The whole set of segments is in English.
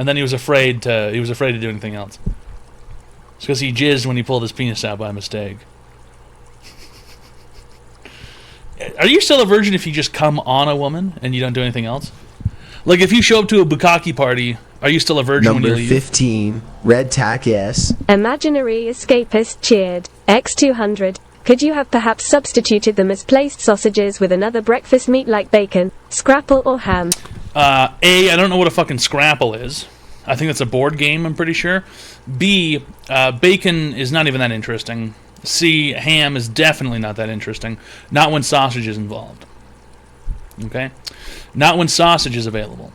And then he was afraid to do anything else. It's because he jizzed when he pulled his penis out by mistake. Are you still a virgin if you just come on a woman and you don't do anything else? Like if you show up to a bukkake party, are you still a virgin when you leave? Number 15, Red Tack S. Imaginary escapist cheered. X200. Could you have perhaps substituted the misplaced sausages with another breakfast meat like bacon, scrapple, or ham? A, I don't know what a fucking scrapple is. I think that's a board game, I'm pretty sure. B, bacon is not even that interesting. C, ham is definitely not that interesting. Not when sausage is involved. Okay? Not when sausage is available.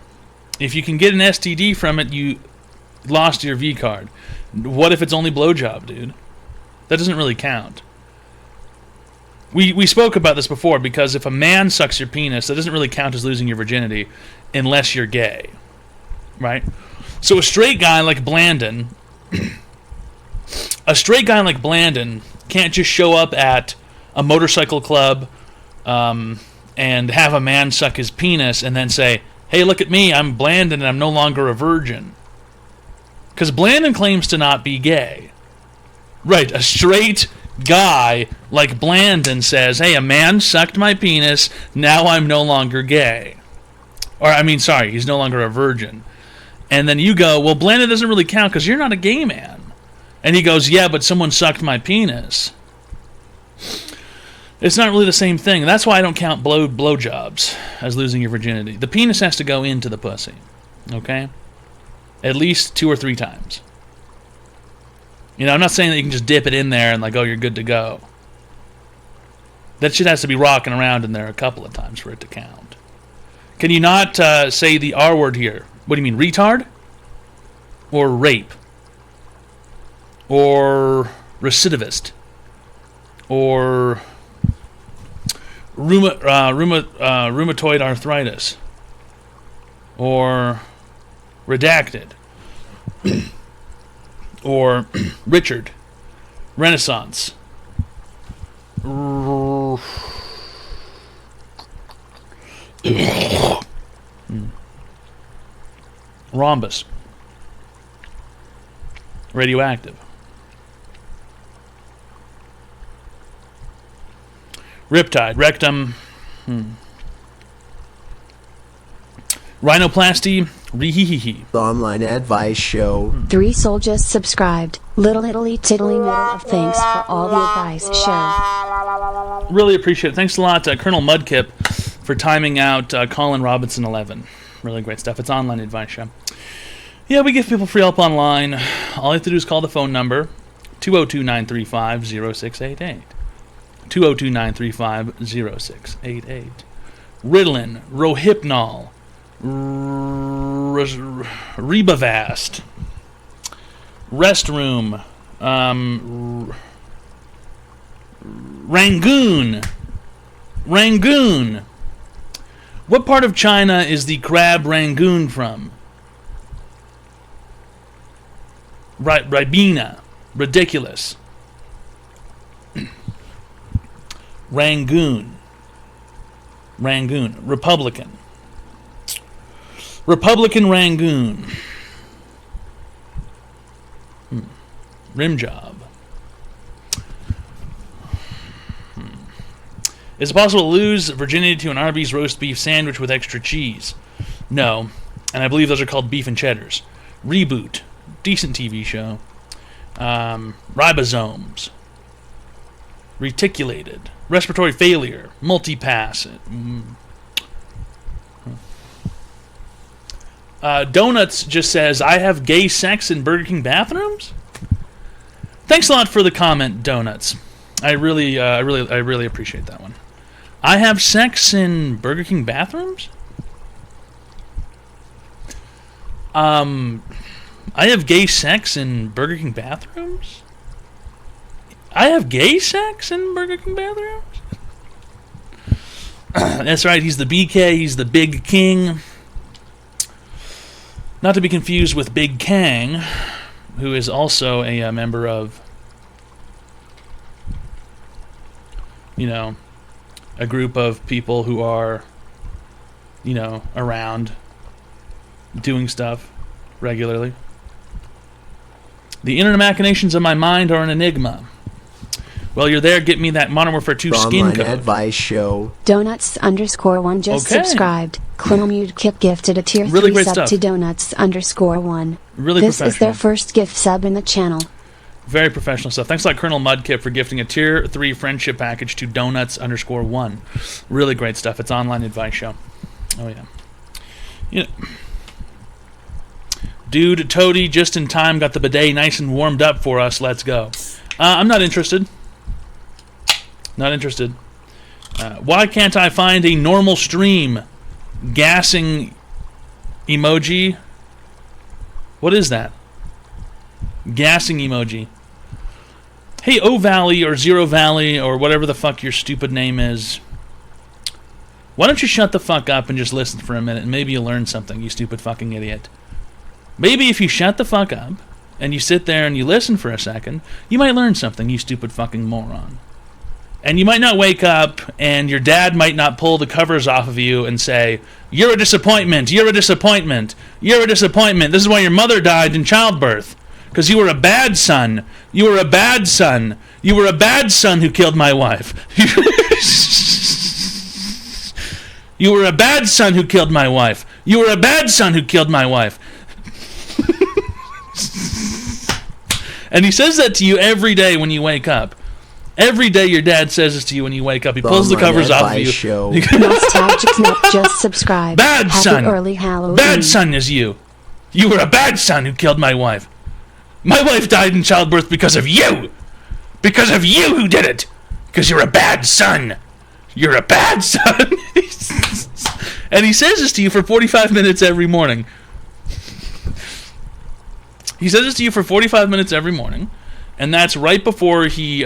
If you can get an STD from it, you lost your V card. What if it's only blowjob, dude? That doesn't really count. We spoke about this before, because if a man sucks your penis, that doesn't really count as losing your virginity unless you're gay. Right? So a straight guy like Blandon can't just show up at a motorcycle club and have a man suck his penis and then say, hey, look at me, I'm Blandon and I'm no longer a virgin. Because Blandon claims to not be gay. Right, a straight guy like Blandon says, hey, a man sucked my penis, now I'm no longer gay. Or, I mean, sorry, he's no longer a virgin. And then you go, well, Blandon doesn't really count because you're not a gay man. And he goes, yeah, but someone sucked my penis. It's not really the same thing. That's why I don't count blowjobs as losing your virginity. The penis has to go into the pussy. Okay? At least 2 or 3 times. You know, I'm not saying that you can just dip it in there and like, oh, you're good to go. That shit has to be rocking around in there a couple of times for it to count. Can you not say the R word here? What do you mean, retard? Or rape? Or recidivist? Or rheumatoid arthritis? Or redacted? Or Richard? Renaissance? Rhombus. Radioactive. Riptide. Rectum. Rhinoplasty. Rehehehe. The online advice show. 3 soldiers subscribed. Little Italy tiddly middle of thanks for all the advice show. Really appreciate it. Thanks a lot, Colonel Mudkip, for timing out Colin Robinson 11. Really great stuff. It's online advice show. Yeah, we give people free help online. All you have to do is call the phone number, 202-935-0688. 202-935-0688. Ritalin, Rohypnol, Rebavast, Restroom, Rangoon. What part of China is the crab Rangoon from? Ribena. Ridiculous. Rangoon. Republican Rangoon. Rim job. Is it possible to lose virginity to an Arby's roast beef sandwich with extra cheese? No. And I believe those are called beef and cheddars. Reboot. Decent TV show. Ribosomes. Reticulated. Respiratory failure. Multipass. Donuts just says, I have gay sex in Burger King bathrooms? Thanks a lot for the comment, Donuts. I really appreciate that one. I have sex in Burger King bathrooms? I have gay sex in Burger King bathrooms? I have gay sex in Burger King bathrooms? That's right, he's the BK, he's the Big King. Not to be confused with Big Kang, who is also a member of, you know, a group of people who are, you know, around doing stuff. regularly. The inner machinations of my mind are an enigma. Well, you're there. Get me that Modern Warfare 2 skin Online code. advice show. Donuts_1 just Okay. subscribed. Colonel Mute Kip gifted a tier Really 3 great sub stuff. to Donuts_1. Really This is professional. their first gift sub in the channel. Very professional stuff. Thanks a lot, Colonel Mudkip, for gifting a tier 3 friendship package to Donuts_1. Really great stuff. It's online advice show. Oh, yeah. Yeah. Dude, Toady, just in time, got the bidet nice and warmed up for us. Let's go. I'm not interested. Not interested. Why can't I find a normal stream? Gassing emoji? What is that? Gassing emoji. Hey, O Valley or Zero Valley or whatever the fuck your stupid name is. Why don't you shut the fuck up and just listen for a minute and maybe you'll learn something, you stupid fucking idiot. Maybe if you shut the fuck up and you sit there and you listen for a second, you might learn something, you stupid fucking moron. And you might not wake up and your dad might not pull the covers off of you and say, "You're a disappointment, you're a disappointment, you're a disappointment. This is why your mother died in childbirth. Because you were a bad son. You were a bad son. You were a bad son who killed my wife." You were a bad son who killed my wife. You were a bad son who killed my wife. And he says that to you every day when you wake up. Every day your dad says this to you when you wake up. He pulls the covers off of you. Show. Nostalgic Snap just subscribed. Bad Happy son. early Halloween. Bad son is you. You were a bad son who killed my wife. My wife died in childbirth because of you. Because of you who did it. Because you're a bad son. You're a bad son. And he says this to you for 45 minutes every morning. He says this to you for 45 minutes every morning, and that's right before he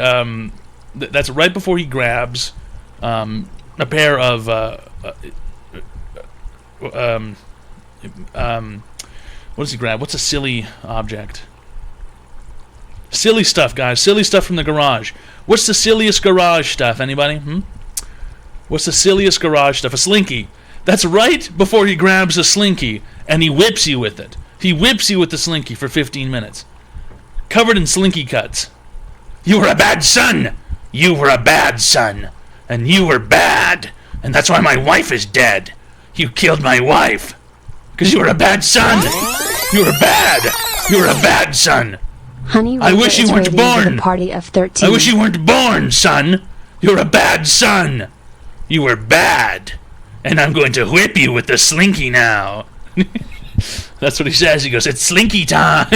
grabs a pair of what does he grab? What's a silly object? Silly stuff, guys. Silly stuff from the garage. What's the silliest garage stuff? Anybody? What's the silliest garage stuff? A slinky. That's right before he grabs a slinky and he whips you with it. He whips you with the slinky for 15 minutes. Covered in slinky cuts. You were a bad son. You were a bad son. And you were bad. And that's why my wife is dead. You killed my wife. Because you were a bad son. You were bad. You were a bad son. Honey I wish you is weren't rating with born. a party of 13. I wish you weren't born, son. You're a bad son. You were bad. And I'm going to whip you with the slinky now. That's what he says. He goes, "It's slinky time."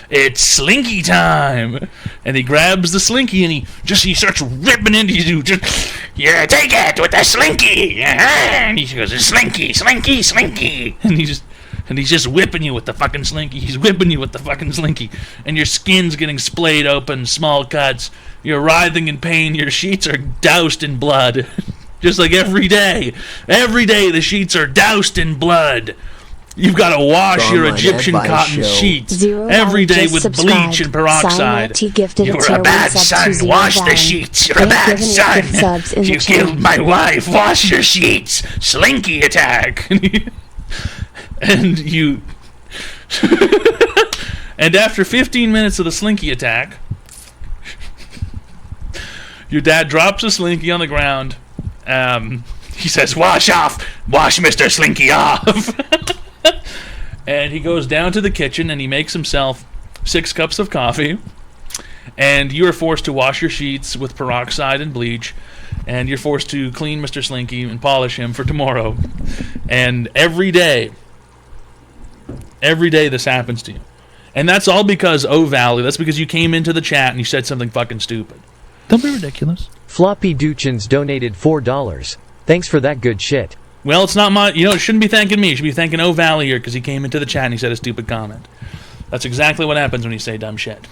It's slinky time. And he grabs the slinky and he starts ripping into you. Just, "Yeah, take it with the slinky." And he goes, "Slinky, slinky, slinky." And he's just whipping you with the fucking slinky. He's whipping you with the fucking slinky. And your skin's getting splayed open, small cuts. You're writhing in pain. Your sheets are doused in blood. Just like every day. Every day the sheets are doused in blood. You've got to wash your Egyptian cotton sheets Zero every day just with subscribed. bleach and peroxide. Silent T gifted You're a tier a bad 1 sub to son. Zero Wash the Valley. sheets. You're a They've bad given it gift son. subs in the You channel. killed my wife. Wash your sheets. Slinky attack. And you... And after 15 minutes of the slinky attack, your dad drops the slinky on the ground. He says, "Wash off. Wash Mr. Slinky off." And he goes down to the kitchen and he makes himself 6 cups of coffee. And you are forced to wash your sheets with peroxide and bleach. And you're forced to clean Mr. Slinky and polish him for tomorrow. And every day this happens to you. And that's all because O Valley. That's because you came into the chat and you said something fucking stupid. Don't be ridiculous. Floppy Doochins donated $4. Thanks for that good shit. Well, it's not my... it shouldn't be thanking me. You should be thanking O Valley here because he came into the chat and he said a stupid comment. That's exactly what happens when you say dumb shit.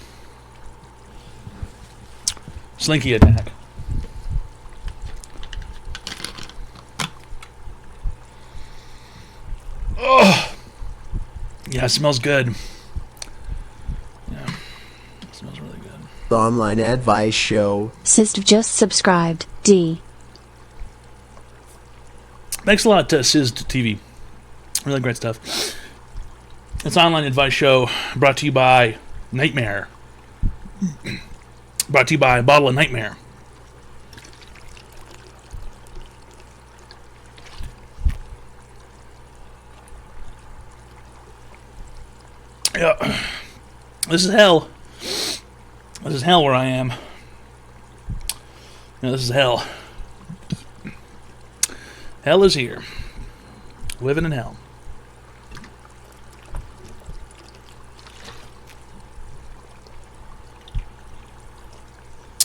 Slinky attack. Oh! Yeah, it smells good. Yeah. It smells really good. The online advice show. Syst just subscribed. D. Thanks a lot to Sizd TV. Really great stuff. It's an online advice show brought to you by Nightmare. Brought to you by a bottle of Nightmare. Yeah. This is hell. This is hell where I am. Yeah, this is hell. Hell is here. Living in hell.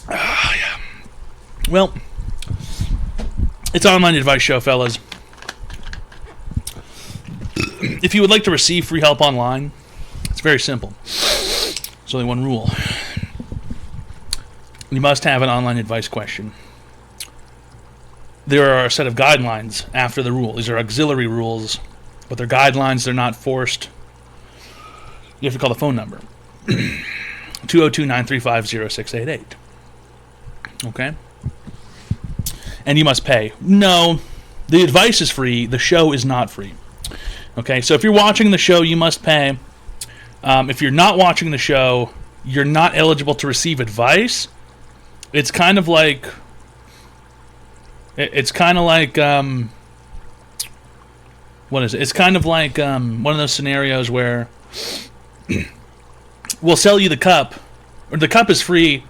Yeah. Well, it's an online advice show, fellas. If you would like to receive free help online, it's very simple. There's only one rule. You must have an online advice question. There are a set of guidelines after the rule. These are auxiliary rules, but they're guidelines. They're not forced. You have to call the phone number. 202-935-0688. Okay? And you must pay. No, the advice is free. The show is not free. Okay, so if you're watching the show, you must pay. If you're not watching the show, you're not eligible to receive advice. It's kind of like... It's kind of like... what is it? It's kind of like one of those scenarios where... we'll sell you the cup, or the cup is free,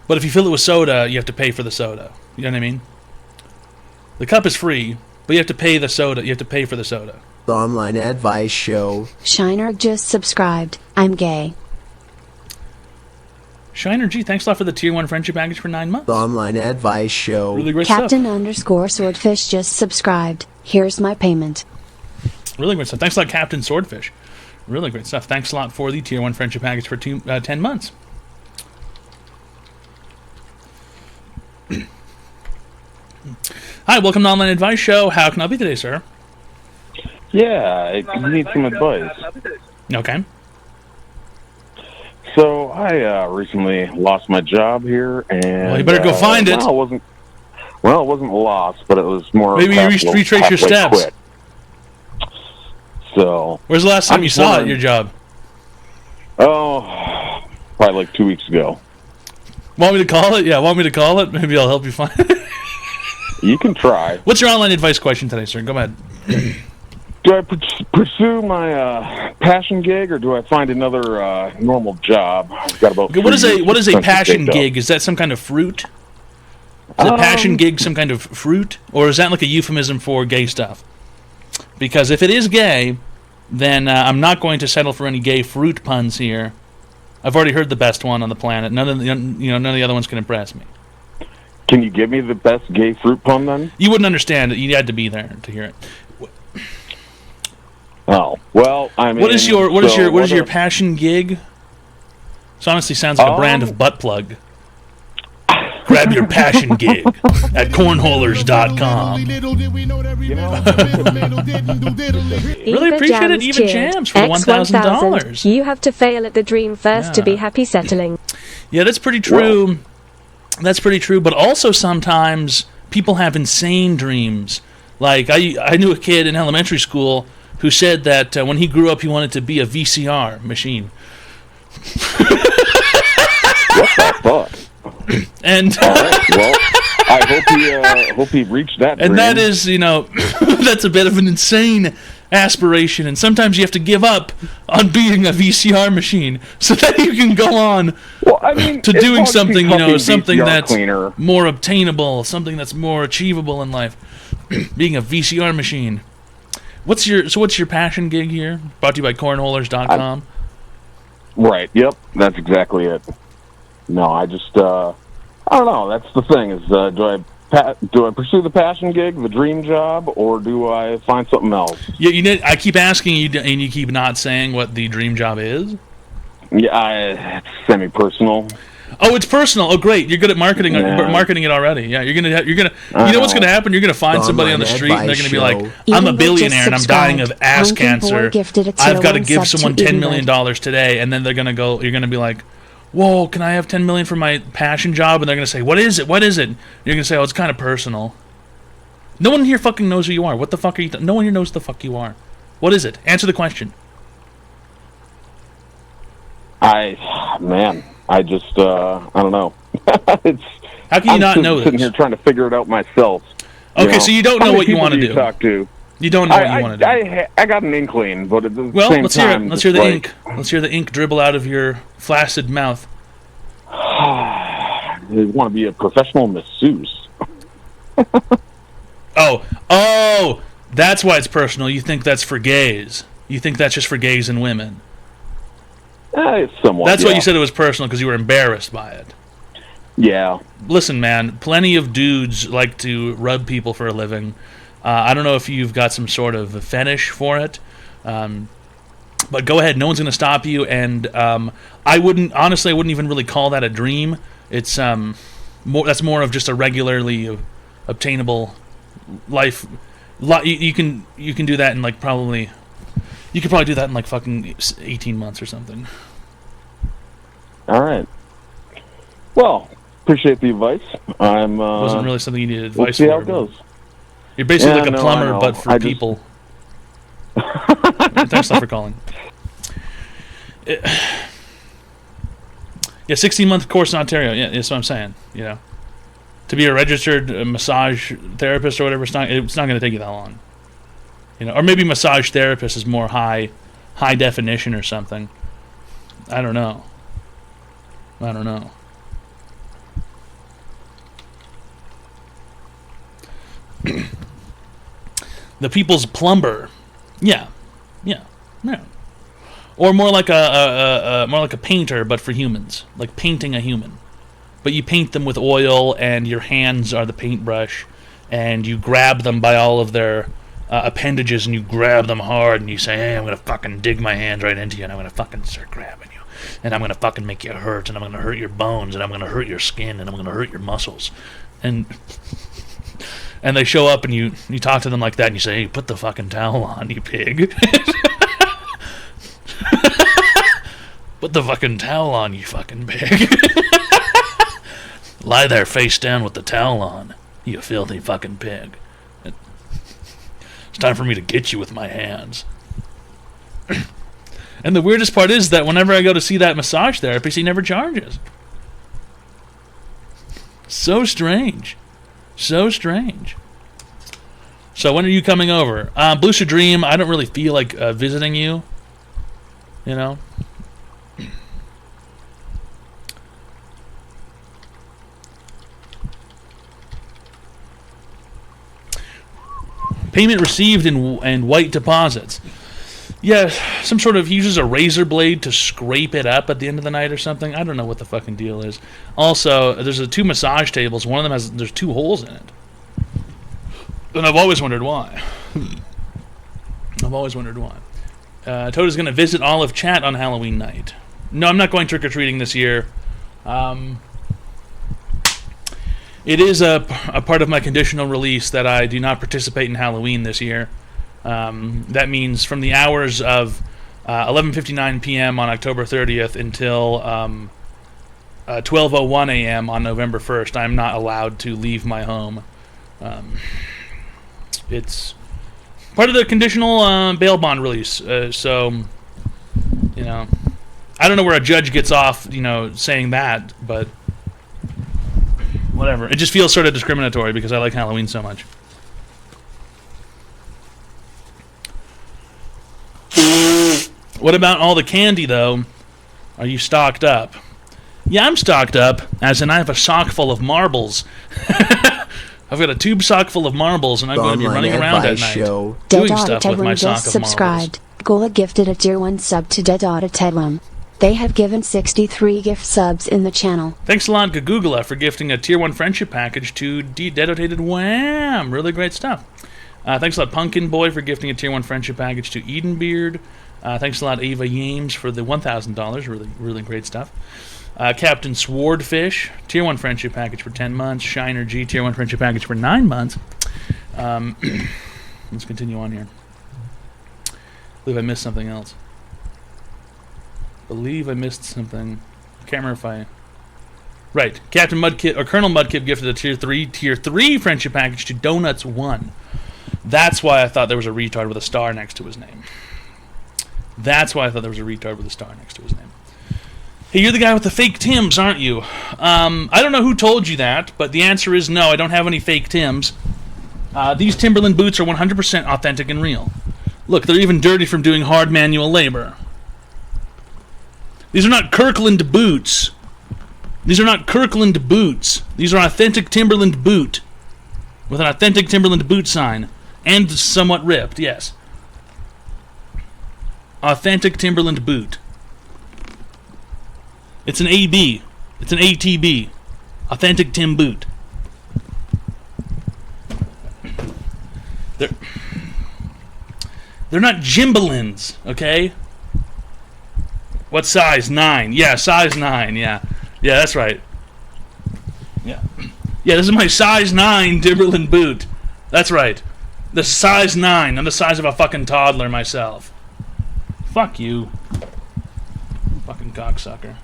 but if you fill it with soda, you have to pay for the soda. You know what I mean? The cup is free, but you have to pay the soda. You have to pay for the soda. The online advice show. Shiner just subscribed. I'm gay. Shiner G, thanks a lot for the tier 1 friendship package for 9 months. The online advice show. Really great Captain stuff. _swordfish just subscribed. Here's my payment. Really great stuff. Thanks a lot, Captain Swordfish. Really great stuff. Thanks a lot for the tier 1 friendship package for 10 months. Hi, welcome to Online Advice Show. How can I help you today, sir? Yeah, I need some advice. Okay. So I recently lost my job here, and Well, you better go find it. Well, it wasn't lost, but it was more. Maybe you retrace your steps. Quit. So. Where's the last time you saw it at your job? Oh, probably like 2 weeks ago. Want me to call it? Yeah, want me to call it? Maybe I'll help you find it. You can try. What's your online advice question today, sir? Go ahead. Do I pursue my passion gig, or do I find another normal job? I've got about. What is a passion saved up. gig? Is that some kind of fruit? Is a passion gig some kind of fruit, or is that like a euphemism for gay stuff? Because if it is gay, then I'm not going to settle for any gay fruit puns here. I've already heard the best one on the planet. None of the other ones can impress me. Can you give me the best gay fruit pun then? You wouldn't understand it. You had to be there to hear it. Oh well, I mean, what is your passion gig? This honestly sounds like a brand of butt plug. Grab your passion gig at cornholers.com. Really appreciate it, Eva Jams, for the $1,000. You have to fail at the dream first to be happy settling. Yeah, that's pretty true. Well, that's pretty true, but also sometimes people have insane dreams. Like, I knew a kid in elementary school who said that when he grew up he wanted to be a VCR machine. What the fuck? And all right, well, I hope he reached that dream. And that is, that's a bit of an insane aspiration, and sometimes you have to give up on being a VCR machine so that you can go on to doing something, something that's more obtainable, something that's more achievable in life. Being a VCR machine. What's your passion gig here? Brought to you by cornholers.com. Right. Yep. That's exactly it. No, I just I don't know. That's the thing. Is do I pursue the passion gig, the dream job, or do I find something else? Yeah, I keep asking you, and you keep not saying what the dream job is. Yeah, it's semi-personal. Oh, it's personal. Oh, great! You're good at marketing it already. Yeah, you're gonna. You know what's gonna happen? You're gonna find somebody on the street, and they're gonna be like, "I'm a billionaire, and I'm dying of ass cancer. I've got to give someone $10 million today," and then they're gonna go. You're gonna be like, "Whoa, can I have $10 million for my passion job?" And they're gonna say, "What is it? What is it?" You're gonna say, "Oh, it's kind of personal." No one here fucking knows who you are. What the fuck are you? No one here knows the fuck you are. What is it? Answer the question. I just, I don't know. it's. How can you not know sitting this? here trying to figure it out myself. Okay, so you don't know what you want to do. Talk to? You don't know what you want to do. I got an inkling, but at the Well, same let's hear it. time, Let's hear the ink. Let's hear the ink dribble out of your flaccid mouth. They want to be a professional masseuse. Oh, that's why it's personal. You think that's for gays. You think that's just for gays and women. It's somewhat. That's why you said it was personal, because you were embarrassed by it. Yeah. Listen, man, plenty of dudes like to rub people for a living. I don't know if you've got some sort of a fetish for it, but go ahead. No one's going to stop you, and I wouldn't even really call that a dream. It's that's more of just a regularly obtainable life. You can do that in like probably. You could probably do that in like fucking 18 months or something. All right. Well, appreciate the advice. Wasn't really something you needed advice we'll see for. how it goes. You're basically like a I plumber, know. but for people. Thanks a lot for calling. Yeah, 16-month course in Ontario. Yeah, that's what I'm saying. You know, to be a registered massage therapist or whatever, it's not going to take you that long. You know, or maybe massage therapist is more high definition or something. I don't know. The people's plumber. Yeah. Or more like a painter, but for humans, like painting a human. But you paint them with oil, and your hands are the paintbrush, and you grab them by all of their appendages, and you grab them hard, and you say, "Hey, I'm gonna fucking dig my hands right into you, and I'm gonna fucking start grabbing you, and I'm gonna fucking make you hurt, and I'm gonna hurt your bones, and I'm gonna hurt your skin, and I'm gonna hurt your muscles," and they show up, and you talk to them like that, and you say, "Hey, put the fucking towel on, you pig." Put the fucking towel on, you fucking pig. Lie there face down with the towel on, you filthy fucking pig. It's time for me to get you with my hands. And the weirdest part is that whenever I go to see that massage therapist, he never charges. So strange. So when are you coming over? Blue Should Dream, I don't really feel like visiting you. You know? Payment received in white deposits. Yeah, some sort of, he uses a razor blade to scrape it up at the end of the night or something. I don't know what the fucking deal is. Also, there's two massage tables. One of them there's 2 holes in it. And I've always wondered why. Toad is going to visit Olive Chat on Halloween night. No, I'm not going trick-or-treating this year. It is a part of my conditional release that I do not participate in Halloween this year. That means from the hours of 11:59 p.m. on October 30th until 12:01 a.m. on November 1st, I'm not allowed to leave my home. It's part of the conditional bail bond release. So, you know, I don't know where a judge gets off, you know, saying that, but whatever. It just feels sort of discriminatory because I like Halloween so much. What about all the candy, though? Are you stocked up? Yeah, I'm stocked up, as in I have a sock full of marbles. I've got a tube sock full of marbles, and I'm going to be running around at night doing stuff with my sock of subscribed. Gula gifted a tier 1 sub to Dead Tedlam. They have given 63 gift subs in the channel. Thanks a lot, Gagugula, for gifting a tier 1 friendship package to Dedotated Wham! Really great stuff. Thanks a lot, Pumpkin Boy, for gifting a tier 1 friendship package to Edenbeard. Thanks a lot, Ava Yames, for the $1,000. Really, really great stuff. Captain Swordfish, tier 1 friendship package for 10 months. Shiner G, tier 1 friendship package for 9 months. Let's continue on here. I believe I missed something else. Can't remember if I... Right. Captain Mudkip, or Colonel Mudkip, gifted a tier 3 friendship package to Donuts 1. That's why I thought there was a retard with a star next to his name. Hey, you're the guy with the fake Tims, aren't you? I don't know who told you that, but the answer is no, I don't have any fake Tims. These Timberland boots are 100% authentic and real. Look, they're even dirty from doing hard manual labor. These are not Kirkland boots. These are not Kirkland boots. These are authentic Timberland boot. With an authentic Timberland boot sign. And somewhat ripped, yes. Authentic Timberland boot. It's an AB. It's an ATB. Authentic Tim boot. They're not Jimbalins, okay? What size? 9. Yeah, size 9, yeah. Yeah, that's right. Yeah. Yeah, this is my size 9 Timberland boot. That's right. The size 9. I'm the size of a fucking toddler myself. Fuck you. Fucking cocksucker.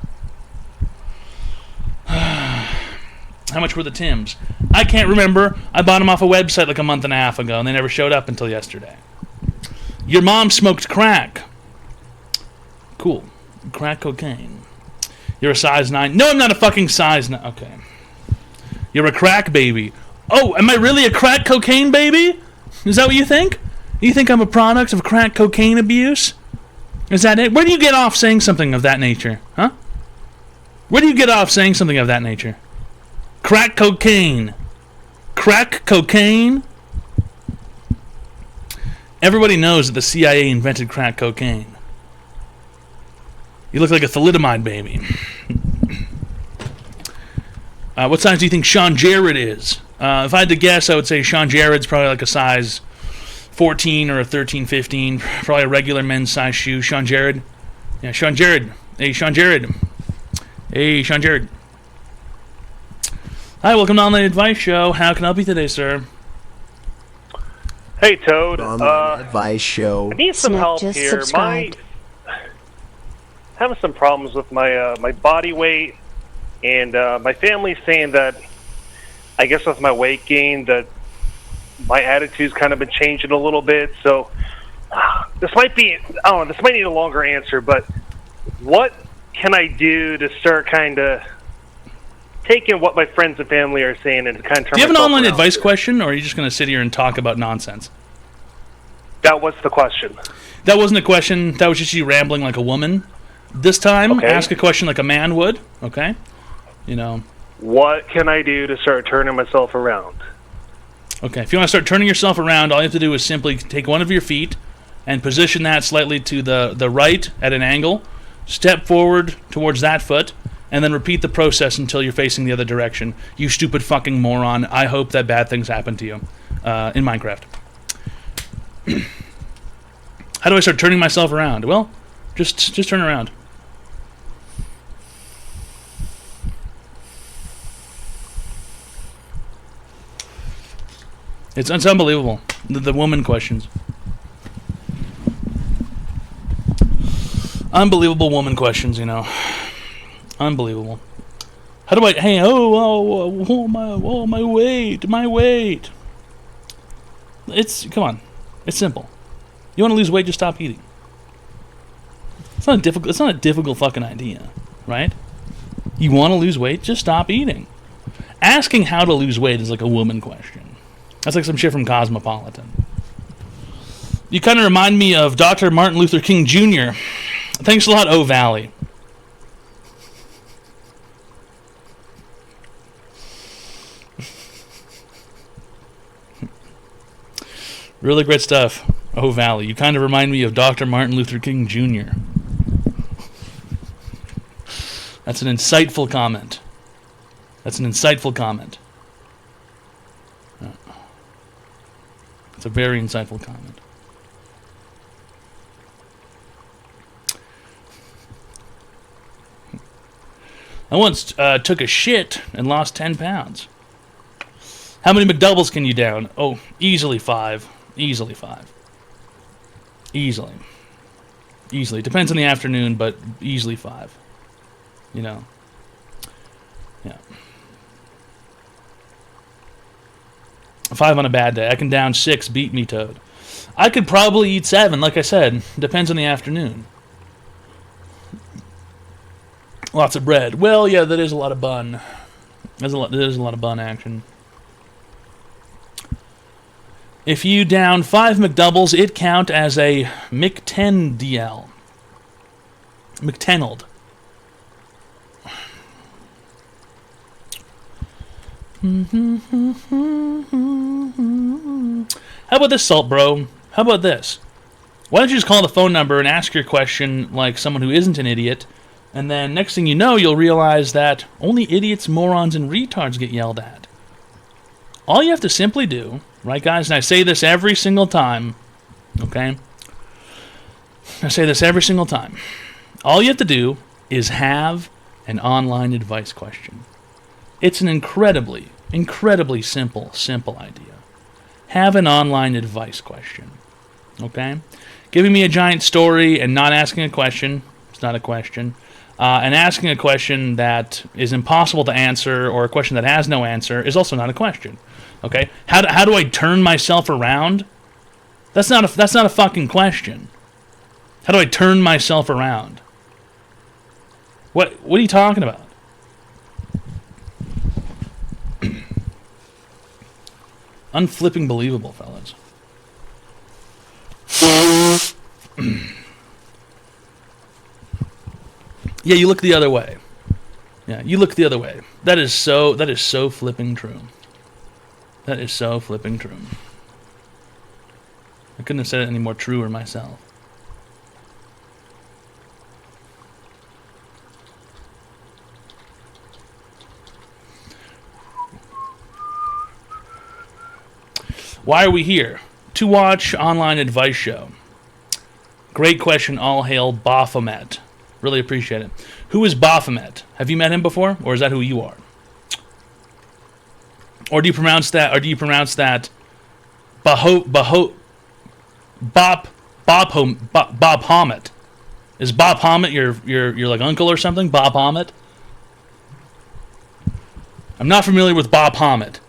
How much were the Tims? I can't remember. I bought them off a website like a month and a half ago, and they never showed up until yesterday. Your mom smoked crack. Cool. Crack cocaine. You're a size 9. No, I'm not a fucking size 9. Okay. You're a crack baby. Oh, am I really a crack cocaine baby? Is that what you think? You think I'm a product of crack cocaine abuse? Is that it? Where do you get off saying something of that nature? Huh? Where do you get off saying something of that nature? Crack cocaine. Crack cocaine? Everybody knows that the CIA invented crack cocaine. You look like a thalidomide baby. What size do you think Sean Jarrett is? If I had to guess, I would say Sean Jarrett's probably like a size 14 or a 13, 15. Probably a regular men's size shoe. Sean Jarrett. Yeah, Sean Jarrett. Hey, Sean Jarrett. Hey, Sean Jarrett. Hi, welcome to Online Advice Show. How can I help you today, sir? Hey, Toad. Online Advice Show. I need some Snap help just here. subscribed. Having some problems with my my body weight, and my family's saying that I guess with my weight gain that my attitude's kind of been changing a little bit. So this might be, I don't know, this might need a longer answer, but what can I do to start kind of taking what my friends and family are saying and kind of turn Do you have an myself online around? advice question, or are you just going to sit here and talk about nonsense? That was the question. That wasn't a question. That was just you rambling like a woman. This time, Okay. ask a question like a man would, okay? You know, What can I do to start turning myself around? okay. If you want to start turning yourself around, all you have to do is simply take one of your feet and position that slightly to the right at an angle. Step forward towards that foot, and then repeat the process until you're facing the other direction. You stupid fucking moron. I hope that bad things happen to you in Minecraft. How do I start turning myself around? Well, just turn around. It's unbelievable. The woman questions. Unbelievable woman questions, you know. Unbelievable. How do I... Hey, my weight. Come on. It's simple. You want to lose weight, just stop eating. It's not a difficult fucking idea, right? You want to lose weight, just stop eating. Asking how to lose weight is like a woman question. That's like some shit from Cosmopolitan. You kind of remind me of Dr. Martin Luther King Jr. Thanks a lot, O Valley. Really great stuff, O Valley. You kind of remind me of Dr. Martin Luther King Jr. That's an insightful comment. That's an insightful comment. It's a very insightful comment. I once took a shit and lost 10 pounds. How many McDoubles can you down? Oh, easily 5. Easily 5. Easily. Easily. Depends on the afternoon, but easily 5. You know. Yeah. 5 on a bad day. I can down 6. Beat me, Toad. I could probably eat 7, like I said. Depends on the afternoon. Lots of bread. Well, yeah, that is a lot of bun. There's a lot of bun action. If you down 5 McDoubles, it count as a McTen DL. McTennald. How about this, Salt Bro? How about this? Why don't you just call the phone number and ask your question like someone who isn't an idiot, and then next thing you know, you'll realize that only idiots, morons, and retards get yelled at. All you have to simply do, right, guys, and I say this every single time, okay? I say this every single time. All you have to do is have an online advice question. It's an incredibly simple idea. Have an online advice question, okay? Giving me a giant story and not asking a question, it's not a question. And asking a question that is impossible to answer or a question that has no answer is also not a question. Okay? How do I turn myself around? That's not a fucking question. How do I turn myself around? What are you talking about? Unflipping believable, fellas. Yeah, you look the other way. Yeah, you look the other way. That is so flipping true. That is so flipping true. I couldn't have said it any more truer myself. Why are we here? To watch online advice show. Great question, all hail Baphomet. Really appreciate it. Who is Baphomet? Have you met him before, or is that who you are? Or do you pronounce that? Bob Homet? Is Bob Homet your like uncle or something? Bob Homet? I'm not familiar with Bob Homet.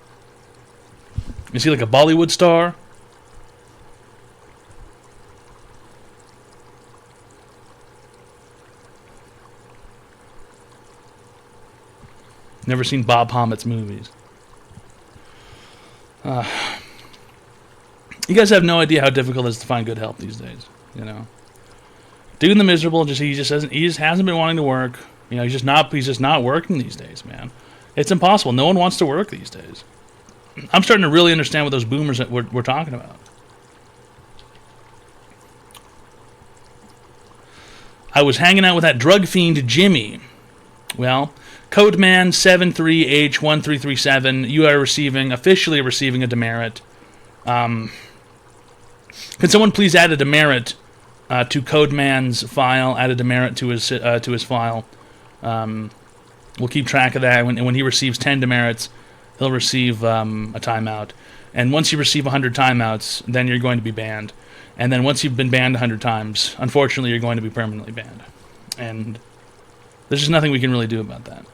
Is he like a Bollywood star? Never seen Bob Homet's movies. You guys have no idea how difficult it is to find good help these days. You know, doing the miserable. He just hasn't been wanting to work. You know, he's just not working these days, man. It's impossible. No one wants to work these days. I'm starting to really understand what those boomers that we're talking about. I was hanging out with that drug fiend Jimmy. Well, Codeman73H1337, you are officially receiving a demerit. Can someone please add a demerit to Codeman's file? Add a demerit to his file. We'll keep track of that. When he receives 10 demerits, he'll receive a timeout. And once you receive 100 timeouts, then you're going to be banned. And then once you've been banned 100 times, unfortunately, you're going to be permanently banned. And there's just nothing we can really do about that.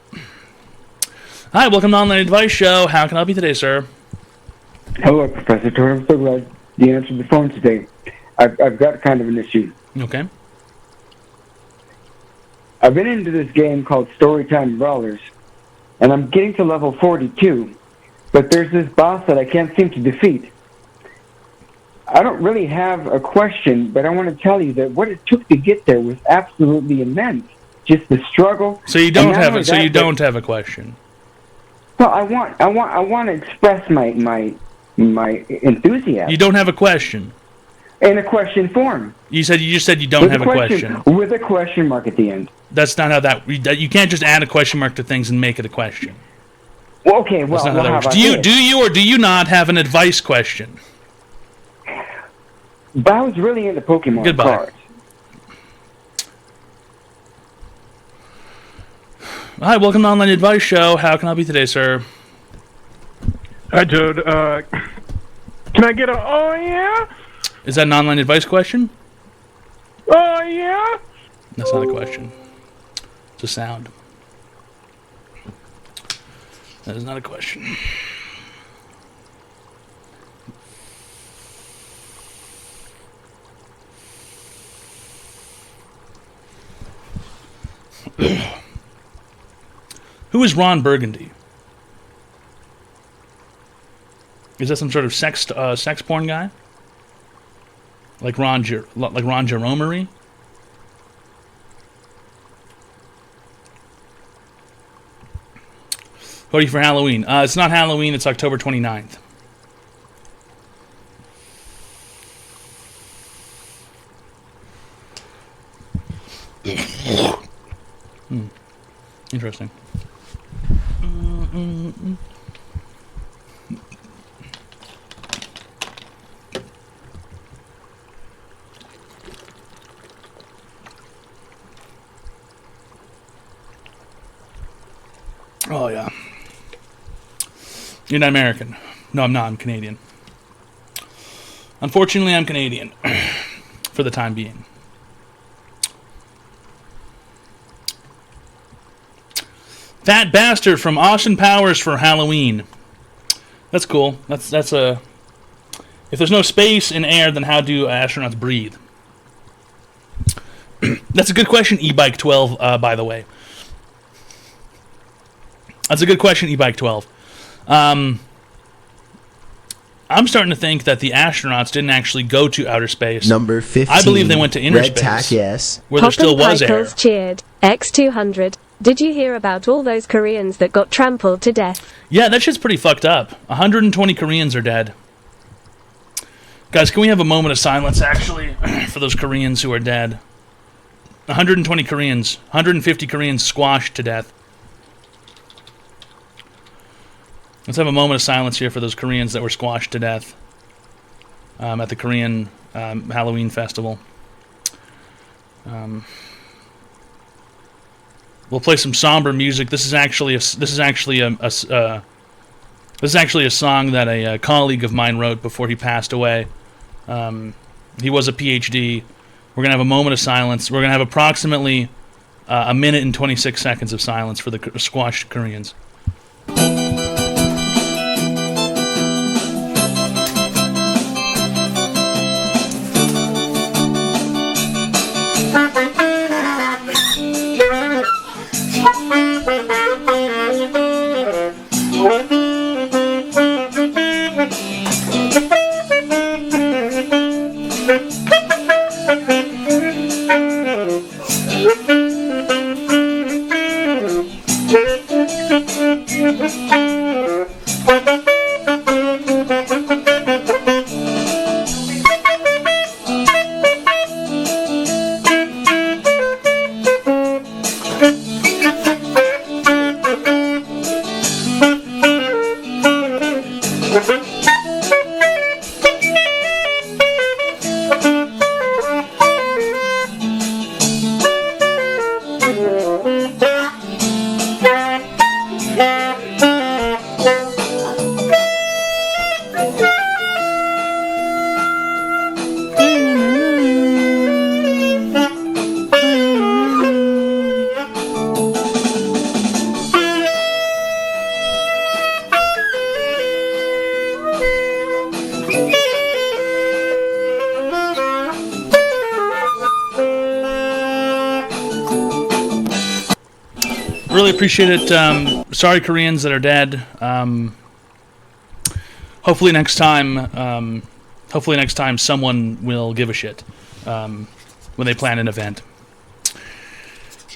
Hi, welcome to Online Advice Show. How can I help you today, sir? Hello, Professor Turner. I'm so glad you answered the phone today. I've got kind of an issue. Okay. I've been into this game called Storytime Brawlers, and I'm getting to level 42, but there's this boss that I can't seem to defeat. I don't really have a question, but I want to tell you that what it took to get there was absolutely immense. Just the struggle. So you don't have a question. Well, I want to express my enthusiasm. You don't have a question. In a question form. You just said you don't have a question. With a question mark at the end. That's not how that. You can't just add a question mark to things and make it a question. Well, okay, well, that's not how that works. Do you or do you not have an advice question? But I was really into Pokemon Goodbye. cards. Hi, welcome to Online Advice Show. How can I help you today, sir? Hi, Toad. Can I get a oh yeah? Is that an online advice question? Oh yeah? That's not a question. It's a sound. That is not a question. Who is Ron Burgundy? Is that some sort of sex porn guy? Like Ron Jeromery? What are you for Halloween? It's not Halloween, it's October 29th. Interesting. Oh, yeah. You're not American. No, I'm not. I'm Canadian. Unfortunately, I'm Canadian. For the time being. Fat Bastard from Austin Powers for Halloween. That's cool. That's a... If there's no space in air, then how do astronauts breathe? That's a good question, E-Bike 12, by the way. That's a good question, E-Bike 12. I'm starting to think that the astronauts didn't actually go to outer space. Number 15. I believe they went to inner Red space. Tack, yes. Where there still was air. Pickles cheered. X200. Did you hear about all those Koreans that got trampled to death? Yeah, that shit's pretty fucked up. 120 Koreans are dead. Guys, can we have a moment of silence, actually, for those Koreans who are dead? 120 Koreans. 150 Koreans squashed to death. Let's have a moment of silence here for those Koreans that were squashed to death at the Korean Halloween festival. We'll play some somber music. This is actually a song that a colleague of mine wrote before he passed away. He was a PhD. We're gonna have a moment of silence. We're gonna have approximately a minute and 26 seconds of silence for the squashed Koreans. Really appreciate it. Sorry, Koreans that are dead. Hopefully next time someone will give a shit when they plan an event.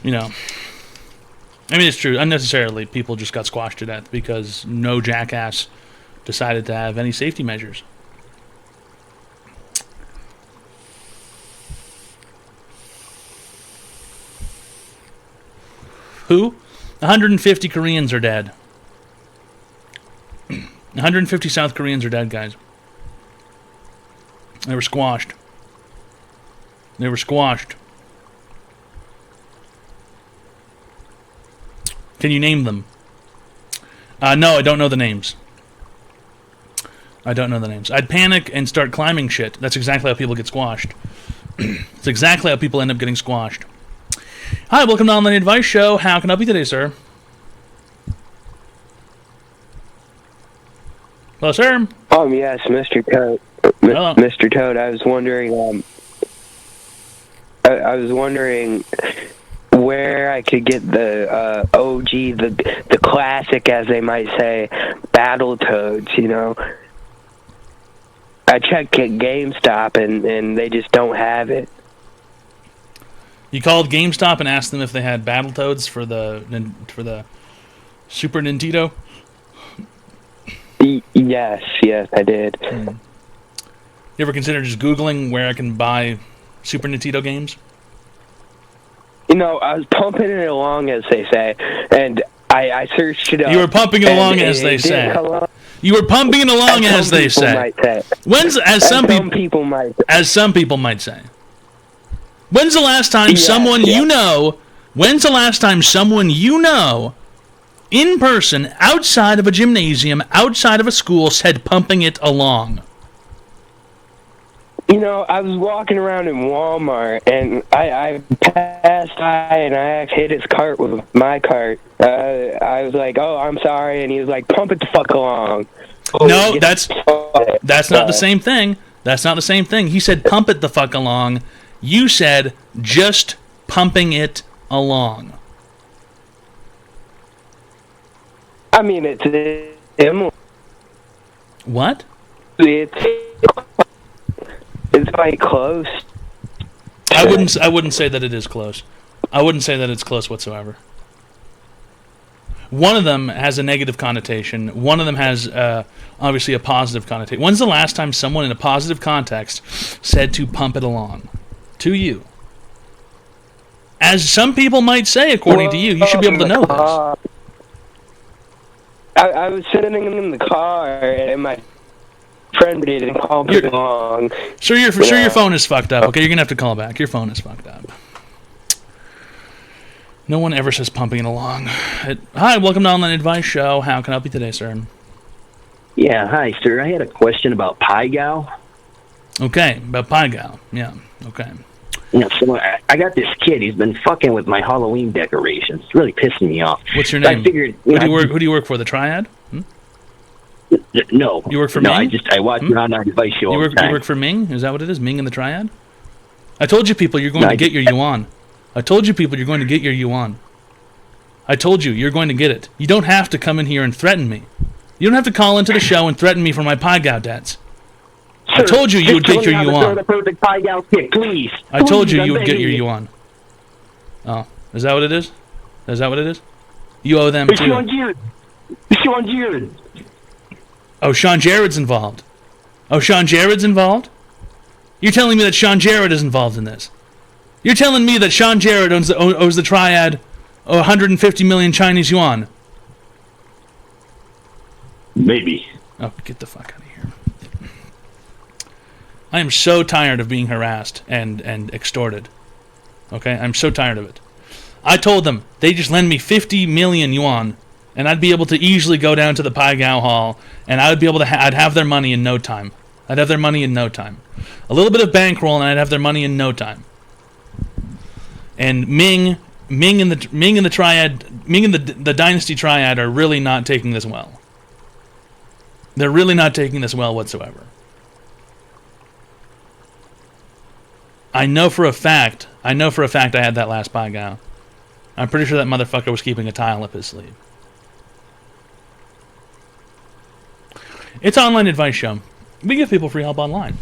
You know, I mean, it's true. Unnecessarily, people just got squashed to death because no jackass decided to have any safety measures. Who? 150 Koreans are dead. 150 South Koreans are dead, guys. They were squashed. They were squashed. Can you name them? No, I don't know the names. I don't know the names. I'd panic and start climbing shit. That's exactly how people get squashed. It's exactly how people end up getting squashed. Hi, welcome to the Online Advice Show. How can I help you today, sir? Hello, sir. Yes, Mr. Toad. Hello. Mr. Toad, I was wondering, where I could get the OG, the classic, as they might say, Battletoads, you know. I checked at GameStop, and they just don't have it. You called GameStop and asked them if they had Battletoads for the Super Nintendo? Yes, I did. You ever consider just Googling where I can buy Super Nintendo games? You know, I was pumping it along, as they say, and I searched it up. You were pumping it along, as they say. You were pumping it along, as they say. As some people might say. When's the last time someone you know, in person, outside of a gymnasium, outside of a school, said pumping it along? You know, I was walking around in Walmart, and I passed by, and I hit his cart with my cart. I was like, "Oh, I'm sorry," and he was like, "Pump it the fuck along." No, that's not the same thing. That's not the same thing. He said, "Pump it the fuck along." You said, "Just pumping it along." I mean, it's similar. What? It's quite close. I wouldn't say that it is close. I wouldn't say that it's close whatsoever. One of them has a negative connotation. One of them has obviously a positive connotation. When's the last time someone in a positive context said to pump it along? To you. As some people might say, according to you should be able to know this. I was sitting in the car, and my friend didn't call me along. Sure, your phone is fucked up. Okay, you're gonna have to call back. Your phone is fucked up. No one ever says pumping it along. Hi, welcome to Online Advice Show. How can I help you today, sir? Yeah, hi, sir. I had a question about PyGal. Okay, about PyGal. Yeah, okay. Yeah, so I got this kid. He's been fucking with my Halloween decorations. It's really pissing me off. What's your So name? I figured, Who do you work for? The Triad? No. You work for Ming? Ming? I watch your Online Advice Show all the time. You work for Ming? Is that what it is? Ming and the Triad? I told you people you're going to get your yuan. I told you people you're going to get your yuan. I told you you're going to get it. You don't have to come in here and threaten me. You don't have to call into the show and threaten me for my PyGao debts. I told you you would get your yuan. The perfect PyGal kit, please. I told you I'm you would get begging your you. yuan. Oh, is that what it is? Is that what it is? You owe them It's too. Sean Jared. It's Sean Jared. Oh, Sean Jared's involved. Oh, Sean Jared's involved? You're telling me that Sean Jared is involved in this? You're telling me that Sean Jared owes the Triad 150 million Chinese yuan? Maybe. Oh, get the fuck out of here. I am so tired of being harassed and extorted. Okay? I'm so tired of it. I told them they just lend me 50 million yuan, and I'd be able to easily go down to the Paigao Hall, and I would be able to I'd have their money in no time. I'd have their money in no time. A little bit of bankroll, and I'd have their money in no time. And Ming and the Triad, Ming and the Dynasty Triad are really not taking this well. They're really not taking this well whatsoever. I know for a fact I had that last Paigao. I'm pretty sure that motherfucker was keeping a tile up his sleeve. It's Online Advice Show. We give people free help online.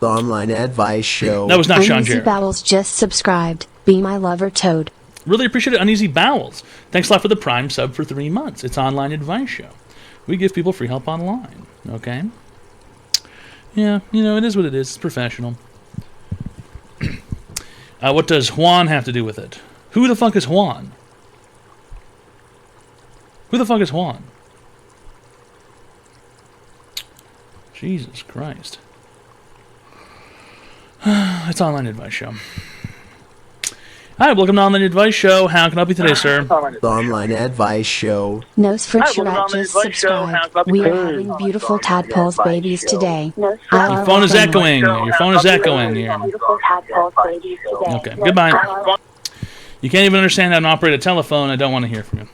The Online Advice Show. That was not Sean Uneasy Jarrett. Bowels just subscribed. Be my lover, Toad. Really appreciate it, Uneasy Bowels. Thanks a lot for the Prime sub for 3 months. It's Online Advice Show. We give people free help online. Okay? Yeah, it is what it is. It's professional. What does Juan have to do with it? Who the fuck is Juan? Who the fuck is Juan? Jesus Christ. It's Online Advice Show. Hi, welcome to Online Advice Show. How can I help you today, sir? The Online Advice Show. Nose for Chirette just subscribed. We are having beautiful tadpoles babies today. Your phone is echoing. Your phone is echoing here. Okay, goodbye. You can't even understand how to operate a telephone. I don't want to hear from you.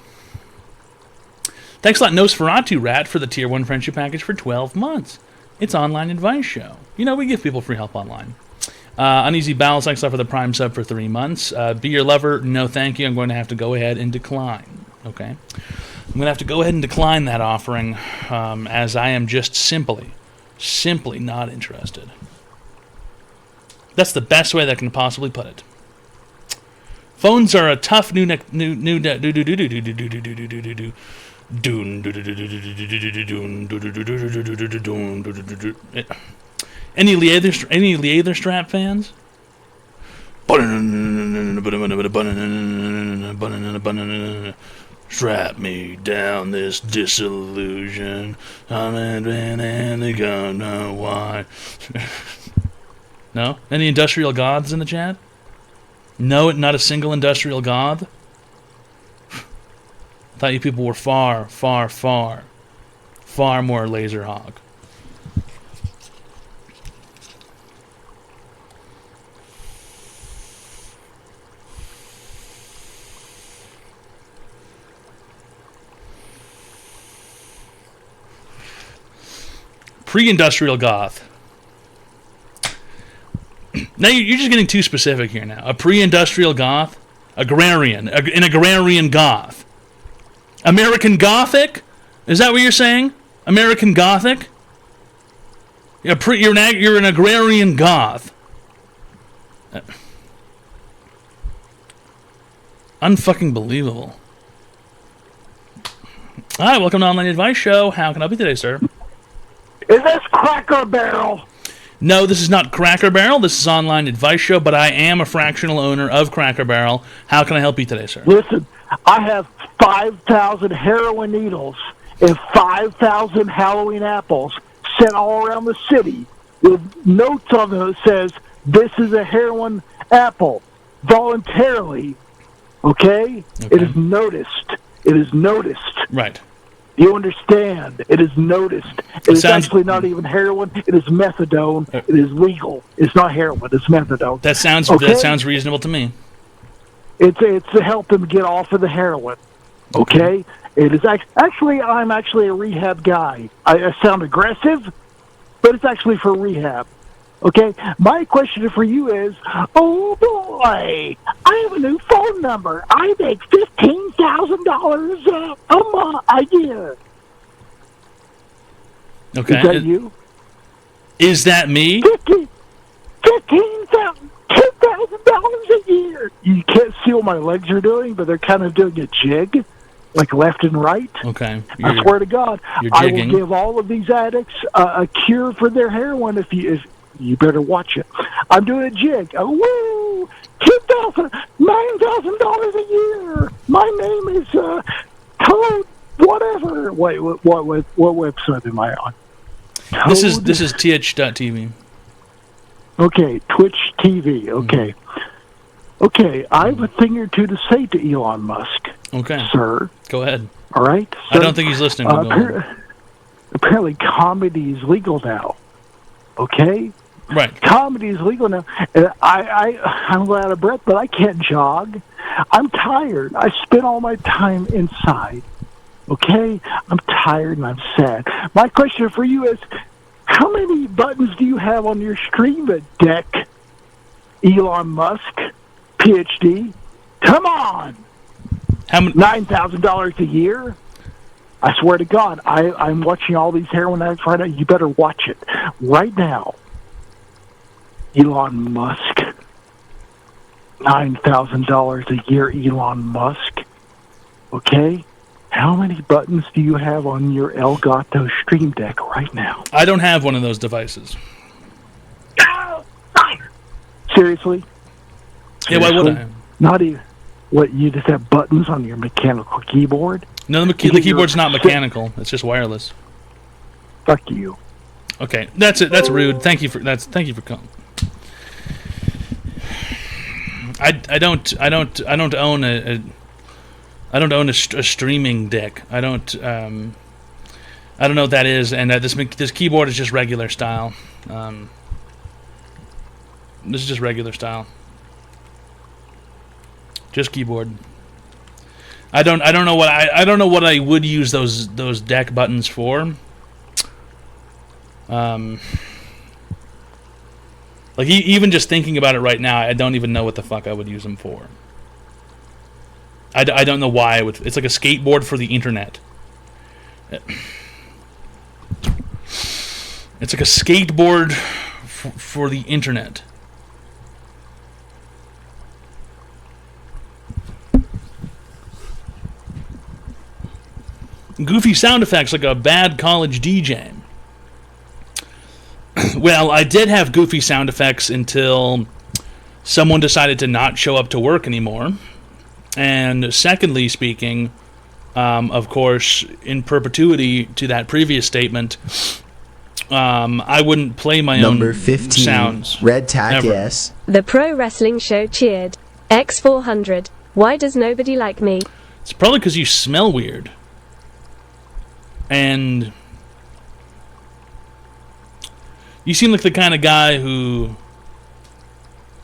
Thanks a lot, Nosferatu Rat, for the Tier 1 friendship package for 12 months. It's Online Advice Show. We give people free help online. Uneasy Bowels, thanks a lot for the Prime sub for 3 months. Be Your Lover, no thank you. I'm going to have to go ahead and decline. Okay? I'm going to have to go ahead and decline that offering, as I am just simply not interested. That's the best way that I can possibly put it. Phones are a tough new Any leather strap fans? Strap me down this disillusion. And they don't know why. No? Any industrial goths in the chat? No, not a single industrial goth? I thought you people were far more laser hog. Pre-industrial goth. Now you're just getting too specific here now. A pre-industrial goth? Agrarian. An agrarian goth. American Gothic? Is that what you're saying? American Gothic? You're an agrarian goth. Unfucking believable. Hi, welcome to Online Advice Show. How can I help you today, sir? Is this Cracker Barrel? No, this is not Cracker Barrel. This is Online Advice Show, but I am a fractional owner of Cracker Barrel. How can I help you today, sir? Listen, I have 5,000 heroin needles and 5,000 Halloween apples sent all around the city with notes on them that says, this is a heroin apple, voluntarily. Okay? It is noticed. It is noticed. Right. You understand? It is noticed. It is actually not even heroin. It is methadone. It is legal. It's not heroin. It's methadone. That sounds reasonable to me. It's to help them get off of the heroin. Okay? It is actually I'm actually a rehab guy. I sound aggressive, but it's actually for rehab. Okay? My question for you is, oh boy, I have a new phone number. I make $15,000 a year. Okay. Is that you? Is that me? $2,000 a year. You can't see what my legs are doing, but they're kind of doing a jig, like left and right. Okay. I swear to God, you're I will jigging. give all of these addicts a cure for their heroin if you better watch it. I'm doing a jig. Woo! $9,000 a year. My name is Toad. Whatever. Wait, what website am I on? This is th.tv. Okay, Twitch TV. Okay. Okay, I have a thing or two to say to Elon Musk. Okay. Sir. Go ahead. All right? I don't think he's listening. Apparently comedy is legal now. Okay? Right. Comedy is legal now. And I'm out of breath, but I can't jog. I'm tired. I spent all my time inside. Okay? I'm tired and I'm sad. My question for you is, how many buttons do you have on your stream deck, Elon Musk, PhD? Come on! $9,000 a year? I swear to God, I'm watching all these heroin addicts right now. You better watch it right now. Elon Musk. $9,000 a year, Elon Musk. Okay? How many buttons do you have on your Elgato Stream Deck right now? I don't have one of those devices. Seriously? Yeah, why would I? Not even. What, you just have buttons on your mechanical keyboard? No, the keyboard's not mechanical. It's just wireless. Fuck you. Okay, that's it. That's rude. Thank you for coming. I don't own a streaming deck. I don't know what that is, and this keyboard is just regular style. This is just regular style. Just keyboard. I don't know what I would use those deck buttons for. Like, even just thinking about it right now, I don't even know what the fuck I would use them for. I don't know why I would. It's like a skateboard for the internet. It's like a skateboard for the internet. Goofy sound effects like a bad college DJ. Well, I did have goofy sound effects until someone decided to not show up to work anymore. And secondly speaking, of course, in perpetuity to that previous statement, I wouldn't play my Number own 15, sounds. Red Tack ever. S. The Pro Wrestling Show cheered. X400. Why does nobody like me? It's probably because you smell weird. And you seem like the kind of guy who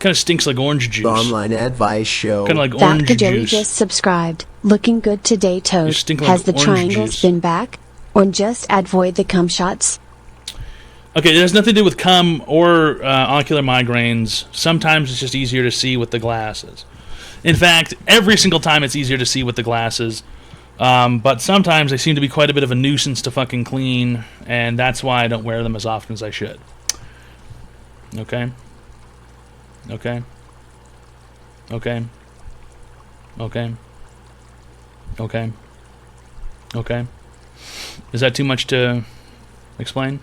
kind of stinks like orange juice. The Online Advice Show. Kind of like orange Dr. Joey juice. just subscribed. Looking good today, Toad. stink like Has the orange triangles juice. been back? Or just avoid the cum shots? Okay, it has nothing to do with cum or ocular migraines. Sometimes it's just easier to see with the glasses. In fact, every single time it's easier to see with the glasses. But sometimes they seem to be quite a bit of a nuisance to fucking clean, and that's why I don't wear them as often as I should. Okay? Okay? Okay? Okay? Okay? Okay? Is that too much to explain?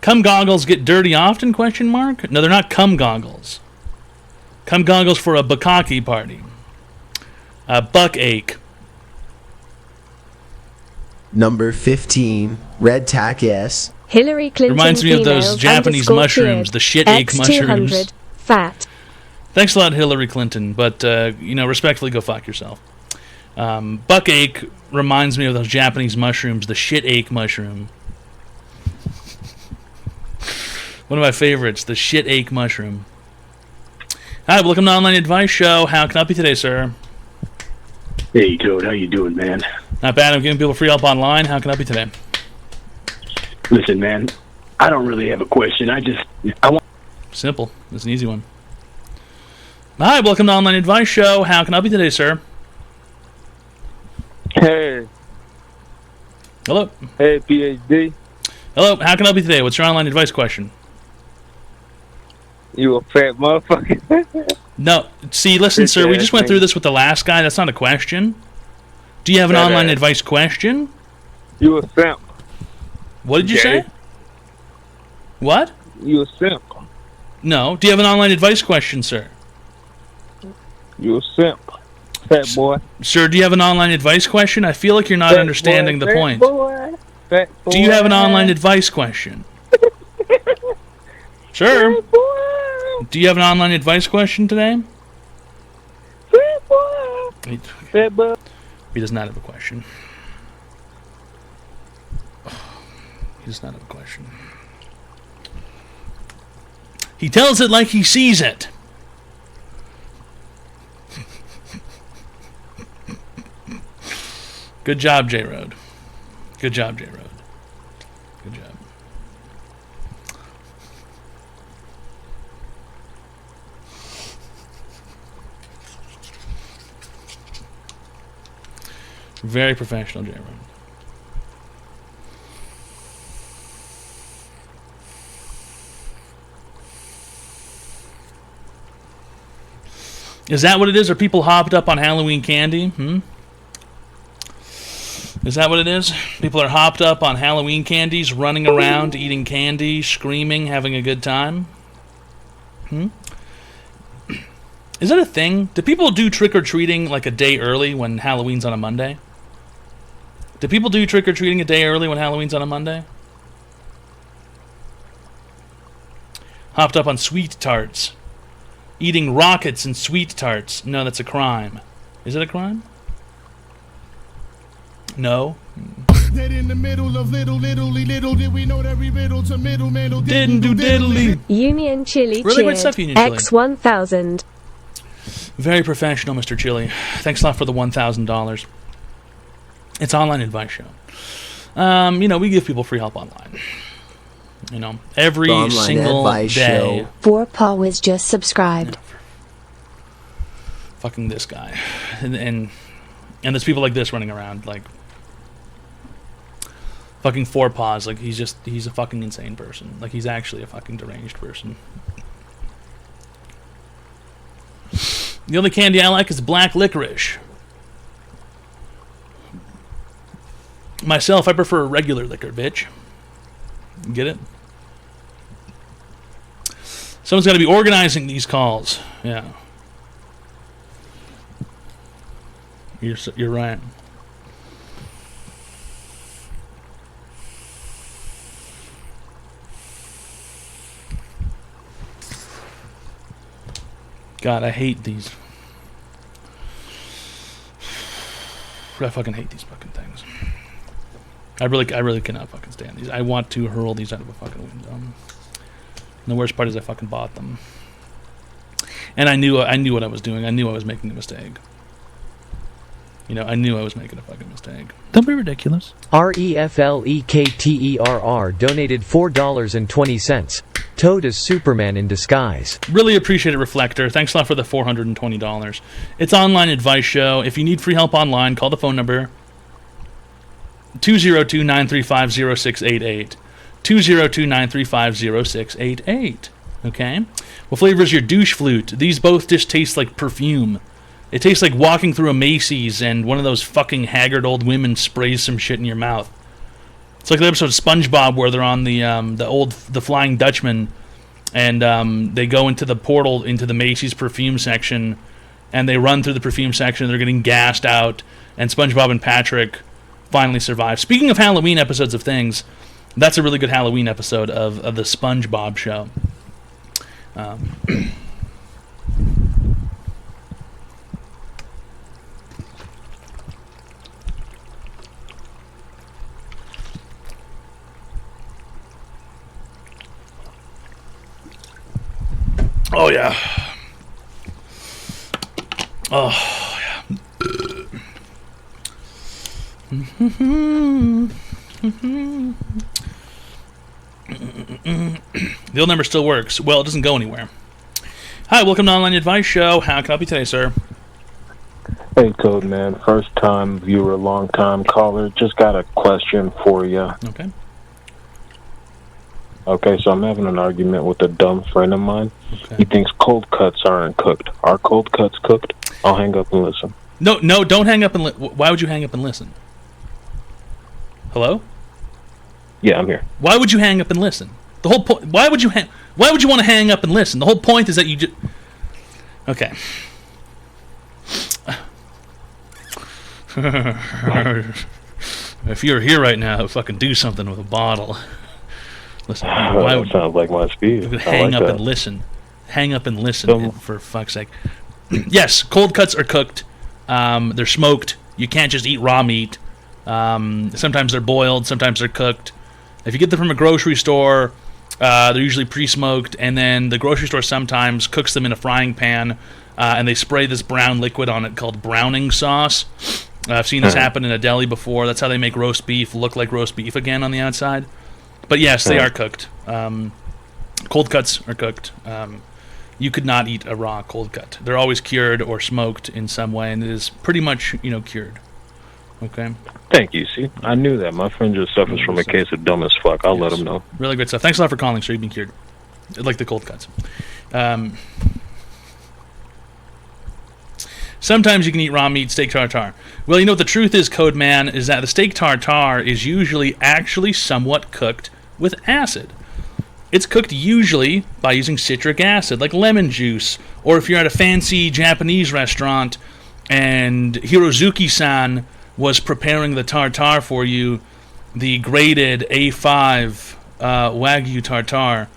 Cum goggles get dirty often? Question mark? No, they're not cum goggles. Cum goggles for a bukkake party. Buck ache. Number 15, Red Tack S. Hillary Clinton Reminds me of those female Japanese _cheered. mushrooms, the shit ache X200. mushrooms. Fat. Thanks a lot, Hillary Clinton, but, respectfully go fuck yourself. Buck ache reminds me of those Japanese mushrooms, the shit ache mushroom. One of my favorites, the shit ache mushroom. Hi, welcome to the Online Advice Show. How can I help you today, sir? Hey, Toad, how you doing, man? Not bad. I'm giving people free help online. How can I help you today? Listen, man, I don't really have a question. I want... Simple. It's an easy one. Hi, welcome to the Online Advice Show. How can I help you today, sir? Hey. Hello. Hey, PhD. Hello. How can I help you today? What's your online advice question? You a fat motherfucker. No. See, listen, sir. We just went through this with the last guy. That's not a question. Do you have an Fat online ass. advice question? You a simp. What did you Okay. say? What? You a simp. No. Do you have an online advice question, sir? You a simp. Fat boy. Sir, do you have an online advice question? I feel like you're not Fat understanding boy, the fat point. Boy, fat boy. Do you have an online advice question? Sir? Fat boy. Do you have an online advice question today? Fat boy. Fat boy. He does not have a question. He does not have a question. He tells it like he sees it. Good job, J-Road. Good job, J-Road. Good job. Very professional, J-Road. Is that what it is? Are people hopped up on Halloween candy? Is that what it is? People are hopped up on Halloween candies, running around, eating candy, screaming, having a good time? Is that a thing? Do people do trick-or-treating like a day early when Halloween's on a Monday? Do people do trick-or-treating a day early when Halloween's on a Monday? Hopped up on sweet tarts. Eating rockets and sweet tarts. No, that's a crime. Is it a crime? No. Dead in the middle of little did we know that we riddle to middle Didn't do diddly. Union Chili Really great cheered. stuff, Union Chili. X1000. Very professional, Mr. Chili. Thanks a lot for the $1,000. It's online advice show. We give people free help online. You know, every Online single advice day. show. For Paul was just subscribed. Fucking this guy, and there's people like this running around, like fucking Four Paws. Like he's a fucking insane person. Like he's actually a fucking deranged person. The only candy I like is black licorice. Myself, I prefer regular liquor, bitch. Get it? Someone's got to be organizing these calls. Yeah. You're right. God, I hate these. I fucking hate these fucking things. I really cannot fucking stand these. I want to hurl these out of a fucking window. And the worst part is I fucking bought them. And I knew what I was doing. I knew I was making a mistake. You know, I knew I was making a fucking mistake. Don't be ridiculous. REFLEKTERR donated $4.20. Toad is Superman in disguise. Really appreciate it, Reflector. Thanks a lot for the $420. It's online advice show. If you need free help online, call the phone number 202-935-0688. 202-935-0688. Okay? What flavor is your douche flute? These both just taste like perfume. It tastes like walking through a Macy's and one of those fucking haggard old women sprays some shit in your mouth. It's like the episode of SpongeBob where they're on the Flying Dutchman, and they go into the portal into the Macy's perfume section, and they run through the perfume section. They're getting gassed out, and SpongeBob and Patrick finally survive. Speaking of Halloween episodes of things, that's a really good Halloween episode of the SpongeBob show. Oh yeah. Oh yeah. The old number still works. Well, it doesn't go anywhere. Hi, welcome to Online Advice Show. How can I help you today, sir? Hey, Toad Man. First time viewer, long time caller. Just got a question for you. Okay. Okay, so I'm having an argument with a dumb friend of mine. Okay. He thinks cold cuts aren't cooked. Are cold cuts cooked? I'll hang up and listen. No, don't hang up and why would you hang up and listen? Hello? Yeah, I'm here. Why would you hang up and listen? The whole point. Why would you want to hang up and listen? The whole point is that you just. Okay. If you were here right now, fucking do something with a bottle. Listen. Why would sounds like my speed? hang up and listen? Hang up and listen for fuck's sake. Yes, cold cuts are cooked. They're smoked. You can't just eat raw meat. Sometimes they're boiled. Sometimes they're cooked. If you get them from a grocery store, they're usually pre-smoked, and then the grocery store sometimes cooks them in a frying pan, and they spray this brown liquid on it called browning sauce. I've seen this happen in a deli before. That's how they make roast beef look like roast beef again on the outside. But yes, they are cooked. Cold cuts are cooked. You could not eat a raw cold cut. They're always cured or smoked in some way, and it is pretty much, cured. Okay? Thank you. See, I knew that. My friend just suffers from a case of dumb as fuck. I'll let him know. Really great stuff. Thanks a lot for calling, sir. You've been cured. Like the cold cuts. Sometimes you can eat raw meat, steak tartare. Well, you know what the truth is, Code Man, is that the steak tartare is usually actually somewhat cooked with acid. It's cooked usually by using citric acid, like lemon juice, or if you're at a fancy Japanese restaurant and Hirozuki-san was preparing the tartare for you, the graded A5 Wagyu tartare,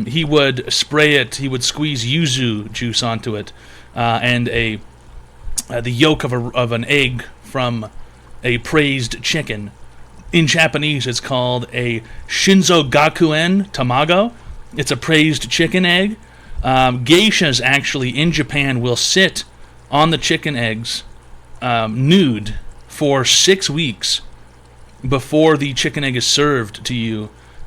he would spray it, he would squeeze yuzu juice onto it, and the yolk of an egg from a praised chicken. In Japanese, it's called a Shinzo Gakuen tamago. It's a praised chicken egg. Geishas actually in Japan will sit on the chicken eggs nude for 6 weeks before the chicken egg is served to you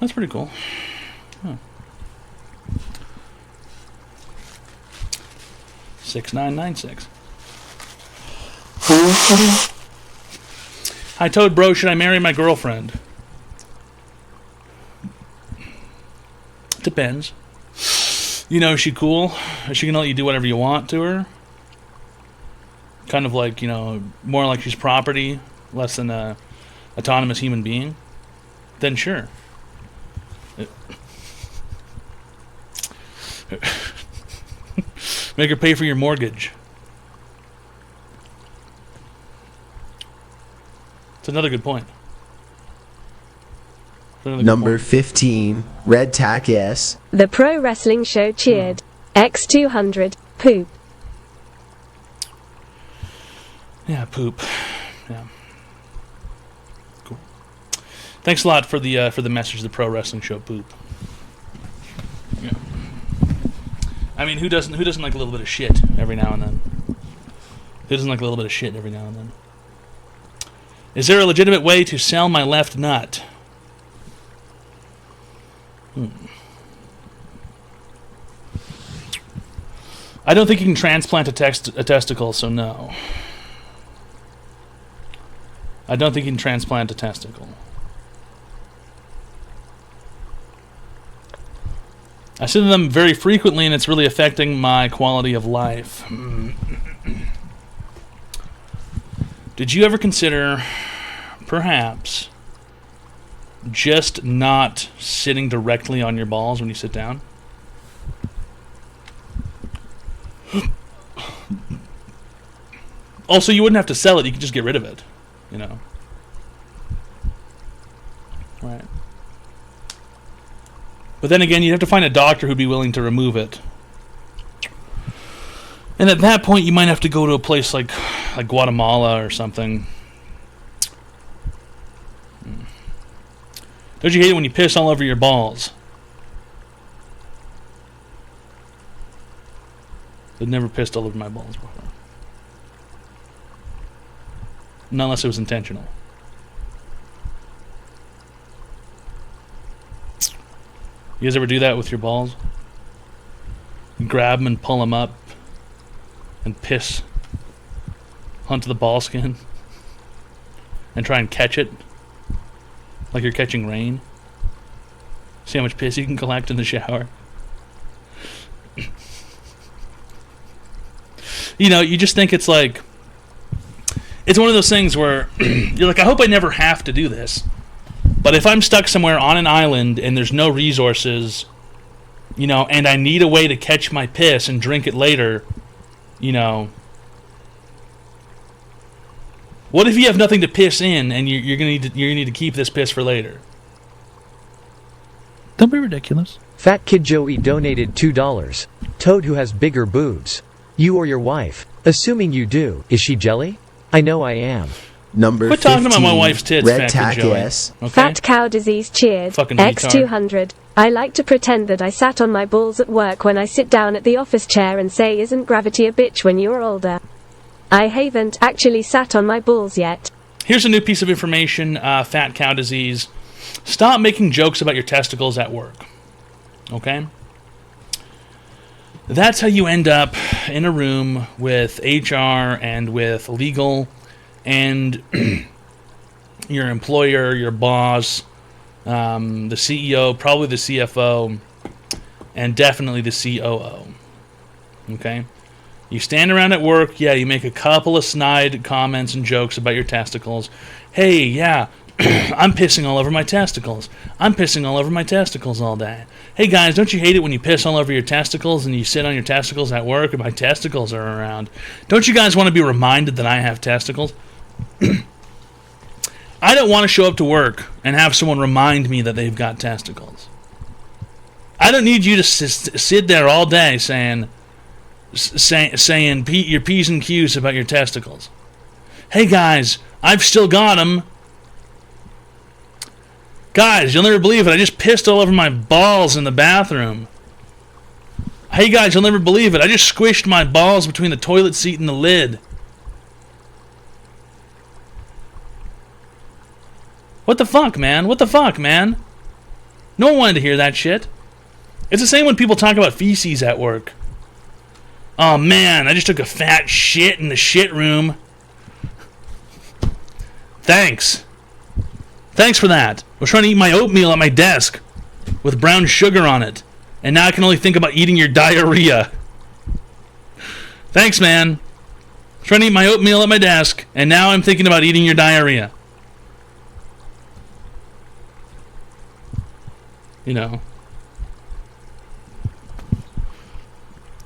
That's pretty cool. Huh. 6996. Hi, Toad Bro. Should I marry my girlfriend? Depends. You know, is she cool? Is she gonna let you do whatever you want to her? Kind of like, you know, more like she's property, less than a autonomous human being? Then sure. Make her pay for your mortgage. It's another good point. Number 15, Red Tack S. The Pro Wrestling Show cheered. X200, poop. Yeah, poop. Yeah. Cool. Thanks a lot for the message. The Pro Wrestling Show poop. Yeah. I mean, who doesn't like a little bit of shit every now and then? Who doesn't like a little bit of shit every now and then? Is there a legitimate way to sell my left nut? I don't think you can transplant a testicle, so no. I don't think you can transplant a testicle. I see them very frequently, and it's really affecting my quality of life. Did you ever consider, perhaps, just not sitting directly on your balls when you sit down? Also, you wouldn't have to sell it. You could just get rid of it, you know. Right. But then again, you'd have to find a doctor who'd be willing to remove it. And at that point, you might have to go to a place like Guatemala or something. Don't you hate it when you piss all over your balls? I've never pissed all over my balls before. Not unless it was intentional. You guys ever do that with your balls? You grab them and pull them up and piss onto the ball skin and try and catch it like you're catching rain? See how much piss you can collect in the shower? You know, you just think it's like, it's one of those things where you're like, I hope I never have to do this. But if I'm stuck somewhere on an island and there's no resources, you know, and I need a way to catch my piss and drink it later, you know, what if you have nothing to piss in and you're gonna need to keep this piss for later? Don't be ridiculous. Fat Kid Joey donated $2. Toad who has bigger boobs. You or your wife. Assuming you do. Is she jelly? I know I am. Number Quit 15, talking about my wife's tits, Red Fat Tack Kid Joey. S. Okay? Fat cow disease cheered. Fucking retard. X200. I like to pretend that I sat on my balls at work when I sit down at the office chair and say, isn't gravity a bitch when you're older? I haven't actually sat on my balls yet. Here's a new piece of information, fat cow disease. Stop making jokes about your testicles at work. Okay? That's how you end up in a room with HR and with legal and your employer, your boss, the CEO, probably the CFO, and definitely the COO. Okay? You stand around at work, yeah, you make a couple of snide comments and jokes about your testicles. Hey, yeah, I'm pissing all over my testicles. I'm pissing all over my testicles all day. Hey guys, don't you hate it when you piss all over your testicles and you sit on your testicles at work and my testicles are around? Don't you guys want to be reminded that I have testicles? I don't want to show up to work and have someone remind me that they've got testicles. I don't need you to sit there all day saying your P's and Q's about your testicles. Hey guys, I've still got them. Guys, you'll never believe it. I just pissed all over my balls in the bathroom. Hey guys, you'll never believe it. I just squished my balls between the toilet seat and the lid. What the fuck, man? What the fuck, man? No one wanted to hear that shit. It's the same when people talk about feces at work. Oh man, I just took a fat shit in the shit room. Thanks. Thanks for that. I was trying to eat my oatmeal at my desk with brown sugar on it. And now I can only think about eating your diarrhea. Thanks, man. I was trying to eat my oatmeal at my desk, and now I'm thinking about eating your diarrhea. You know.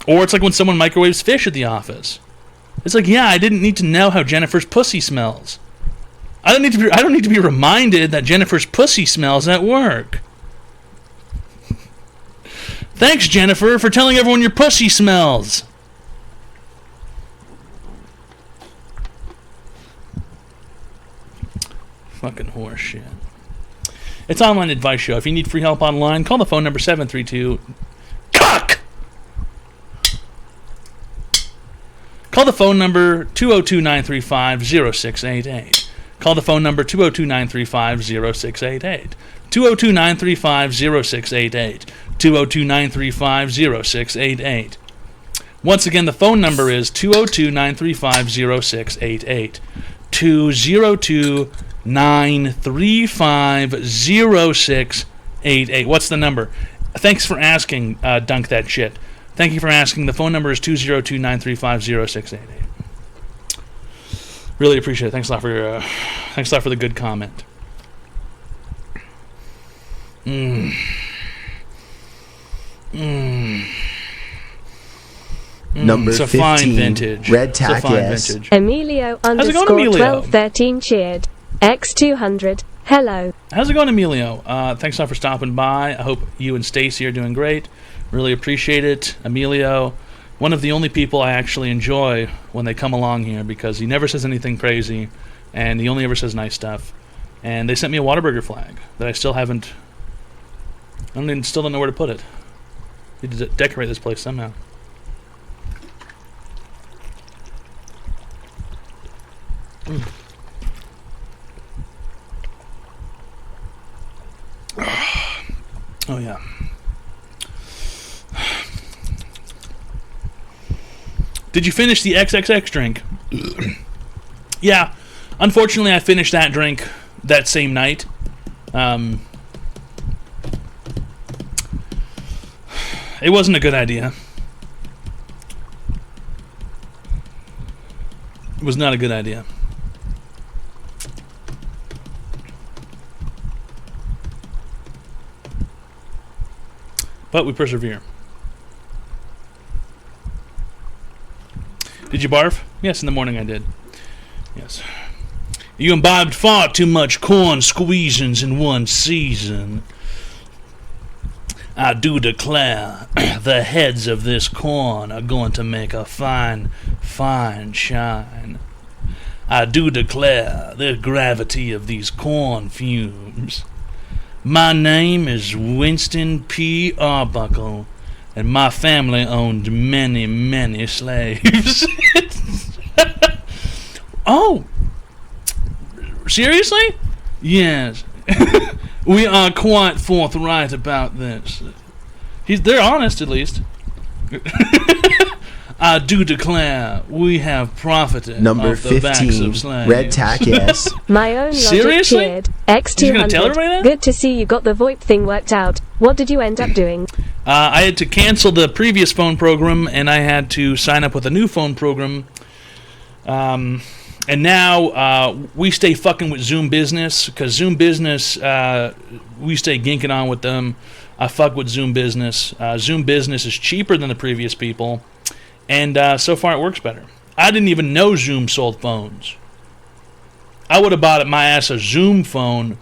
Or it's like when someone microwaves fish at the office. It's like, yeah, I didn't need to know how Jennifer's pussy smells. I don't need to be reminded that Jennifer's pussy smells at work. Thanks, Jennifer, for telling everyone your pussy smells. Fucking horse shit. It's an online advice show. If you need free help online, call the phone number 732 COCK. Call the phone number 202-935-0688. Call the phone number 202-935-0688. 202-935-0688. 202-935-0688. Once again, the phone number is 202-935-0688. 202-935-0688. What's the number? Thanks for asking, Dunk That Shit. Thank you for asking. The phone number is 202-935-0688. Really appreciate it. Thanks a lot for the good comment. Number it's a 15, fine vintage. Red Tack It's a fine S. vintage. Emilio How's it going, underscore Emilio? 1213 cheered. X200. Hello. How's it going, Emilio? Thanks a lot for stopping by. I hope you and Stacy are doing great. Really appreciate it. Emilio, one of the only people I actually enjoy when they come along here because he never says anything crazy and he only ever says nice stuff. And they sent me a Whataburger flag that I still haven't... still don't know where to put it. Need to decorate this place somehow. Oh yeah. Did you finish the XXX drink? Yeah. Unfortunately, I finished that drink that same night. It wasn't a good idea. It was not a good idea. But we persevere. Did you barf? Yes, in the morning I did. Yes. You imbibed far too much corn squeezins in one season. I do declare the heads of this corn are going to make a fine, fine shine. I do declare the gravity of these corn fumes. My name is Winston P. Arbuckle, and my family owned many, many slaves. Oh! Seriously? Yes. We are quite forthright about this. They're honest, at least. I do declare we have profited Number off the backs 15, of slaves. Red Tack S. My own logic Seriously? cheered. You're gonna tell everybody X200. that? Good to see you got the VoIP thing worked out. What did you end up doing? I had to cancel the previous phone program, and I had to sign up with a new phone program. And now we stay fucking with Zoom Business, because Zoom Business, we stay ginking on with them. I fuck with Zoom Business. Zoom Business is cheaper than the previous people, and so far it works better. I didn't even know Zoom sold phones. I would have bought my ass a Zoom phone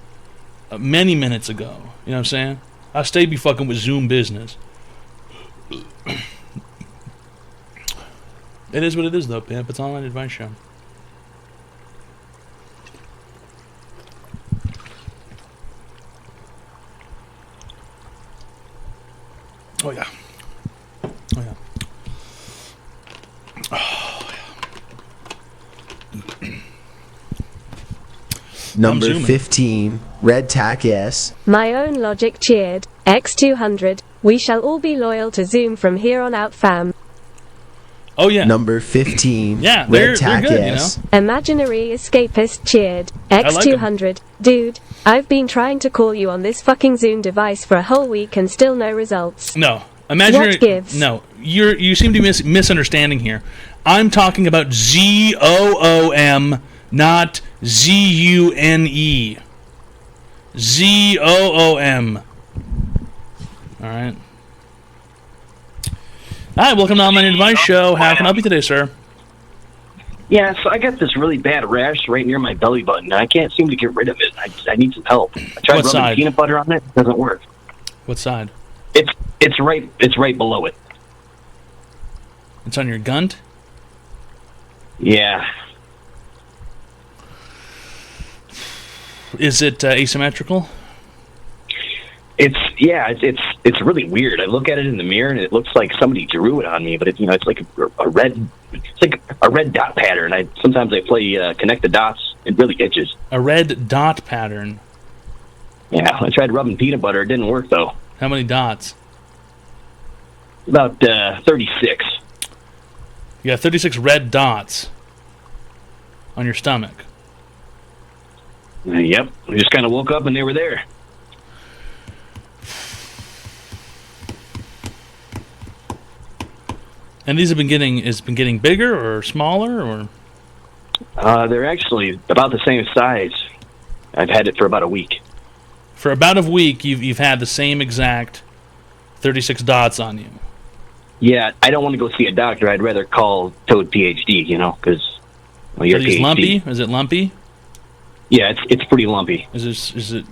many minutes ago. You know what I'm saying? I stay be fucking with Zoom Business. It is what it is, though, Pimp. It's an online advice show. Oh, yeah. Oh, yeah. Oh, yeah. Number 15, Red Tack S. My own logic cheered. X200. We shall all be loyal to Zoom from here on out, fam. Oh, yeah. Number 15, Yeah, Red Tack they're good, S. Imaginary escapist cheered. like 'em. X200. Dude, I've been trying to call you on this fucking Zoom device for a whole week and still no results. No. Imaginary. What gives? No. You seem to be misunderstanding here. I'm talking about ZOOM, not ZUNE. ZOOM. Alright. Hi, welcome to the Online Advice Show. How can I help you today, sir? Yeah, so I got this really bad rash right near my belly button, and I can't seem to get rid of it. I need some help. I tried What rubbing side? peanut butter on it. It doesn't work. What side? It's right below it. It's on your gunt? Yeah. Is it asymmetrical? It's it's really weird. I look at it in the mirror, and it looks like somebody drew it on me, but it's like a red, it's like a red dot pattern. Sometimes I play connect the dots. It really itches. A red dot pattern. Yeah, I tried rubbing peanut butter. It didn't work though. How many dots? About 36. You got 36 red dots on your stomach. Yep. I just kind of woke up and they were there. And these have been getting bigger or smaller or? They're actually about the same size. I've had it for about a week. For about a week, you've had the same exact 36 dots on you. Yeah, I don't want to go see a doctor. I'd rather call ToadPhd, because you're Are these PhD. lumpy? Is it lumpy? Yeah, it's pretty lumpy. Is it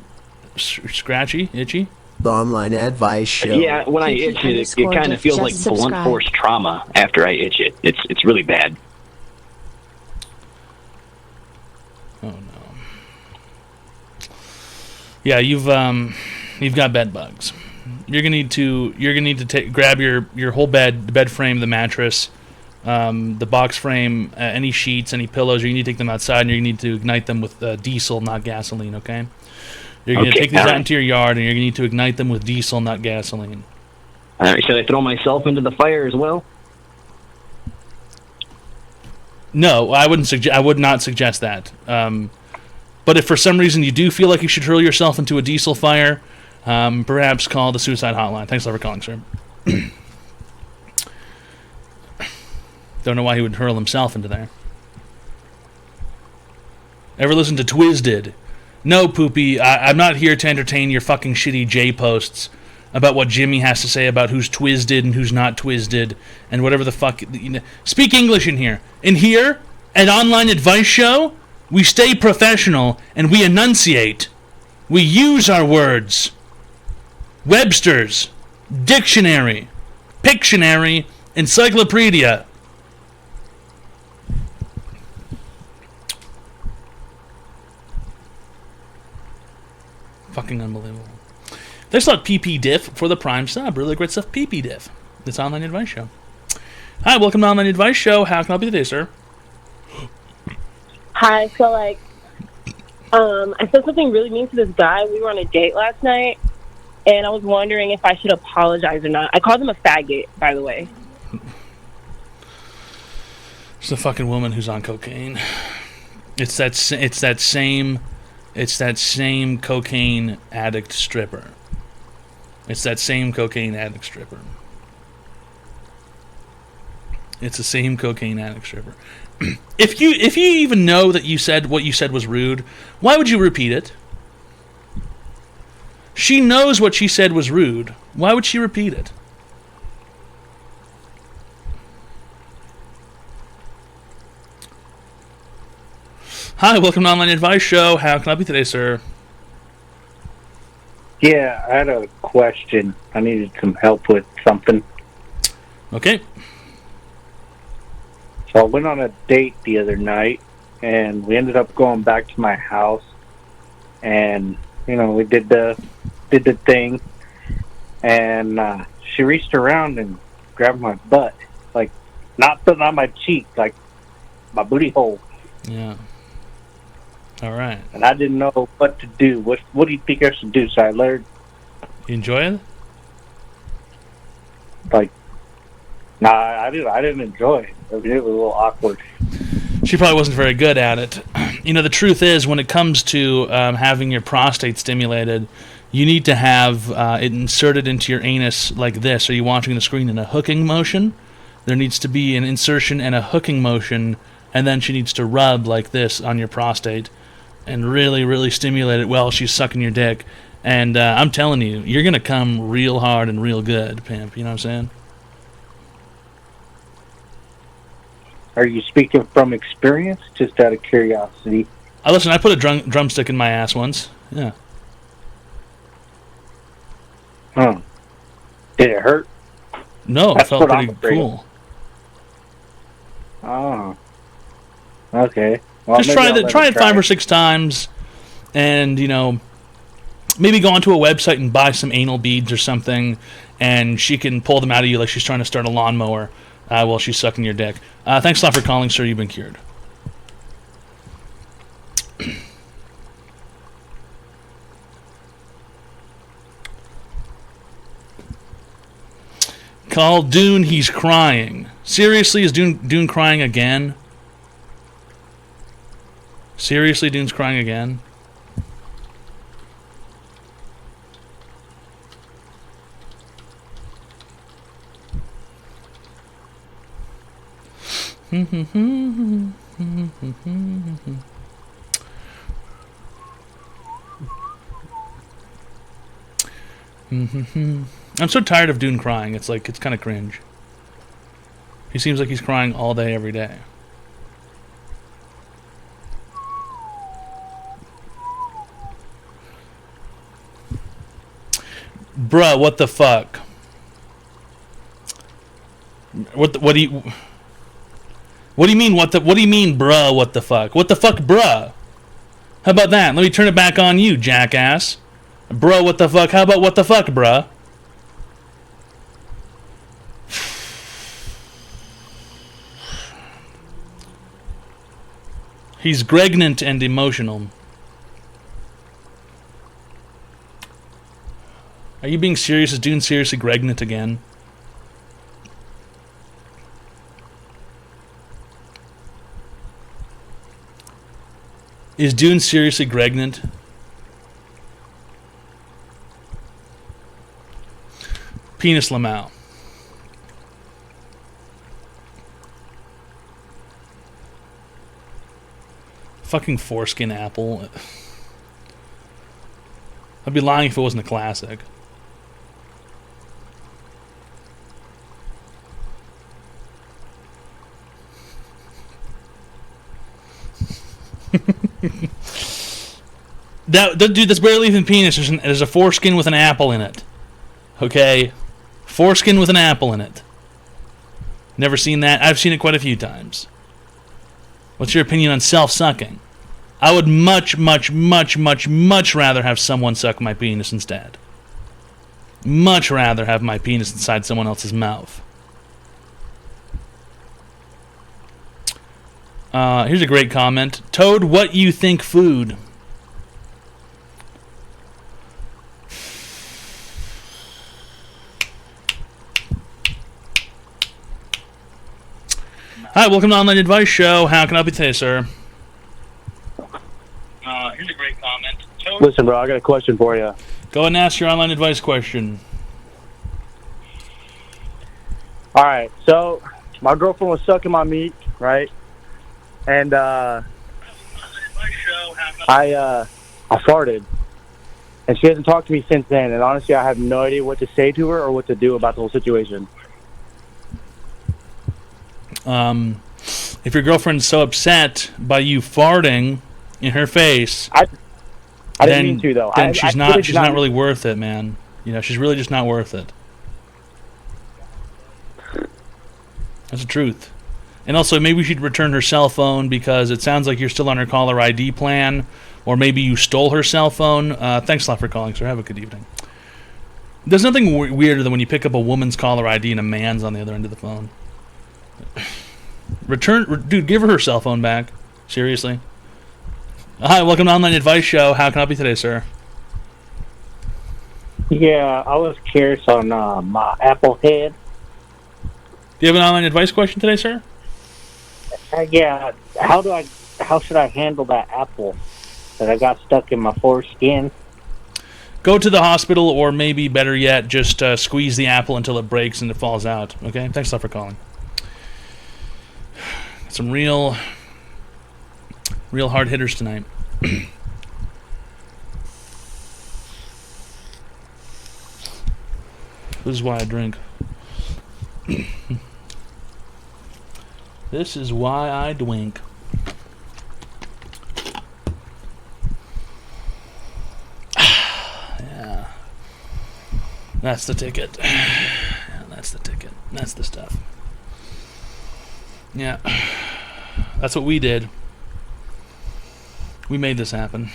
scratchy, itchy? The online advice show. Yeah, when I itch it, it kind of feels like blunt force trauma after I itch it. It's really bad. Oh no. Yeah, you've got bed bugs. You're gonna need to grab your whole bed, the bed frame, the mattress, the box frame, any sheets, any pillows. You need to take them outside, and you need to ignite them with diesel, not gasoline. Okay. You're going to take these out into your yard, and you're going to need to ignite them with diesel, not gasoline. Should I throw myself into the fire as well? No, I would not suggest that. But if for some reason you do feel like you should hurl yourself into a diesel fire, perhaps call the suicide hotline. Thanks a lot for calling, sir. Don't know why he would hurl himself into there. Ever listen to ToadPhd? No, Poopy, I'm not here to entertain your fucking shitty J posts about what Jimmy has to say about who's twizded and who's not twizded and whatever the fuck. Speak English in here. In here, an online advice show, we stay professional and we enunciate. We use our words. Webster's, dictionary, Pictionary, encyclopedia. Fucking unbelievable. Thanks a lot, PP Diff, for the Prime sub. Really great stuff, PP Diff. This online advice show. Hi, welcome to Online Advice Show. How can I help you today, sir? Hi, so I said something really mean to this guy. We were on a date last night, and I was wondering if I should apologize or not. I called him a faggot, by the way. It's a fucking woman who's on cocaine. It's that same cocaine addict stripper. It's that same cocaine addict stripper. It's the same cocaine addict stripper. If you even know that what you said was rude, why would you repeat it? She knows what she said was rude. Why would she repeat it? Hi, welcome to Online Advice Show. How can I help you today, sir? Yeah, I had a question. I needed some help with something. Okay. So I went on a date the other night, and we ended up going back to my house, and we did the thing, and she reached around and grabbed my butt, like not on my cheek, like my booty hole. Yeah. All right. And I didn't know what to do. What do you think I should do? So I learned. You enjoy it? Nah, I didn't enjoy it. I mean, it was a little awkward. She probably wasn't very good at it. The truth is, when it comes to having your prostate stimulated, you need to have it inserted into your anus like this. Are you watching the screen in a hooking motion? There needs to be an insertion and a hooking motion, and then she needs to rub like this on your prostate and really, really stimulate it while she's sucking your dick. And I'm telling you, you're going to come real hard and real good, pimp. You know what I'm saying? Are you speaking from experience, just out of curiosity? Listen, I put a drumstick in my ass once. Yeah. Huh. Did it hurt? No, it felt pretty cool. Oh. Okay. Well, just try it 5 or 6 times, and maybe go onto a website and buy some anal beads or something, and she can pull them out of you like she's trying to start a lawnmower while she's sucking your dick. Thanks a lot for calling, sir. You've been cured. Call Dune, he's crying. Seriously, is Dune crying again? Seriously, Dune's crying again? I'm so tired of Dune crying. It's kind of cringe. He seems like he's crying all day, every day. Bruh, what the fuck? What do you mean what do you mean, bruh, what the fuck? What the fuck, bruh? How about that? Let me turn it back on you, jackass. Bruh, what the fuck? How about what the fuck, bruh? He's pregnant and emotional. Are you being serious? Is Dune seriously pregnant again? Is Dune seriously pregnant? Penis Lamau. Fucking foreskin apple. I'd be lying if it wasn't a classic. Dude, that's barely even penis. There's a foreskin with an apple in it. Okay? Foreskin with an apple in it. Never seen that? I've seen it quite a few times. What's your opinion on self-sucking? I would much rather have someone suck my penis instead. Much rather have my penis inside someone else's mouth. Here's a great comment. Toad, what you think food? Hi, welcome to Online Advice Show. How can I help you today, sir? Here's a great comment. Listen, bro, I got a question for you. Go ahead and ask your online advice question. All right, so my girlfriend was sucking my meat, right? And I farted, and she hasn't talked to me since then. And honestly, I have no idea what to say to her or what to do about the whole situation. If your girlfriend's so upset by you farting in her face, I didn't mean to, though. Then she's not really worth it, man. You know, she's really just not worth it. That's the truth. And also, maybe you should return her cell phone because it sounds like you're still on her caller ID plan, or maybe you stole her cell phone. Thanks a lot for calling, sir. Have a good evening. There's nothing weirder than when you pick up a woman's caller ID and a man's on the other end of the phone. Dude, give her cell phone back. Seriously. Hi, welcome to Online Advice Show. How can I help you today, sir? Yeah, I was curious on my Apple head. Do you have an online advice question today, sir? Yeah, how should I handle that apple that I got stuck in my foreskin? Go to the hospital, or maybe better yet, just squeeze the apple until it breaks and it falls out. Okay? Thanks a lot for calling. Some real hard hitters tonight. This is why I drink. This is why I drink. Yeah. That's the ticket. Yeah, that's the ticket. That's the stuff. Yeah. That's what we did. We made this happen.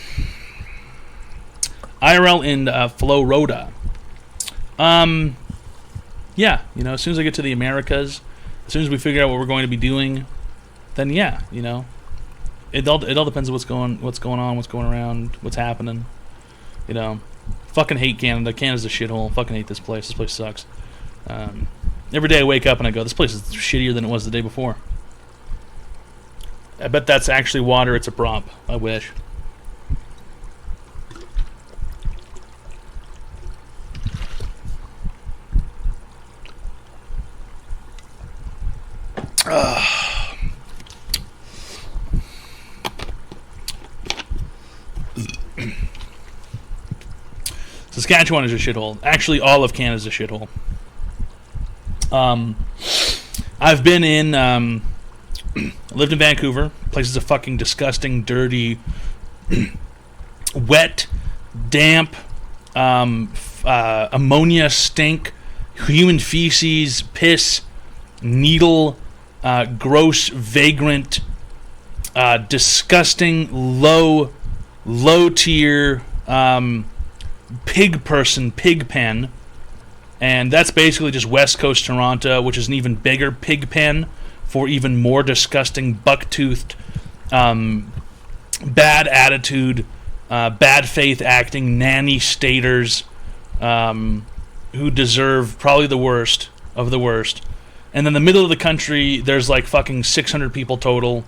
IRL in Florida. Yeah, you know, as soon as I get to the Americas, as soon as we figure out what we're going to be doing, then yeah, you know, it all depends on what's going on, what's going around, what's happening. You know, fucking hate Canada. Canada's a shithole. Fucking hate this place. This place sucks. Every day I wake up and I go, this place is shittier than it was the day before. I bet that's actually water. It's a prop. I wish. Saskatchewan is a shithole. Actually, all of Canada's a shithole. I've been in, lived in Vancouver. Place is a fucking disgusting, dirty, wet, damp, ammonia stink, human feces, piss, needle, gross, vagrant, disgusting, low tier, pig pen. And that's basically just West Coast Toronto, which is an even bigger pig pen for even more disgusting, buck-toothed, bad attitude, bad faith acting, nanny staters who deserve probably the worst of the worst. And then the middle of the country, there's like fucking 600 people total.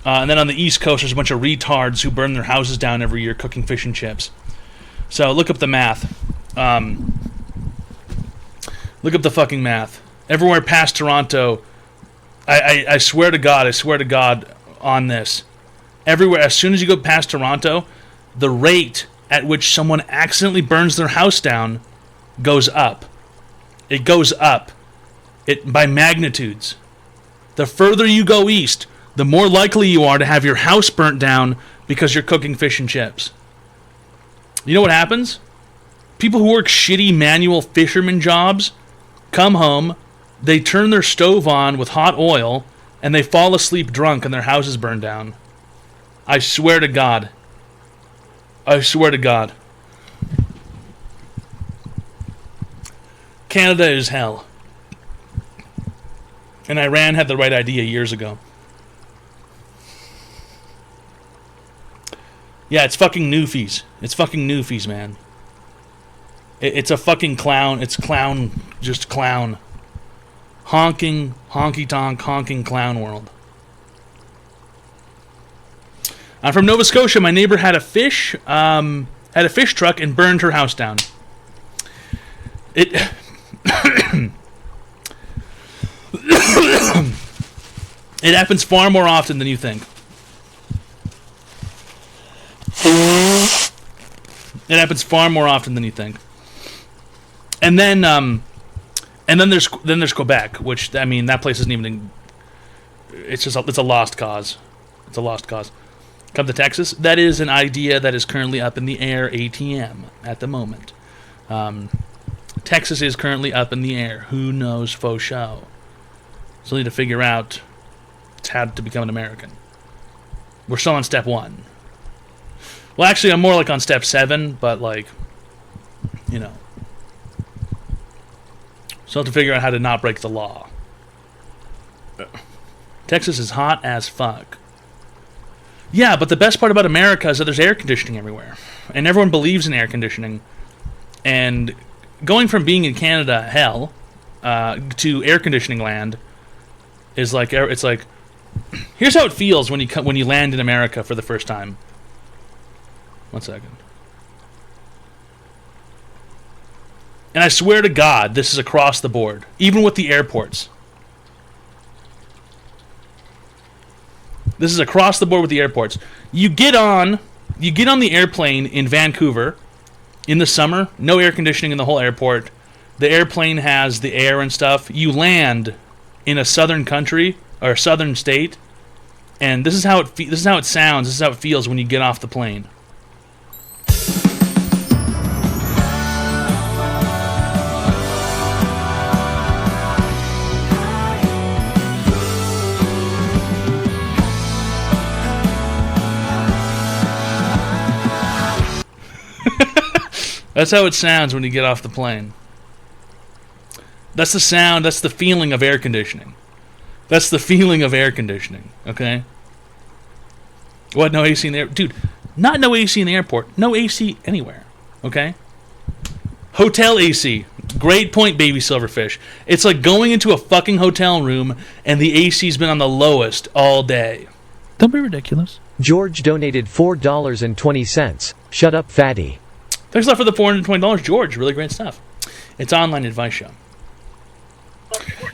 And then on the East Coast, there's a bunch of retards who burn their houses down every year cooking fish and chips. So look up the math. Look up the fucking math. Everywhere past Toronto, I swear to God on this. Everywhere, as soon as you go past Toronto, the rate at which someone accidentally burns their house down goes up. It goes up. By magnitudes. The further you go east, the more likely you are to have your house burnt down because you're cooking fish and chips. You know what happens? People who work shitty manual fisherman jobs come home, they turn their stove on with hot oil, and they fall asleep drunk and their house is burned down. I swear to God. I swear to God. Canada is hell. And Iran had the right idea years ago. Yeah, it's fucking Newfies. It's fucking Newfies, man. It's a fucking clown. It's clown, just clown. Honking, honky-tonk, honking clown world. I'm from Nova Scotia. My neighbor had a fish truck and burned her house down. It happens far more often than you think. It happens far more often than you think. And then there's Quebec, which, I mean, that place isn't even. It's a lost cause. It's a lost cause. Come to Texas. That is an idea that is currently up in the air. ATM at the moment. Texas is currently up in the air. Who knows? Faux show. So we need to figure out how to become an American. We're still on step 1. Well, actually, I'm more like on step 7, but like, you know. So I have to figure out how to not break the law. Texas is hot as fuck. Yeah, but the best part about America is that there's air conditioning everywhere. And everyone believes in air conditioning. And going from being in Canada, hell, to air conditioning land is like, it's like, here's how it feels when you land in America for the first time. 1 second. And I swear to God, this is across the board, even with the airports. This is across the board with the airports. You get on the airplane in Vancouver in the summer, no air conditioning in the whole airport. The airplane has the air and stuff. You land in a southern country or a southern state, and this is how it sounds. This is how it feels when you get off the plane. That's how it sounds when you get off the plane. That's the sound, that's the feeling of air conditioning. That's the feeling of air conditioning, okay? What, no AC in the airport? Dude, not no AC in the airport. No AC anywhere, okay? Hotel AC. Great point, baby silverfish. It's like going into a fucking hotel room and the AC's been on the lowest all day. Don't be ridiculous. George donated $4.20. Shut up, fatty. Thanks a lot for the $420, George. Really great stuff. It's Online Advice Show.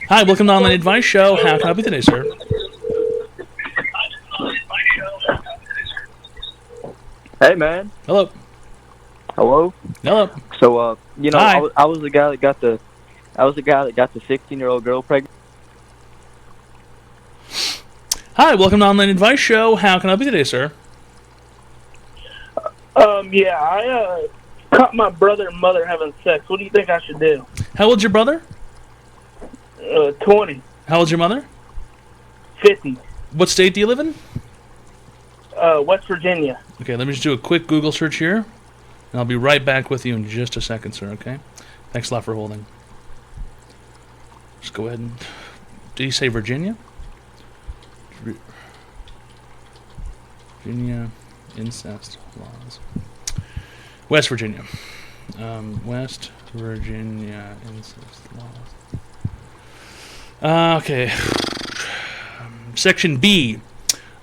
Hi, welcome to Online Advice Show. How can I help you today, sir? Hey, man. Hello. Hello. Hello. So, you know, Hi. I was the guy that got the 16-year-old girl pregnant. Hi, welcome to Online Advice Show. How can I help you today, sir? Yeah, I caught my brother and mother having sex. What do you think I should do? How old's your brother? 20. How old's your mother? 50. What state do you live in? West Virginia. Okay, let me just do a quick Google search here. And I'll be right back with you in just a second, sir, okay? Thanks a lot for holding. Just go ahead and... Did you say Virginia? Virginia incest laws. West Virginia. West Virginia incest laws. Okay. Section B.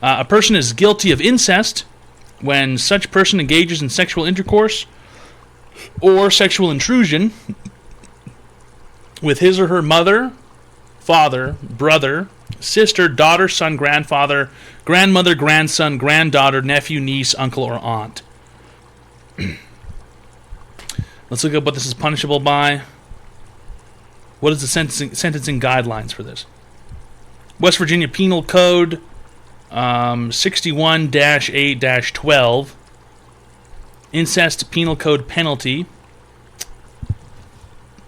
A person is guilty of incest when such person engages in sexual intercourse or sexual intrusion with his or her mother, father, brother, sister, daughter, son, grandfather, grandmother, grandson, granddaughter, nephew, niece, uncle, or aunt. Let's look at what this is punishable by. What is the sentencing guidelines for this? West Virginia Penal Code 61-8-12. Incest Penal Code penalty.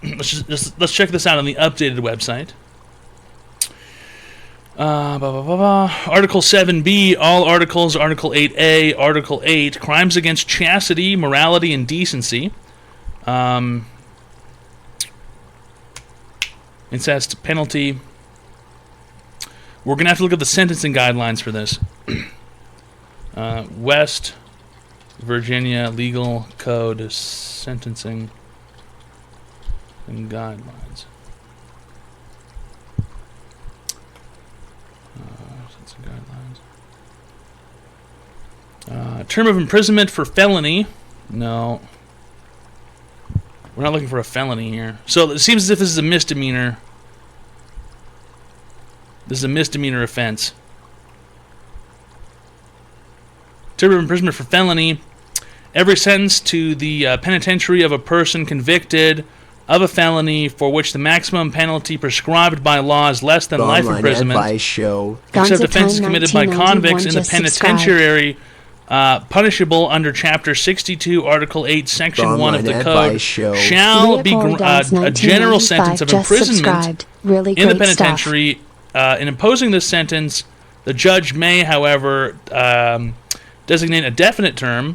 Let's check this out on the updated website. Article 7B, all articles, Article 8A, Article 8, crimes against chastity, morality, and decency. Incest penalty. We're going to have to look at the sentencing guidelines for this. West Virginia Legal Code sentencing and guidelines. Term of imprisonment for felony. No. We're not looking for a felony here. So it seems as if this is a misdemeanor. This is a misdemeanor offense. Term of imprisonment for felony. Every sentence to the penitentiary of a person convicted of a felony for which the maximum penalty prescribed by law is less than life imprisonment, Advice Show. except offenses committed by convicts in the penitentiary, punishable under Chapter 62, Article 8, Section 1 of the Code, shall be a general sentence of imprisonment in the penitentiary. In imposing this sentence, the judge may, however, designate a definite term,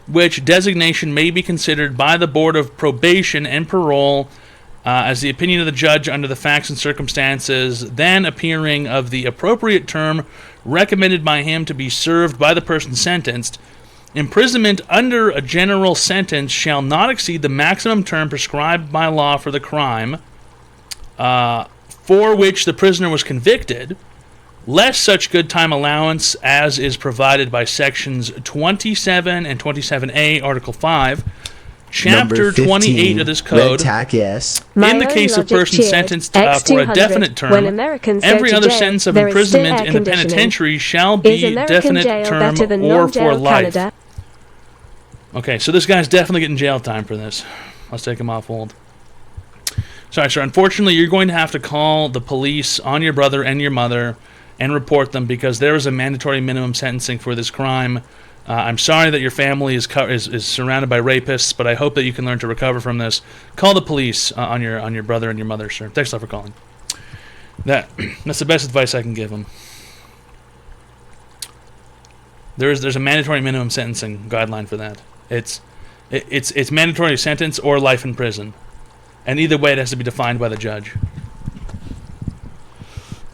which designation may be considered by the Board of Probation and Parole as the opinion of the judge under the facts and circumstances then appearing of the appropriate term recommended by him to be served by the person sentenced. Imprisonment under a general sentence shall not exceed the maximum term prescribed by law for the crime for which the prisoner was convicted, less such good time allowance as is provided by Sections 27 and 27A, Article 5, Chapter 28 of this code. In the case of person sentenced for a definite term, every other sentence of imprisonment in the penitentiary shall be definite term or for life. Okay, so this guy's definitely getting jail time for this. Let's take him off hold. Sorry, sir. Unfortunately, you're going to have to call the police on your brother and your mother and report them because there is a mandatory minimum sentencing for this crime. I'm sorry that your family is surrounded by rapists, but I hope that you can learn to recover from this. Call the police on your brother and your mother, sir. Thanks a lot for calling. That's the best advice I can give them. There's a mandatory minimum sentencing guideline for that. It's It's mandatory sentence or life in prison. And either way, it has to be defined by the judge.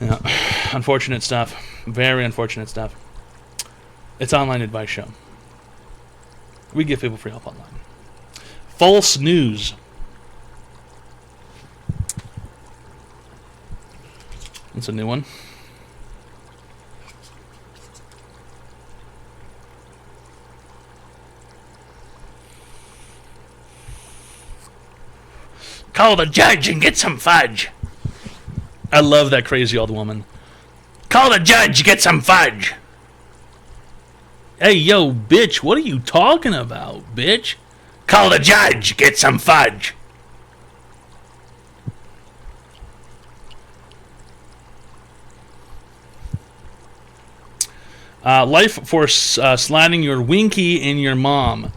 Yeah. Unfortunate stuff. Very unfortunate stuff. It's Online Advice Show. We give people free help online. False news. That's a new one. Call the judge and get some fudge. I love that crazy old woman. Call the judge, get some fudge. Hey, yo, bitch, what are you talking about, bitch? Call the judge, get some fudge. Life for sliding your winky in your mom.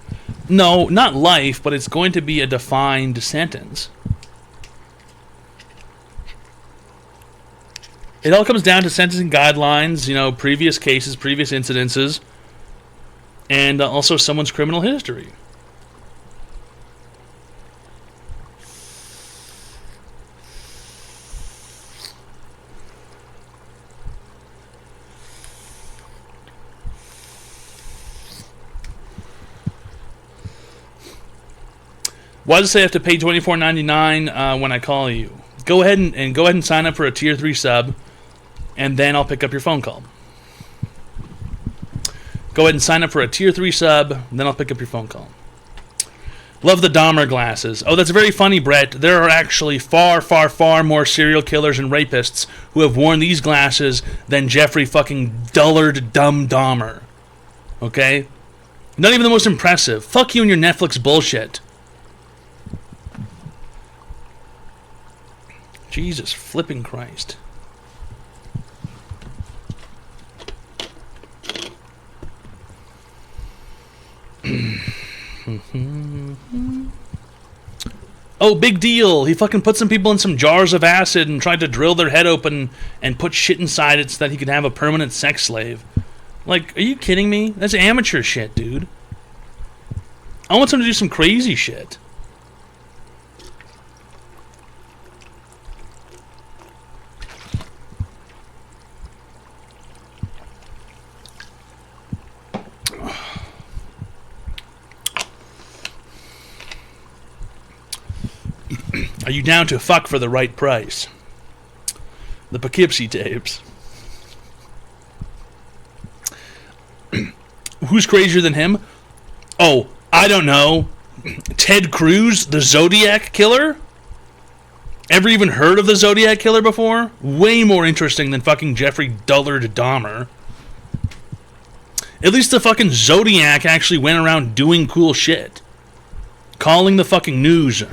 No, not life, but it's going to be a defined sentence. It all comes down to sentencing guidelines, previous cases, previous incidences, and also someone's criminal history. Why does it say I have to pay $24.99 when I call you? Go ahead and sign up for a tier 3 sub, and then I'll pick up your phone call. Go ahead and sign up for a tier 3 sub, and then I'll pick up your phone call. Love the Dahmer glasses. Oh, that's very funny, Brett. There are actually far, far, far more serial killers and rapists who have worn these glasses than Jeffrey fucking Dullard Dumb Dahmer. Okay? Not even the most impressive. Fuck you and your Netflix bullshit. Jesus flipping Christ. Oh, big deal. He fucking put some people in some jars of acid and tried to drill their head open and put shit inside it so that he could have a permanent sex slave. Like, are you kidding me? That's amateur shit, dude. I want someone to do some crazy shit. Are you down to fuck for the right price? The Poughkeepsie tapes. Who's crazier than him? Oh, I don't know. Ted Cruz, the Zodiac Killer? Ever even heard of the Zodiac Killer before? Way more interesting than fucking Jeffrey Dullard Dahmer. At least the fucking Zodiac actually went around doing cool shit. Calling the fucking news.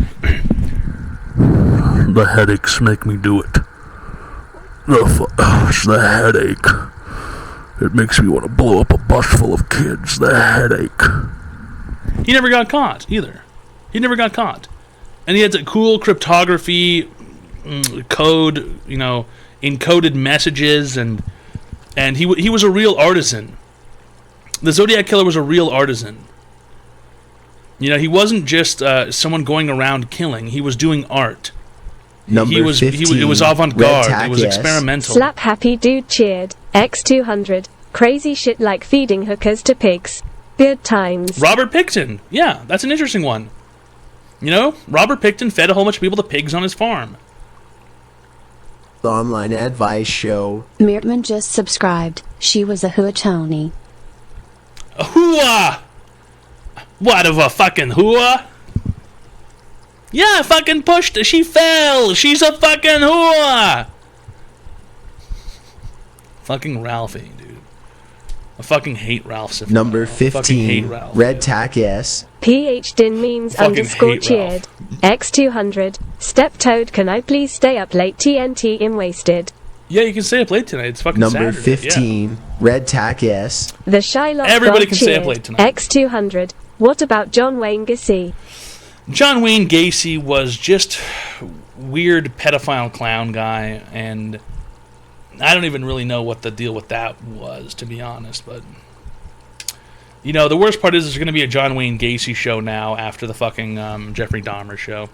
The headaches make me do it. It's the headache. It makes me want to blow up a bus full of kids. The headache. He never got caught, either. He never got caught. And he had that cool cryptography code, encoded messages, and he was a real artisan. The Zodiac Killer was a real artisan. He wasn't just someone going around killing. He was doing art. Number 15, it was avant-garde. It was experimental. Slap happy dude cheered. X200. Crazy shit like feeding hookers to pigs. Good times. Robert Picton. Yeah, that's an interesting one. Robert Picton fed a whole bunch of people to pigs on his farm. The Online Advice Show. Mirtman just subscribed. She was a hooah-tony. A hooah! What of a fucking hooah? Yeah, fucking pushed her. She fell. She's a fucking hooah. Fucking Ralphie, dude. I fucking hate Ralph Sifano. Number Hate 15, Ralph. Red Tack S. PH Din means Fucking underscore hate cheered. X200. Step Toad, can I please stay up late? TNT in wasted. Yeah, you can stay up late tonight. It's fucking Number Saturday. 15, Yeah. Red Tack S. The Shylock Everybody God can stay up cheered. late tonight. X200. What about John Wayne Gacy? John Wayne Gacy was just weird pedophile clown guy, and I don't even really know what the deal with that was, to be honest, but You know, the worst part is there's going to be a John Wayne Gacy show now after the fucking Jeffrey Dahmer show.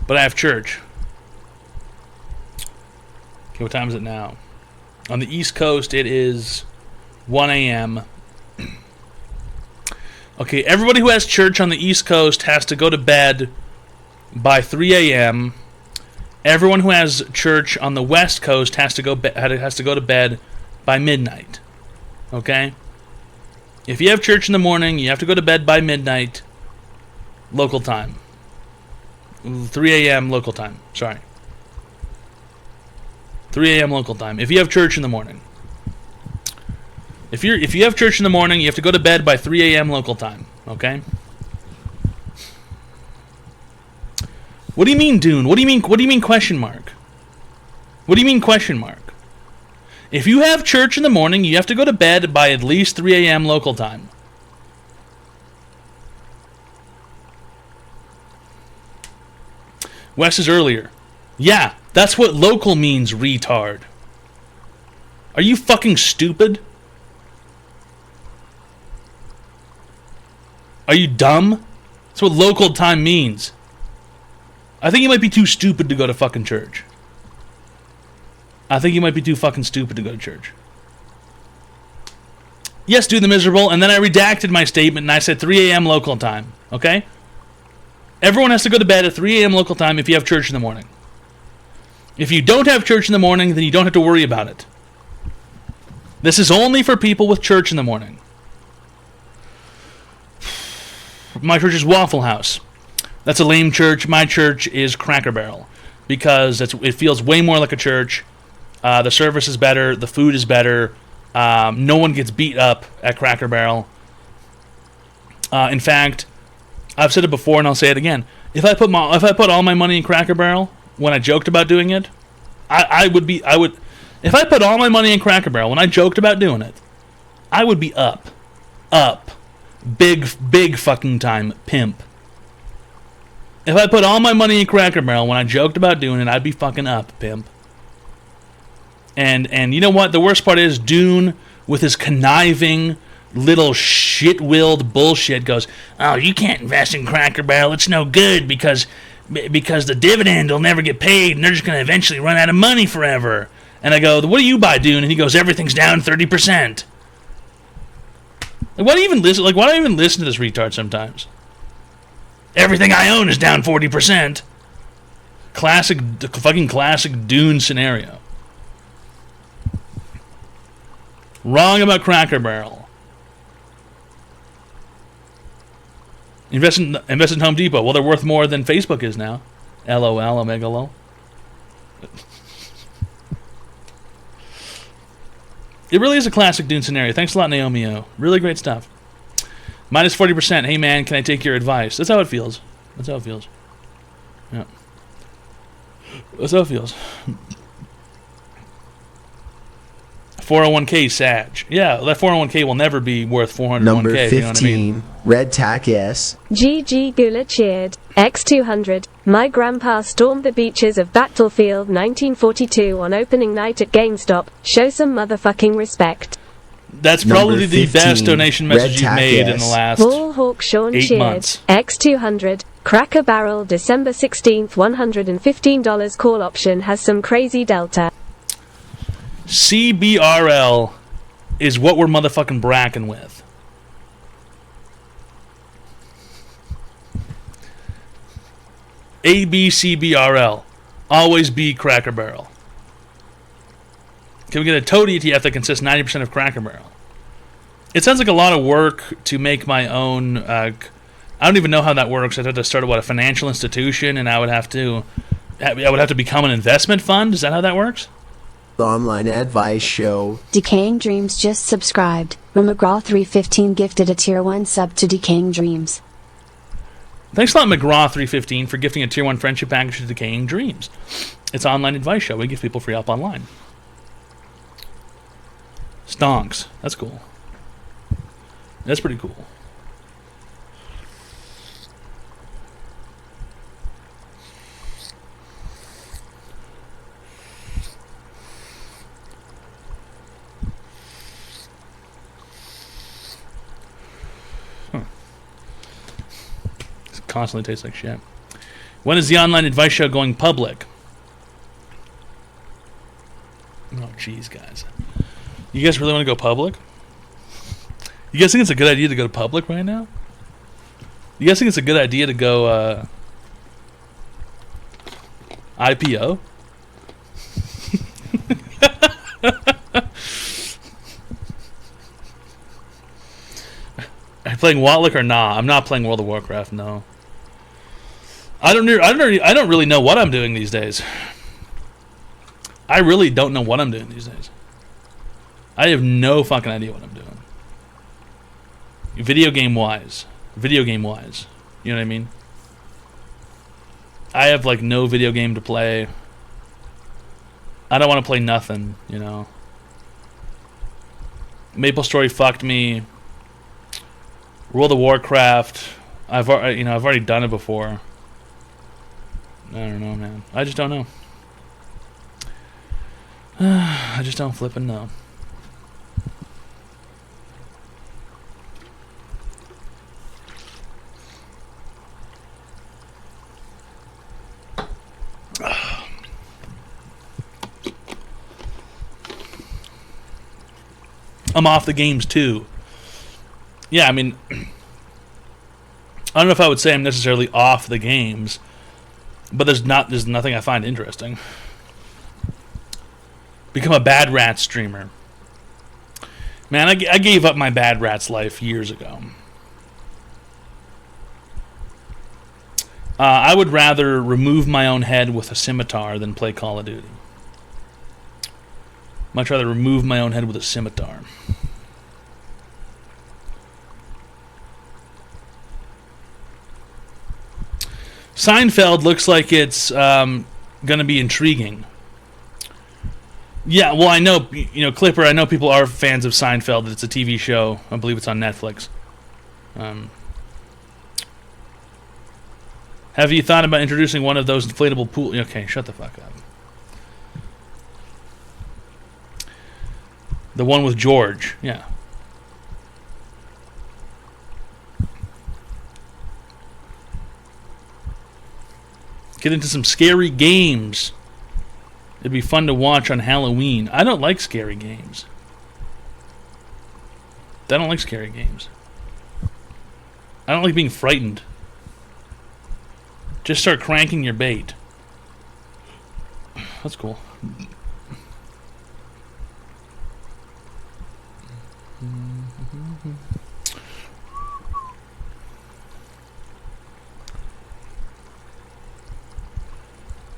But I have church. Okay, what time is it now? On the East Coast, it is 1 a.m. Okay, everybody who has church on the East Coast has to go to bed by 3 a.m. Everyone who has church on the West Coast has to go to bed by midnight. Okay? If you have church in the morning, you have to go to bed by midnight, local time. 3 a.m. local time. Sorry. 3 a.m. local time. If you have church in the morning. If you have church in the morning, you have to go to bed by 3 a.m. local time. Okay? What do you mean, Dune? What do you mean question mark? What do you mean question mark? If you have church in the morning, you have to go to bed by at least 3 a.m. local time. Wes is earlier. Yeah, that's what local means, retard. Are you fucking stupid? Are you dumb? That's what local time means. I think you might be too stupid to go to fucking church. I think you might be too fucking stupid to go to church. Yes, do the miserable, and then I redacted my statement and I said 3 a.m. local time, okay? Everyone has to go to bed at 3 a.m. local time if you have church in the morning. If you don't have church in the morning, then you don't have to worry about it. This is only for people with church in the morning. My church is Waffle House. That's a lame church. My church is Cracker Barrel because it feels way more like a church. The service is better. The food is better. No one gets beat up at Cracker Barrel. In fact, I've said it before and I'll say it again. If I put all my money in Cracker Barrel when I joked about doing it, I would. If I put all my money in Cracker Barrel when I joked about doing it, I would be up, big fucking time pimp. If I put all my money in Cracker Barrel when I joked about doing it, I'd be fucking up, pimp. And you know what? The worst part is Dune with his conniving little shit-willed bullshit goes, oh, you can't invest in Cracker Barrel. It's no good because the dividend will never get paid and they're just going to eventually run out of money forever. And I go, what do you buy, Dune? And he goes, everything's down 30%. Why do you even listen? Why do I even listen to this retard sometimes? Everything I own is down 40%. Fucking classic Dune scenario. Wrong about Cracker Barrel. Invest in Home Depot. Well, they're worth more than Facebook is now. LOL, Omega lol. It really is a classic Dune scenario. Thanks a lot, Naomi O. Really great stuff. Minus 40%. Hey, man, can I take your advice? That's how it feels. That's how it feels. Yeah. That's how it feels. 401k Sag. Yeah, that 401k will never be worth 401k. Number 15, you know what I mean? Red Tack S. GG Gula cheered. X200. My grandpa stormed the beaches of Battlefield 1942 on opening night at GameStop. Show some motherfucking respect. That's probably the best donation message you've made in the last Ballhawk Sean 8 cheered. months. X200. Cracker Barrel December 16th $115 call option has some crazy delta. CBRL is what we're motherfucking bracking with. ABCBRL. Always be Cracker Barrel. Can we get a Toad ETF that consists 90% of Cracker Barrel? It sounds like a lot of work to make my own. I don't even know how that works. I'd have to start a financial institution, and I would have to become an investment fund. Is that how that works? The online advice show. Decaying Dreams just subscribed. McGraw315 gifted a tier 1 sub to Decaying Dreams. Thanks a lot, McGraw315, for gifting a tier 1 friendship package to Decaying Dreams. It's an online advice show. We give people free help online. Stonks. That's cool. That's pretty cool. It constantly tastes like shit. When is the online advice show going public? Oh, jeez, guys. You guys really want to go public? You guys think it's a good idea to go public right now? You guys think it's a good idea to go IPO? Are you playing Wotlick or nah? I'm not playing World of Warcraft. No. I don't really know what I'm doing these days. I really don't know what I'm doing these days. I have no fucking idea what I'm doing. Video game wise. You know what I mean? I have like no video game to play. I don't want to play nothing, you know. MapleStory fucked me. World of Warcraft, I've already done it before. I don't know, man. I just don't know. I just don't flippin' know. I'm off the games too. Yeah, I mean, I don't know if I would say I'm necessarily off the games, but there's nothing I find interesting. Become a Bad Rats streamer. Man, I gave up my Bad Rats life years ago. I would rather remove my own head with a scimitar than play Call of Duty. Much rather remove my own head with a scimitar. Seinfeld looks like it's going to be intriguing. Yeah, well, I know, Clipper, I know people are fans of Seinfeld. It's a TV show. I believe it's on Netflix. Have you thought about introducing one of those inflatable pool... Okay, shut the fuck up. The one with George, yeah. Get into some scary games. It'd be fun to watch on Halloween. I don't like scary games. I don't like scary games. I don't like being frightened. Just start cranking your bait. That's cool.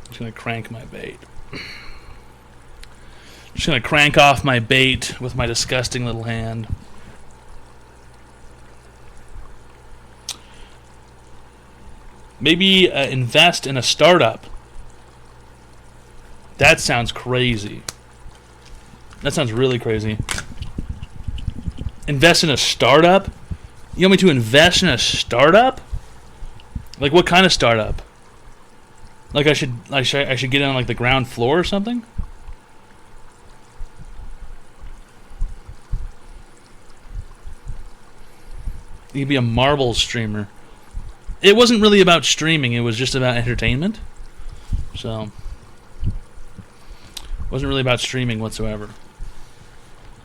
Just gonna crank my bait. Just gonna crank off my bait with my disgusting little hand. Maybe invest in a startup. That sounds crazy. That sounds really crazy. Invest in a startup? You want me to invest in a startup? Like what kind of startup? Like I should get on like the ground floor or something? You'd be a marble streamer. It wasn't really about streaming, it was just about entertainment. So it wasn't really about streaming whatsoever.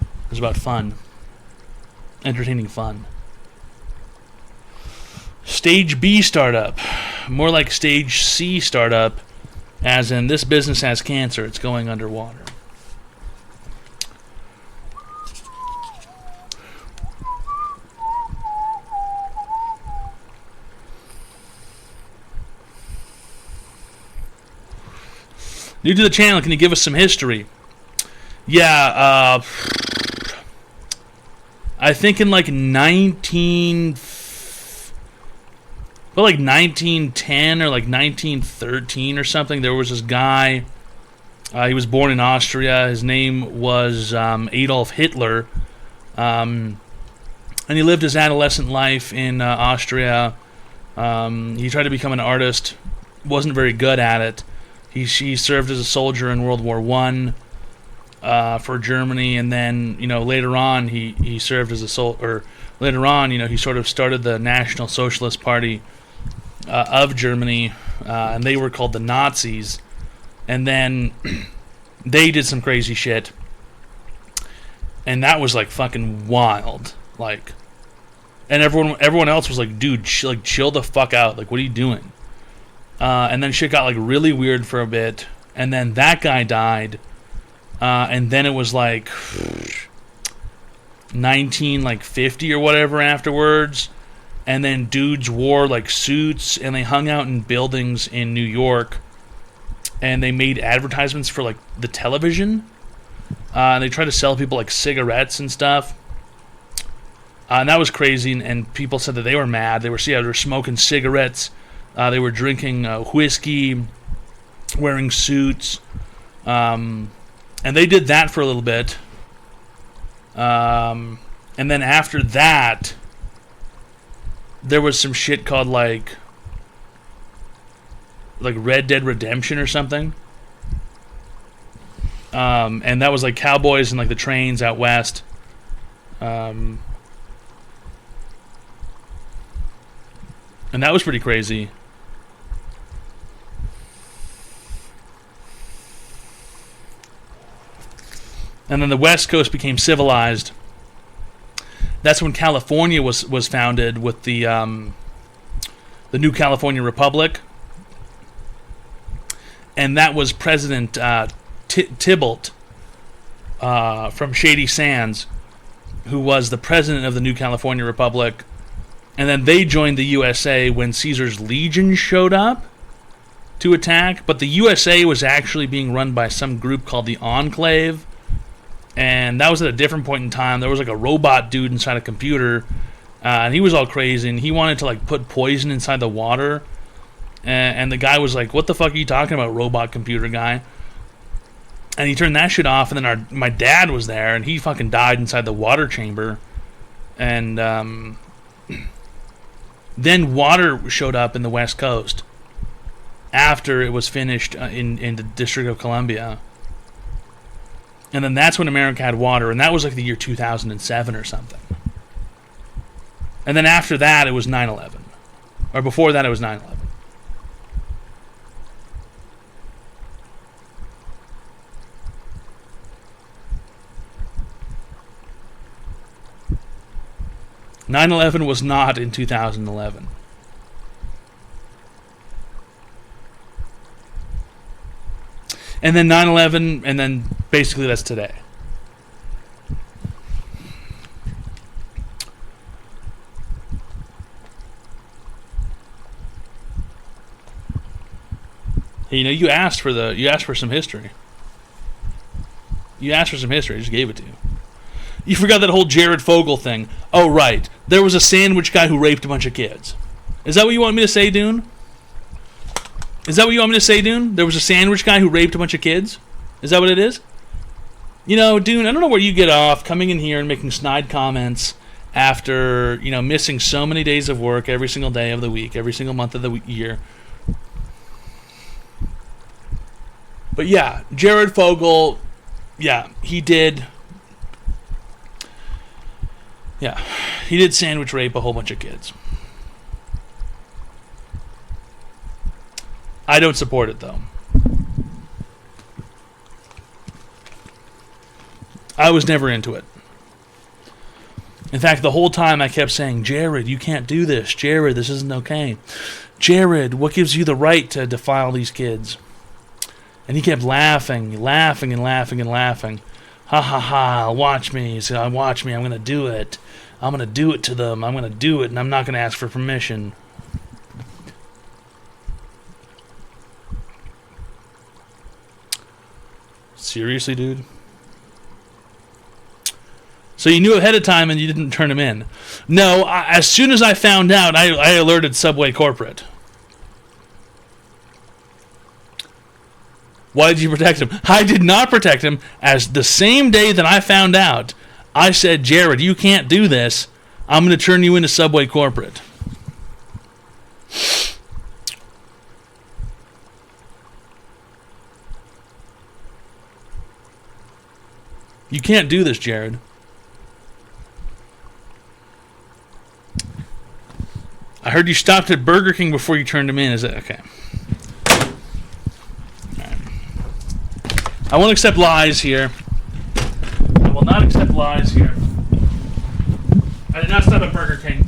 It was about fun. Entertaining fun. Stage B startup. More like Stage C startup, as in this business has cancer, it's going underwater. New to the channel, can you give us some history? Yeah, I think in like 1910 or like 1913 or something, there was this guy He was born in Austria. His name was Adolf Hitler. And he lived his adolescent life in Austria. He tried to become an artist. Wasn't very good at it. He served as a soldier in World War I for Germany, and then later on he served as a later on he sort of started the National Socialist Party of Germany, and they were called the Nazis. And then they did some crazy shit, and that was like fucking wild. Like, and everyone else was like, dude, chill the fuck out. Like, what are you doing? And then shit got like really weird for a bit, and then that guy died, and then it was like 1950 or whatever afterwards, and then dudes wore like suits and they hung out in buildings in New York. And they made advertisements for like the television. And they tried to sell people like cigarettes and stuff. And that was crazy. And people said that they were mad. They were smoking cigarettes. They were drinking whiskey, wearing suits. And they did that for a little bit. And then after that, there was some shit called like Red Dead Redemption or something. And that was like cowboys and like the trains out west. And that was pretty crazy. And then the West Coast became civilized. That's when California was founded with the new California Republic. And that was President Tybalt from Shady Sands, who was the president of the new California Republic. And then they joined the USA when Caesar's Legion showed up to attack. But the USA was actually being run by some group called the Enclave. And that was at a different point in time. There was like a robot dude inside a computer. And he was all crazy. And he wanted to like put poison inside the water. And the guy was like, what the fuck are you talking about, robot computer guy? And he turned that shit off, and then my dad was there, and he fucking died inside the water chamber. And then water showed up in the West Coast after it was finished in the District of Columbia. And then that's when America had water, and that was like the year 2007 or something. And then after that, it was 9/11. Or before that, it was 9/11. 9/11 was not in 2011. And then 9/11, and then basically that's today. Hey, you asked for some history. You asked for some history, I just gave it to you. You forgot that whole Jared Fogle thing. Oh, right. There was a sandwich guy who raped a bunch of kids. Is that what you want me to say, Dune? Is that what you want me to say, Dune? There was a sandwich guy who raped a bunch of kids? Is that what it is? Dune, I don't know where you get off coming in here and making snide comments after, missing so many days of work every single day of the week, every single month of the year. But yeah, Jared Fogle, yeah, he did sandwich rape a whole bunch of kids. I don't support it, though. I was never into it. In fact, the whole time I kept saying, Jared, you can't do this. Jared, this isn't okay. Jared, what gives you the right to defile these kids? And he kept laughing. Ha ha ha, watch me. So watch me, I'm going to do it. I'm going to do it to them. I'm going to do it, and I'm not going to ask for permission. Seriously, dude? So you knew ahead of time and you didn't turn him in? No, as soon as I found out, I alerted Subway Corporate. Why did you protect him? I did not protect him. As the same day that I found out, I said, Jared, you can't do this. I'm going to turn you into Subway Corporate. You can't do this, Jared. I heard you stopped at Burger King before you turned him in. Is that okay? Right. I won't accept lies here. I will not accept lies here. I did not stop at Burger King.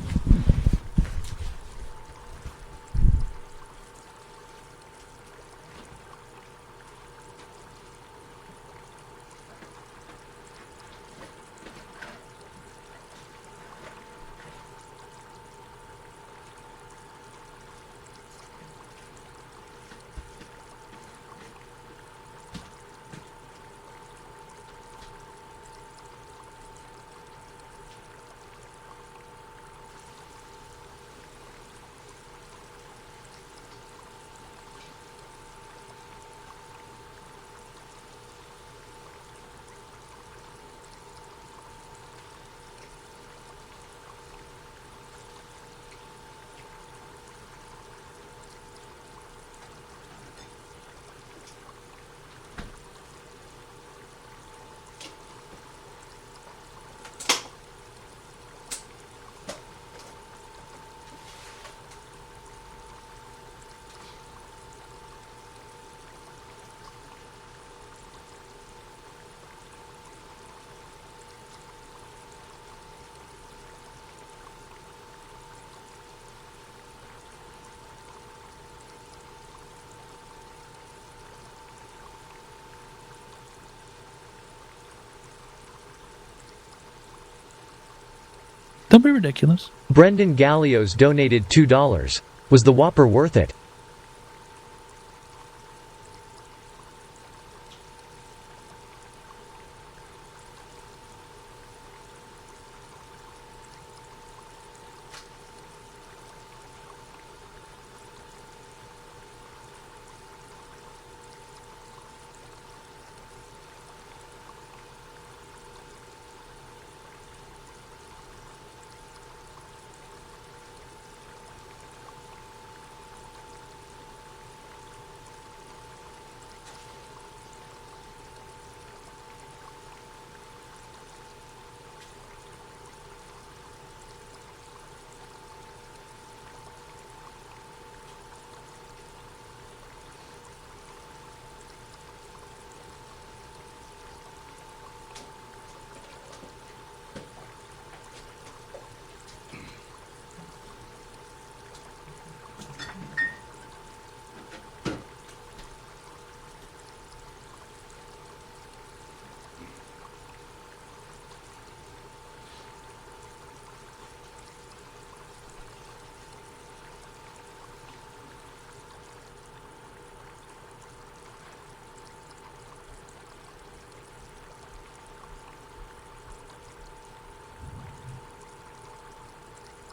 Don't be ridiculous. Brendan Gallios donated $2. Was the Whopper worth it?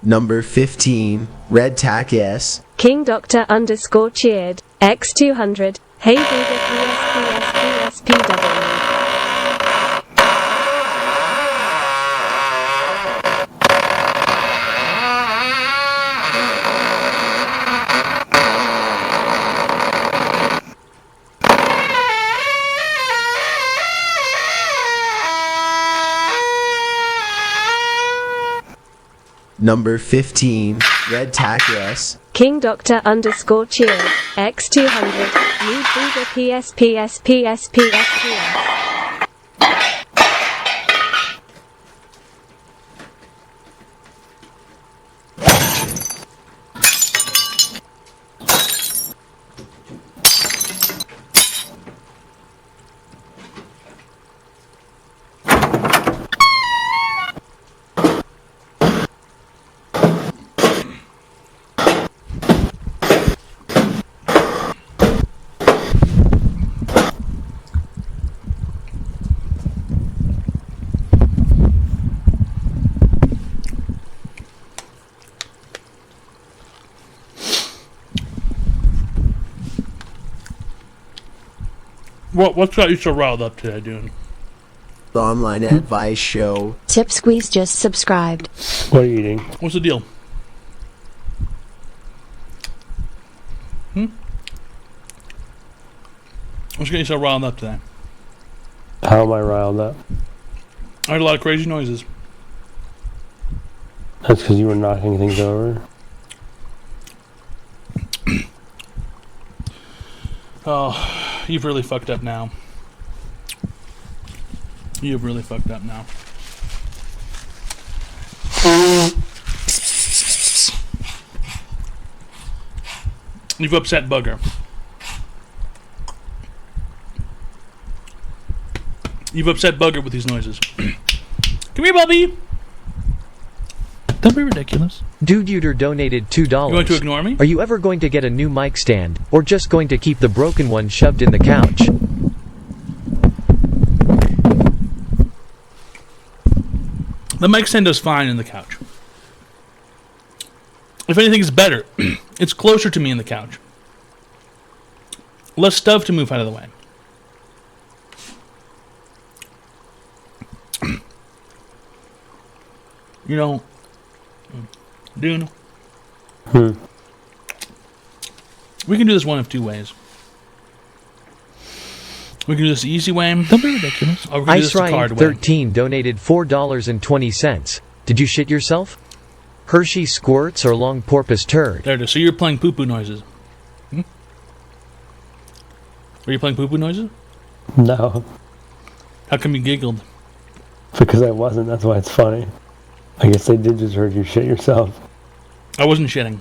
Number 15, Red Tack S. King Doctor _ cheered. X200. Hey Buddha PSPSPSPW. Number 15, Red Tack S. King Doctor _ cheered. X200. Need Buddha PSPSPSPSPS. What's got you so riled up today, dude? The online advice show. Tip Squeeze just subscribed. What are you eating? What's the deal? What's getting you so riled up today? How am I riled up? I heard a lot of crazy noises. That's because you were knocking things over. Oh, you've really fucked up now. You've really fucked up now. You've upset Bugger. You've upset Bugger with these noises. Come here, Bubby! Don't be ridiculous. Dude Uter donated $2. You going to ignore me? Are you ever going to get a new mic stand, or just going to keep the broken one shoved in the couch? The mic stand does fine in the couch. If anything, it's better. It's closer to me in the couch. Less stuff to move out of the way. You know, Dune. We can do this one of two ways. We can do this the easy way. Don't be ridiculous. Or we can do this the card way. Ice13 donated $4.20. Did you shit yourself? Hershey squirts or long porpoise turd? There it is. So you're playing poo-poo noises. Were you playing poo-poo noises? No. How come you giggled? Because I wasn't. That's why it's funny. I guess they did just heard you shit yourself. I wasn't shitting.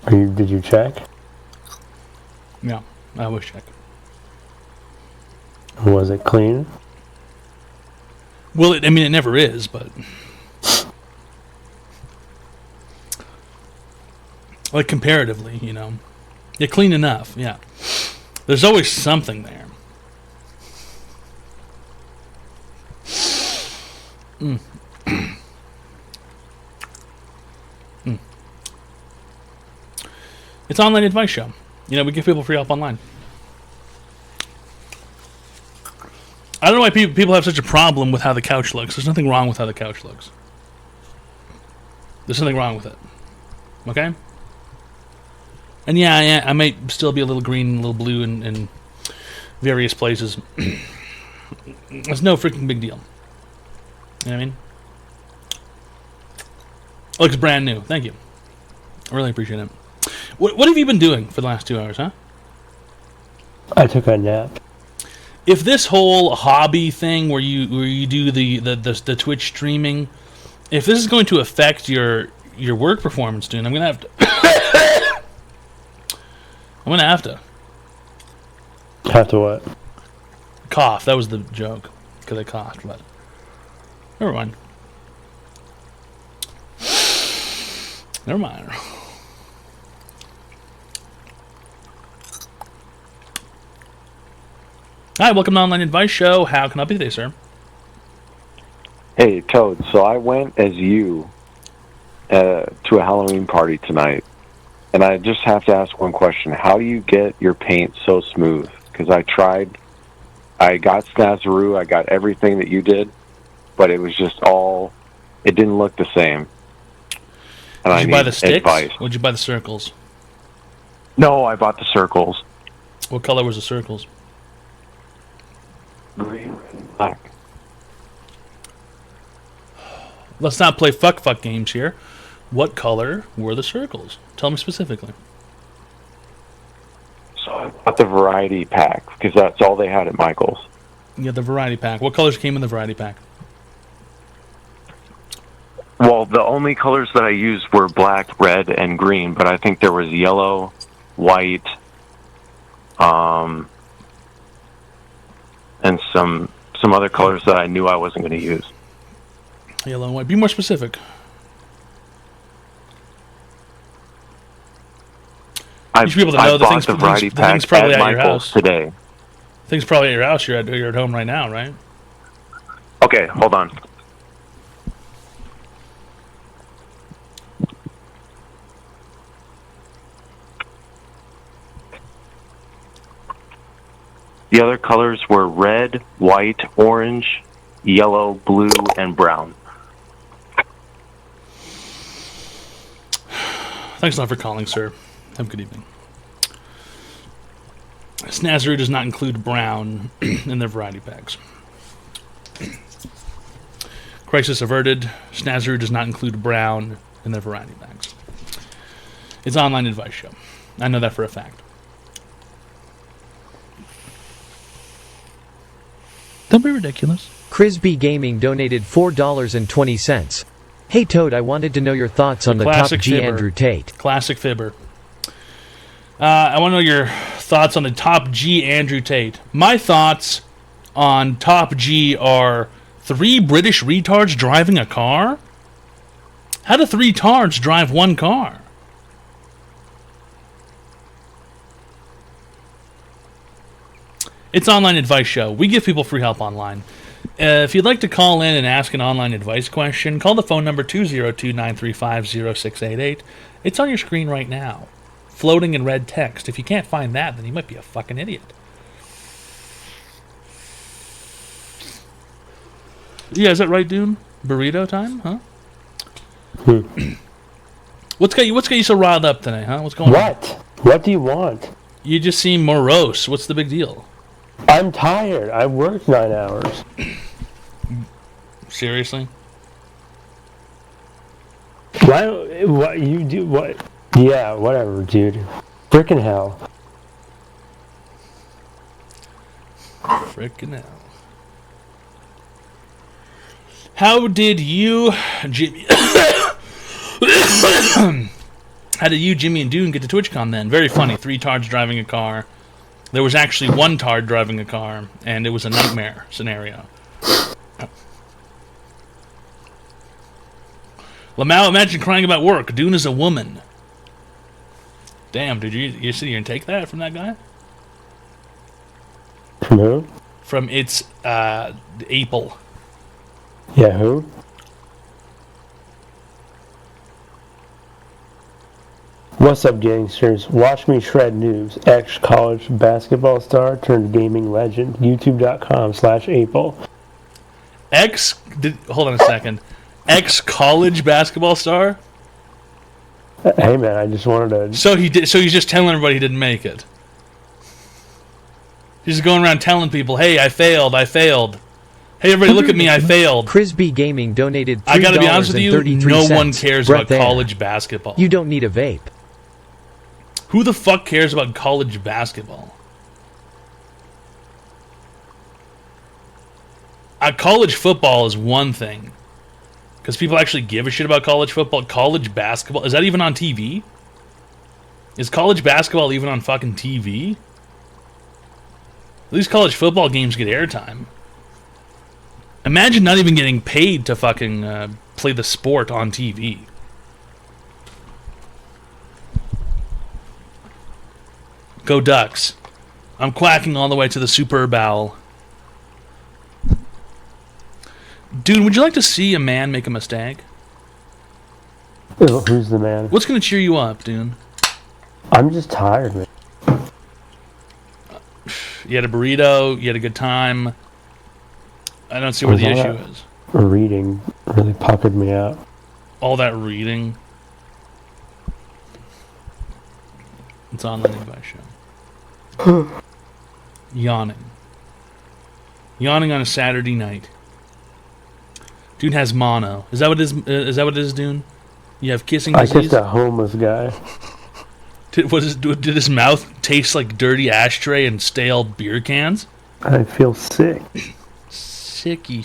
Did you check? Yeah, I was checking. Was it clean? Well, it never is, but... like, comparatively, you know. You're clean enough, yeah. There's always something there. It's an online advice show. You know, we give people free help online. I don't know why people have such a problem with how the couch looks. There's nothing wrong with how the couch looks. There's nothing wrong with it. Okay? And yeah, I might still be a little green and a little blue in various places. It's no freaking big deal. You know what I mean? It looks brand new. Thank you. I really appreciate it. What have you been doing for the last 2 hours, huh? I took a nap. If this whole hobby thing where you do the Twitch streaming, if this is going to affect your work performance, dude, I'm gonna have to. I'm gonna have to. Have to what? Cough. That was the joke because I coughed, but never mind. Never mind. Hi, welcome to the Online Advice Show. How can I help you today, sir? Hey, Toad. So I went as you to a Halloween party tonight, and I just have to ask one question. How do you get your paint so smooth? Because I tried. I got Snazaroo. I got everything that you did, but it was just all... It didn't look the same. And Did you buy the sticks? Advice. Or did you buy the circles? No, I bought the circles. What color was the circles? Green, black. Let's not play fuck games here. What color were the circles? Tell me specifically. So I bought the variety pack because that's all they had at Michael's. Yeah, the variety pack. What colors came in the variety pack? Well, the only colors that I used were black, red, and green, but I think there was yellow, white, and some other colors that I knew I wasn't going to use. Yellow and white. Be more specific. You should be able to know the things. The thing's probably at your house today. Thing's probably at your house. You're at home right now, right? Okay, hold on. The other colors were red, white, orange, yellow, blue, and brown. Thanks a lot for calling, sir. Have a good evening. Snazaroo does not include brown in their variety packs. Crisis averted. Snazaroo does not include brown in their variety packs. It's an online advice show. I know that for a fact. Don't be ridiculous. Crisby Gaming donated $4.20. Hey Toad, I wanted to know your thoughts on the top Classic G fibber. Andrew Tate. Classic fibber. I want to know your thoughts on the top G Andrew Tate. My thoughts on top G are 3 British retards driving a car? How do 3 tards drive one car? It's an online advice show. We give people free help online. If you'd like to call in and ask an online advice question, call the phone number 202-935-0688. It's on your screen right now, floating in red text. If you can't find that, then you might be a fucking idiot. Yeah, is that right, Dune? Burrito time, huh? What's got you so riled up tonight, huh? What's going on? What do you want? You just seem morose. What's the big deal? I'm tired. I worked 9 hours. Seriously? What you do? What? Yeah, whatever, dude. Frickin' hell. Frickin' hell. How did you, Jimmy? How did you, Jimmy, and Dune get to TwitchCon then? Very funny. 3 tards driving a car. There was actually 1 tard driving a car, and it was a nightmare scenario. Lamau, imagine crying about work. Dune is a woman. Damn, did you sit here and take that from that guy? From who? From its Apple. Yeah, who? What's up, gangsters? Watch me shred news. Ex-college basketball star turned gaming legend. YouTube.com/Apple. Hold on a second. Ex-college basketball star? Hey, man, I just wanted to... So he's just telling everybody he didn't make it. He's just going around telling people, hey, I failed. Hey, everybody, look at me, I failed. Crisby Gaming donated $3.33. I gotta be honest with you, no one cares about college basketball. You don't need a vape. Who the fuck cares about college basketball? College football is one thing. Because people actually give a shit about college football. College basketball, is that even on TV? Is college basketball even on fucking TV? At least college football games get airtime. Imagine not even getting paid to fucking play the sport on TV. Go Ducks. I'm quacking all the way to the Super Bowl. Dude, would you like to see a man make a mistake? Who's the man? What's going to cheer you up, dude? I'm just tired, man. You had a burrito, you had a good time. I don't see where the issue is. Reading really puckered me out. All that reading. It's on the advice show. Yawning. Yawning on a Saturday night. Dude has mono. Is that what it is, Dune? You have kissing disease? I kissed a homeless guy. Did his mouth taste like dirty ashtray and stale beer cans? I feel sick. Sicky.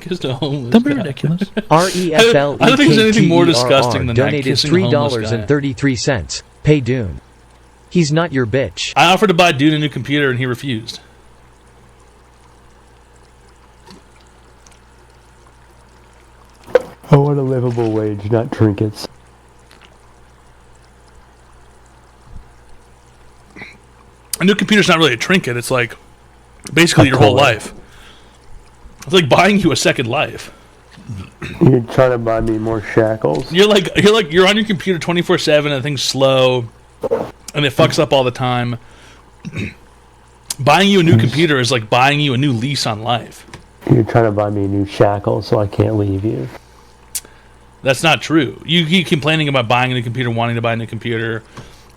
Kissed a homeless Don't be guy. ridiculous. REFL I don't think there's anything more disgusting than that, donated kissing a homeless guy. $3.33. Pay Dune. He's not your bitch. I offered to buy Dune a new computer and he refused. I want a livable wage, not trinkets. A new computer's not really a trinket. It's like basically your whole life. It's like buying you a second life. You're trying to buy me more shackles. You're on your computer 24/7 and the thing's slow and it fucks up all the time. Buying you a new computer is like buying you a new lease on life. You're trying to buy me a new shackle so I can't leave you. That's not true. You keep complaining about buying a new computer, wanting to buy a new computer,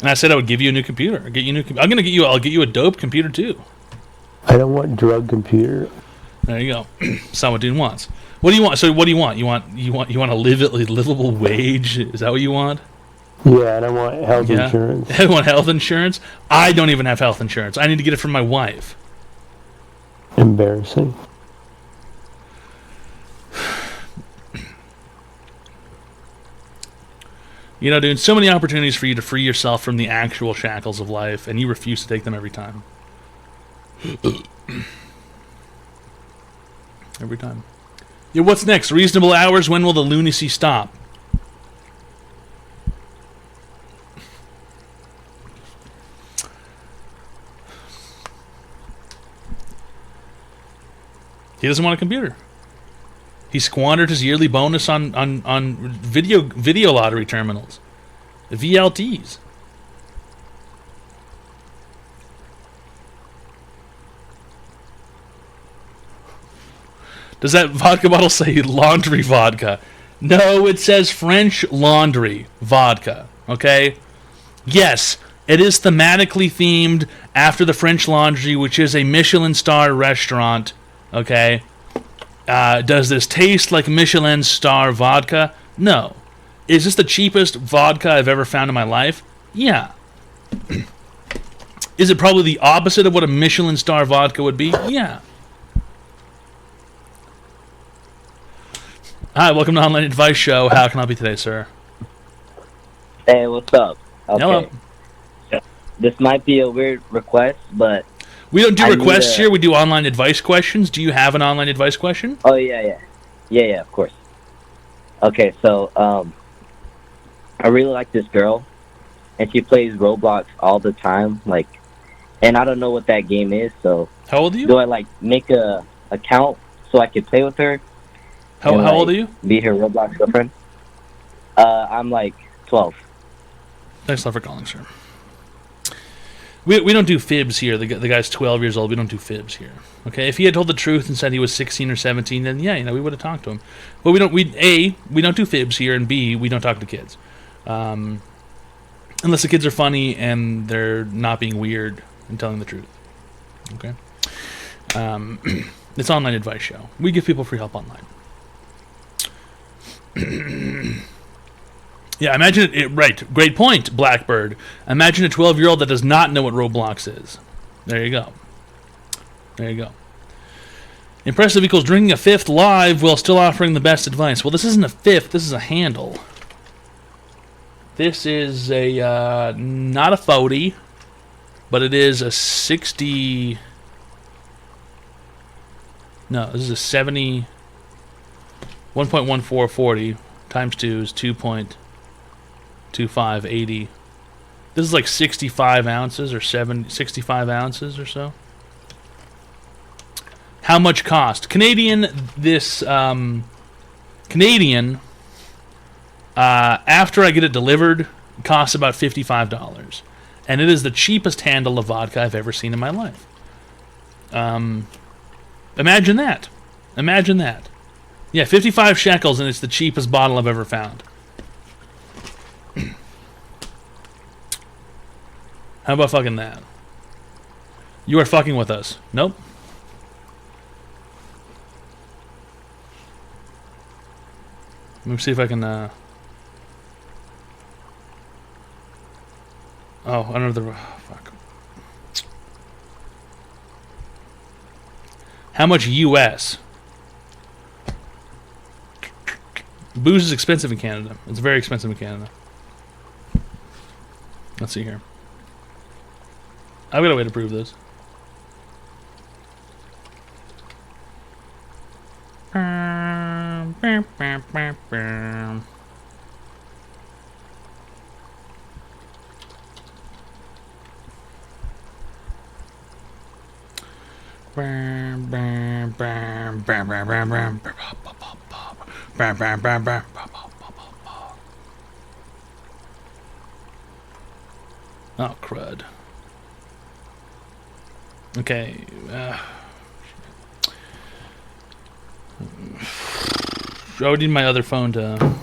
and I said I would give you a new computer. I'll get you a dope computer too. I don't want drug computer. There you go. That's not what dude wants. What do you want? So what do you want? You want a livable wage? Is that what you want? Yeah, and I want health insurance. I want health insurance? I don't even have health insurance. I need to get it from my wife. Embarrassing. You know, dude, so many opportunities for you to free yourself from the actual shackles of life, and you refuse to take them every time. Every time. Yeah, what's next? Reasonable hours? When will the lunacy stop? He doesn't want a computer. He squandered his yearly bonus on video lottery terminals, the VLTs. Does that vodka bottle say laundry vodka? No, it says French laundry vodka. Okay? Yes, it is thematically themed after the French Laundry, which is a Michelin star restaurant. Okay? Does this taste like Michelin star vodka? No. Is this the cheapest vodka I've ever found in my life? Yeah. Is it probably the opposite of what a Michelin star vodka would be? Yeah. Hi, welcome to Online Advice Show. How can I help you today, sir? Hey, what's up? Okay. Hello. This might be a weird request, but we don't do requests here. We do online advice questions. Do you have an online advice question? Oh yeah, of course. Okay, so I really like this girl, and she plays Roblox all the time. Like, and I don't know what that game is. So how old are you? Do I make a account so I can play with her? How old are you? Be her Roblox girlfriend. I'm 12. Thanks a lot for calling, sir. We don't do fibs here. The guy's 12 years old. We don't do fibs here. Okay, if he had told the truth and said he was 16 or 17, then yeah, we would have talked to him. But we don't. We don't do fibs here, and B, we don't talk to kids, unless the kids are funny and they're not being weird and telling the truth. Okay. It's an online advice show. We give people free help online. Yeah, imagine it. Right, great point, Blackbird. Imagine a 12-year-old that does not know what Roblox is. There you go. There you go. Impressive equals drinking a fifth live while still offering the best advice. Well, this isn't a fifth. This is a handle. This is a not a 40, but it is a 60. No, this is a 70. 1.1440 times 2 is 2.2580. This is like 65 ounces or 65 ounces or so. How much cost? Canadian, Canadian, after I get it delivered, costs about $55. And it is the cheapest handle of vodka I've ever seen in my life. Imagine that. Imagine that. Yeah, 55 shekels, and it's the cheapest bottle I've ever found. How about fucking that? You are fucking with us. Nope. Let me see if I can, Oh, another... Oh, fuck. How much US? Booze is expensive in Canada. It's very expensive in Canada. Let's see here. I've got a way to prove this. Bah, bah, bah, bah. Oh, crud. Okay. I would need my other phone to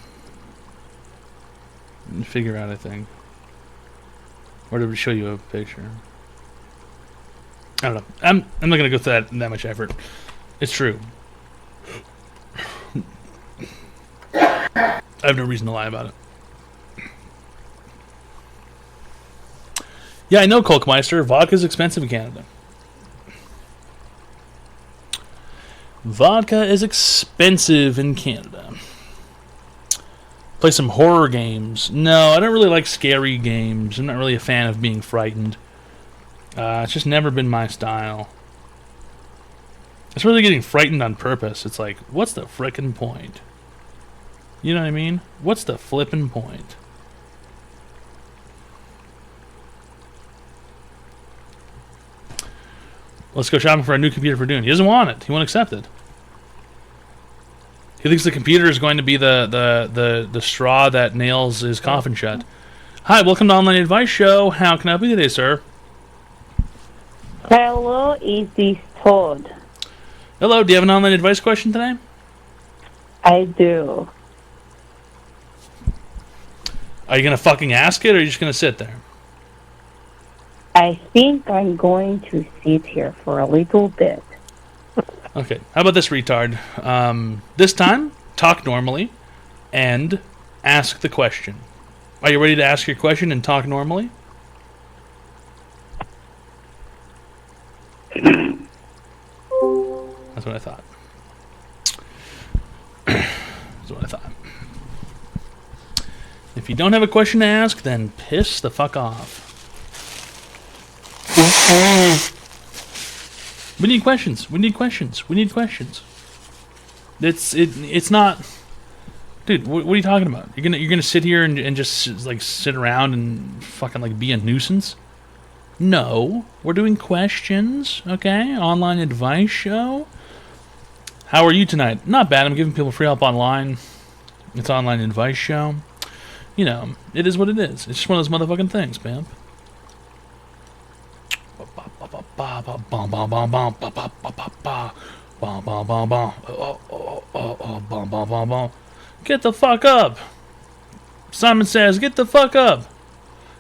figure out, I think. Or to show you a picture. I don't know. I'm not gonna go through that much effort. It's true. I have no reason to lie about it. Yeah, I know, Kolkmeister. Vodka's expensive in Canada. Vodka is expensive in Canada. Play some horror games. No, I don't really like scary games. I'm not really a fan of being frightened. It's just never been my style. It's really getting frightened on purpose. It's like, what's the frickin' point? You know what I mean? What's the flippin' point? Let's go shopping for a new computer for Dune. He doesn't want it. He won't accept it. He thinks the computer is going to be the straw that nails his coffin shut. Hi, welcome to Online Advice Show. How can I help you today, sir? Hello, is this Toad? Hello, do you have an online advice question today? I do. Are you going to fucking ask it, or are you just going to sit there? I think I'm going to sit here for a little bit. Okay, how about this, retard? This time, talk normally and ask the question. Are you ready to ask your question and talk normally? That's what I thought. That's what I thought. If you don't have a question to ask, then piss the fuck off. We need questions. We need questions. We need questions. It's not, dude. What are you talking about? You're gonna sit here and just like sit around and fucking like be a nuisance? No, we're doing questions. Okay, online advice show. How are you tonight? Not bad. I'm giving people free help online. It's online advice show. You know, it is what it is. It's just one of those motherfucking things, man. Get the fuck up. Simon Says, get the fuck up.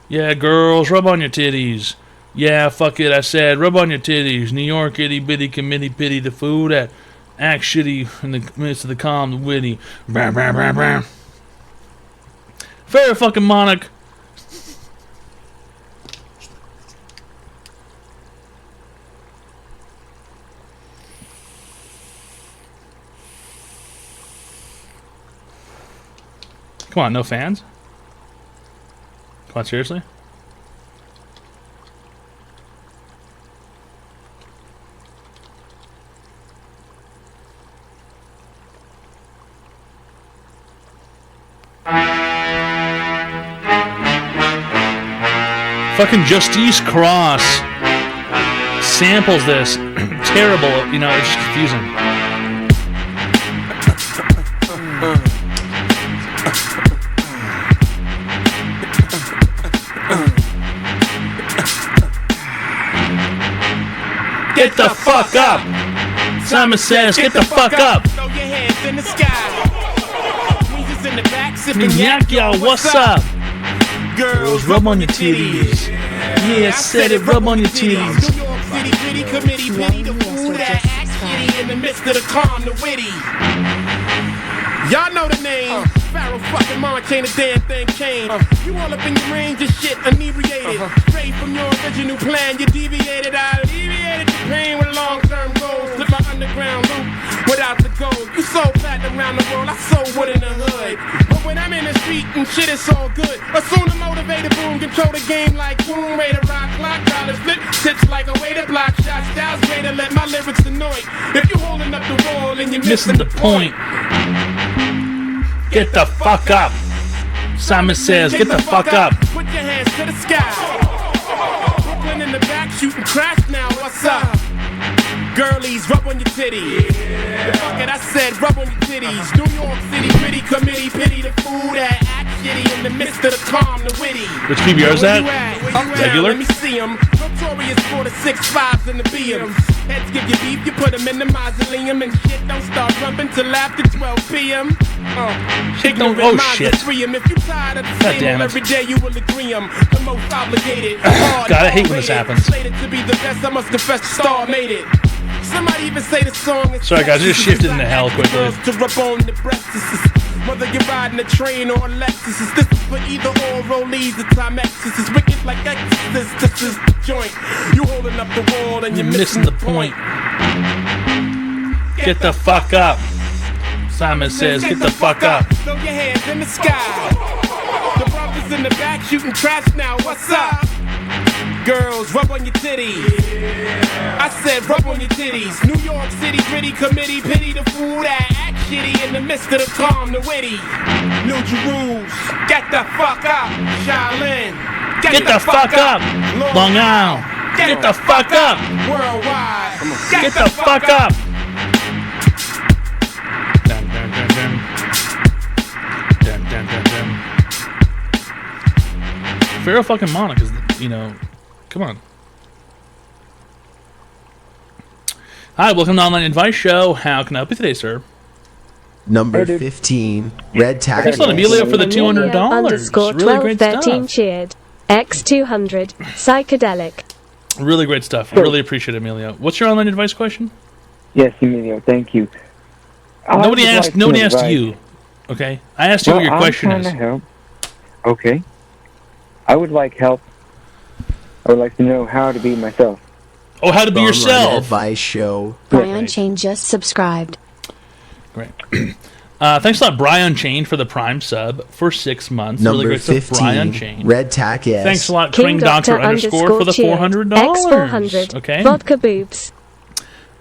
Yeah, girls, rub on your titties. Yeah, fuck it, I said, rub on your titties. New York itty bitty committee pity the food that act shitty in the midst of the calm, the witty. Bam, bam, bam, bam. Fair fucking monarch. Come on, no fans? Come on, seriously? Fucking Justice Cross samples this. Terrible, you know, it's just confusing. Get the fuck up! Simon Says, get the fuck up! Throw your hands in the sky. Weezer's in the back sipping yak, y'all, what's up? Girls, rub on your titties. Yeah, I said it, rub on your titties. New York City gritty committee pity the fool that acts shitty in the midst of the calm, the witty. Y'all know the name. Pharaoh fucking Monch ain't a damn thing changed. You all up in your range of shit, inebriated. Straight from your original plan, you deviated. I alleviated your pain with long-term goals. Flip my underground loop without the gold. You sold platinum around the world, I sold wood in the hood. But when I'm in the street and shit, it's all good. Assume the motivated boom, control the game like Tomb Raider. Rock, clock, dollars, flip, tips like a way to block shots. Styles way to let my lyrics annoy. If you holding up the wall and you're missing the point. Get the fuck up. Simon Says, get the fuck up. Put your hands to the sky. Brooklyn in the back shooting crash now, what's up? Girly titties, rub on your titties. Fuck it, I said rub on your titties. New York City pretty committee, pity the fool that act shitty in the midst of the calm, the witty. Which PBR's that? Regular? Let me see 'em. Notorious for the 6.5s and the BMs. Heads give you beef, you put 'em in the mausoleum, and shit don't start rumping till after 12 p.m. Shit don't. Oh shit. If you tired of the God same damn old it. every day, you will agree 'em. The most obligated. God, I hate when this happens. Slated to be the best, I must confess the star made it. Somebody even say the song is Sorry guys, I just shifted into hell quickly. to rub on the breasts. Whether you're riding a train or a Lexus, this is for either or rollies or Timexes. It's wicked like Exorcist. This is the joint. You holding up the wall and you're missing the point. Get the fuck up. Simon says, get the fuck up. Throw your hands in the sky. The brothers in the back shooting traps now. What's up? Girls, rub on your titties. I said rub on your titties. New York City gritty committee, pity the fool that act shitty in the midst of the calm, the witty. New Jerusalem, get the fuck up. Shaolin, Get the fuck up. Long Island. Get the fuck up. Worldwide, Get the fuck up. Pharaoh fucking Monarch is, come on. Hi, welcome to Online Advice Show. How can I help you today, sir? Number 15, Red Tack. Thanks a lot, Emilio, for the $200. Underscore Really great 1213 stuff. cheered. X200 psychedelic. Really great stuff. Really appreciate it, Emilio. What's your online advice question? Yes, Emilio, thank you. Nobody asked you. Okay? I asked you what your question is. Help. Okay. I would like help. I would like to know how to be myself. Oh, how to be Online yourself. Advice Show. Brian Chain just subscribed. Great. Thanks a lot, Brian Chain, for the Prime sub for 6 months. Number really great 15, stuff, Brian Chain. Red Tack S. Thanks a lot, King Kring Doctor underscore for the cheered. $400. X400 Okay. vodka boobs.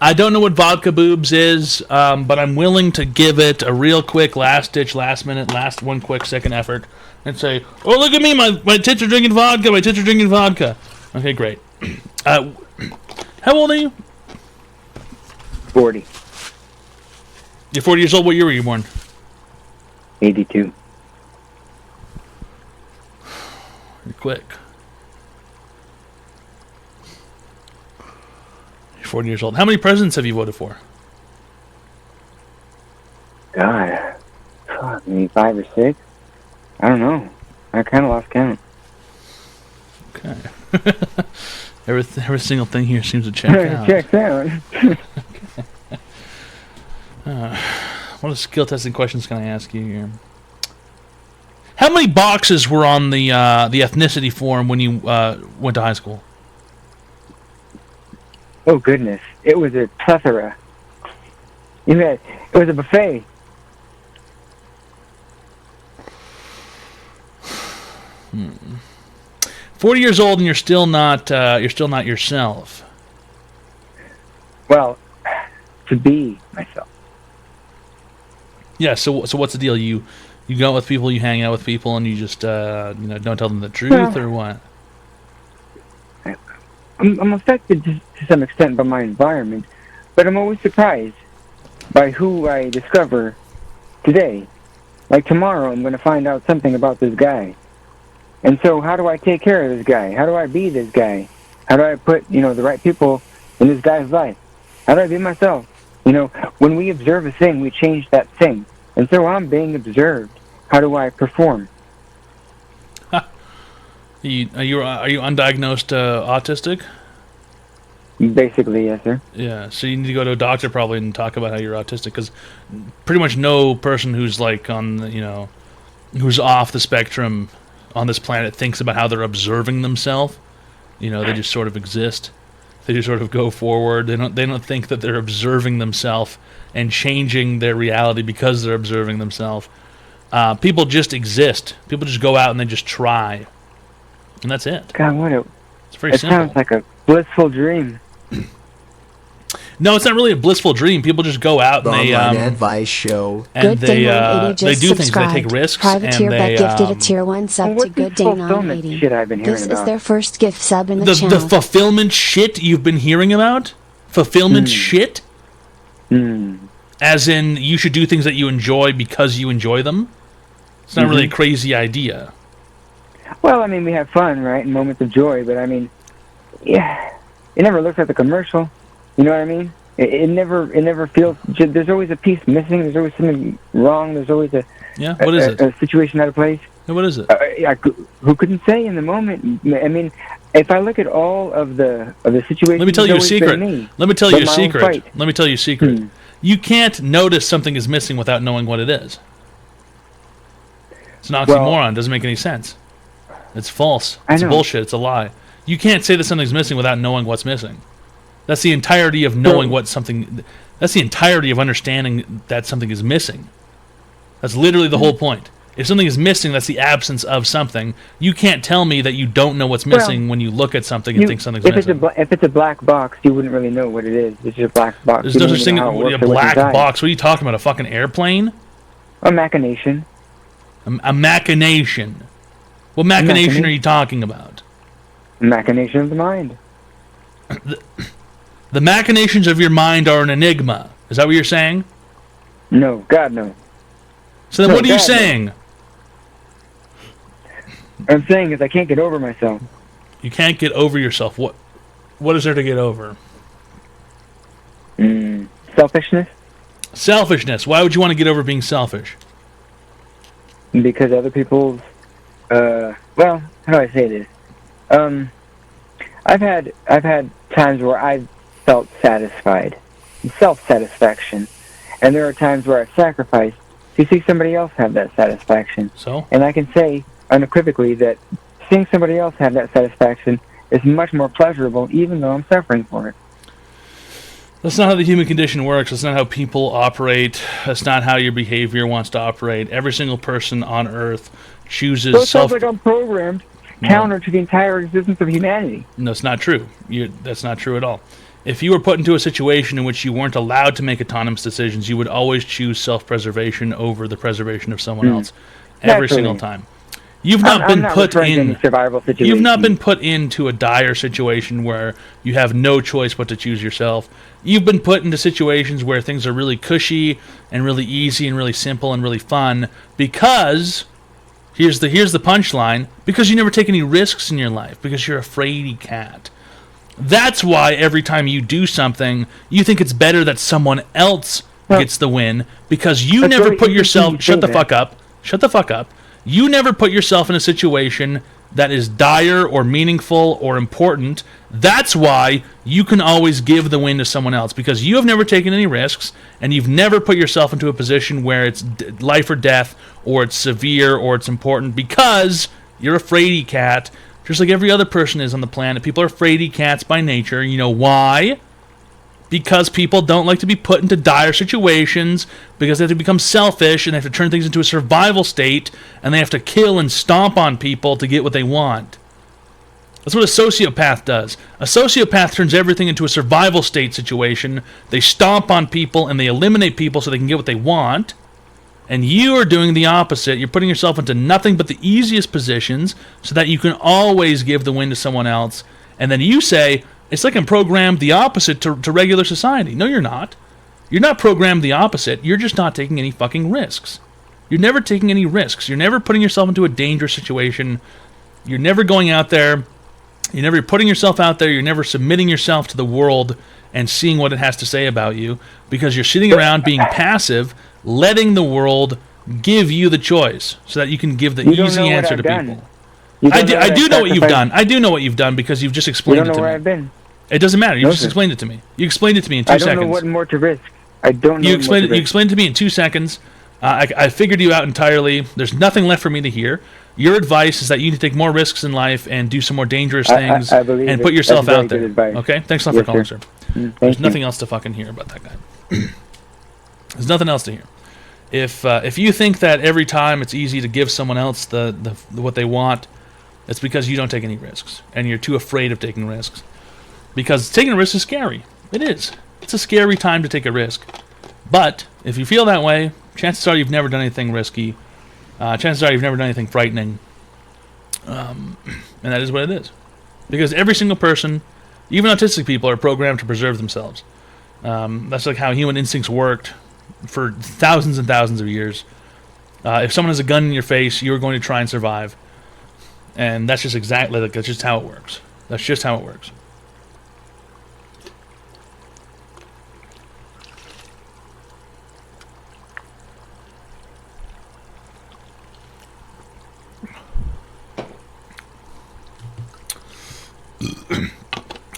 I don't know what vodka boobs is, but I'm willing to give it a real quick, last-ditch, last-minute, one quick second effort and say, oh, look at me, my tits are drinking vodka, my tits are drinking vodka. Okay, great. How old are you? 40. You're 40 years old. What year were you born? 82. You're quick. You're 40 years old. How many presidents have you voted for? God. Fuck, maybe 5 or 6? I don't know. I kind of lost count. Okay. Every single thing here seems to check out. Checks out. What a skill testing questions can I ask you here? How many boxes were on the ethnicity form when you went to high school? Oh, goodness. It was a plethora. It was a buffet. Hmm. 40 years old and you're still not yourself. Well, to be myself. Yeah. So what's the deal? You go out with people, you hang out with people, and you just don't tell them the truth, Well, or what? I'm affected to some extent by my environment, but I'm always surprised by who I discover today. Like tomorrow, I'm going to find out something about this guy. And so how do I take care of this guy? How do I be this guy? How do I put, the right people in this guy's life? How do I be myself? When we observe a thing, we change that thing. And so I'm being observed. How do I perform? Are you undiagnosed autistic? Basically, yes, sir. Yeah, so you need to go to a doctor probably and talk about how you're autistic, because pretty much no person who's like on the, who's off the spectrum on this planet thinks about how they're observing themselves. They just sort of exist. They just sort of go forward. They don't think that they're observing themselves and changing their reality because they're observing themselves. People just exist. People just go out and they just try, and that's it. God, it's very simple. Sounds like a blissful dream. No, it's not really a blissful dream. People just go out and they Online Advice Show. and Good Day they 980 just do things. They subscribed. take risks. Privateer and Bet they gifted a tier 1 sub to Good Day fulfillment 980. shit I've been hearing This is about? their first gift sub in the the channel. fulfillment shit you've been hearing about. Fulfillment shit. As in, you should do things that you enjoy because you enjoy them. It's not really a crazy idea. Well, I mean, we have fun, right, and moments of joy, but I mean, yeah, it never looks like the commercial. You know what I mean? It never feels. There's always a piece missing. There's always something wrong. There's always what is it? A situation out of place. What is it? Who couldn't say in the moment? I mean, if I look at all of the situations, Let me tell you a secret. Let me tell you a secret. You can't notice something is missing without knowing what it is. It's an oxymoron. Doesn't make any sense. It's false. It's bullshit. It's a lie. You can't say that something's missing without knowing what's missing. That's the entirety of knowing what something... That's the entirety of understanding that something is missing. That's literally the whole point. If something is missing, that's the absence of something. You can't tell me that you don't know what's missing when you look at something and think something's missing. If it's a black box, you wouldn't really know what it is. It's just a black box. There's no such thing as a black box. What are you talking about? A fucking airplane? A machination. A machination. What machination are you talking about? A machination of the mind. The machinations of your mind are an enigma. Is that what you're saying? No, God, no. So then what are you saying? What I'm saying is I can't get over myself. You can't get over yourself. What is there to get over? Selfishness. Selfishness. Why would you want to get over being selfish? Because other people's... well, how do I say this? I've had times where I've felt satisfied, self-satisfaction, and there are times where I've sacrificed to see somebody else have that satisfaction. So? And I can say unequivocally that seeing somebody else have that satisfaction is much more pleasurable, even though I'm suffering for it. That's not how the human condition works. That's not how people operate. That's not how your behavior wants to operate. Every single person on Earth chooses So it sounds like I'm programmed counter to the entire existence of humanity. No, it's not true. That's not true at all. If you were put into a situation in which you weren't allowed to make autonomous decisions, you would always choose self-preservation over the preservation of someone else every single time. You've not been put in survival situation. You've not been put into a dire situation where you have no choice but to choose yourself. You've been put into situations where things are really cushy and really easy and really simple and really fun because here's the punchline, because you never take any risks in your life, because you're a fraidy cat. That's why every time you do something, you think it's better that someone else gets the win, because you never put yourself... Shut the fuck up. Shut the fuck up. You never put yourself in a situation that is dire or meaningful or important. That's why you can always give the win to someone else, because you have never taken any risks, and you've never put yourself into a position where it's life or death, or it's severe, or it's important, because you're a fraidy cat, just like every other person is on the planet. People are fraidy cats by nature. You know why? Because people don't like to be put into dire situations, because they have to become selfish, and they have to turn things into a survival state, and they have to kill and stomp on people to get what they want. That's what a sociopath does. A sociopath turns everything into a survival state situation. They stomp on people, and they eliminate people so they can get what they want. And you are doing the opposite. You're putting yourself into nothing but the easiest positions so that you can always give the win to someone else. And then you say, it's like I'm programmed the opposite to regular society. No, you're not. You're not programmed the opposite. You're just not taking any fucking risks. You're never taking any risks. You're never putting yourself into a dangerous situation. You're never going out there. You're never putting yourself out there. You're never submitting yourself to the world and seeing what it has to say about you, because you're sitting around being passive, letting the world give you the choice so that you can give the easy answer to people. I do know what you've done. I do know what you've done, because you've just explained it to me. You don't know where I've been. It doesn't matter. You just explained it to me. You explained it to me in 2 seconds. I don't know what more to risk. I don't know. You explained it to me in 2 seconds. I figured you out entirely. There's nothing left for me to hear. Your advice is that you need to take more risks in life and do some more dangerous things and put yourself out there. Okay? Thanks a lot for calling, sir. There's nothing else to fucking hear about that guy. There's nothing else to hear. If you think that every time it's easy to give someone else the what they want, it's because you don't take any risks, and you're too afraid of taking risks. Because taking a risk is scary. It is. It's a scary time to take a risk. But if you feel that way, chances are you've never done anything risky. Chances are you've never done anything frightening. And that is what it is. Because every single person, even autistic people, are programmed to preserve themselves. That's like how human instincts worked for thousands and thousands of years. If someone has a gun in your face, you're going to try and survive. And that's just exactly, like, that's just how it works. That's just how it works.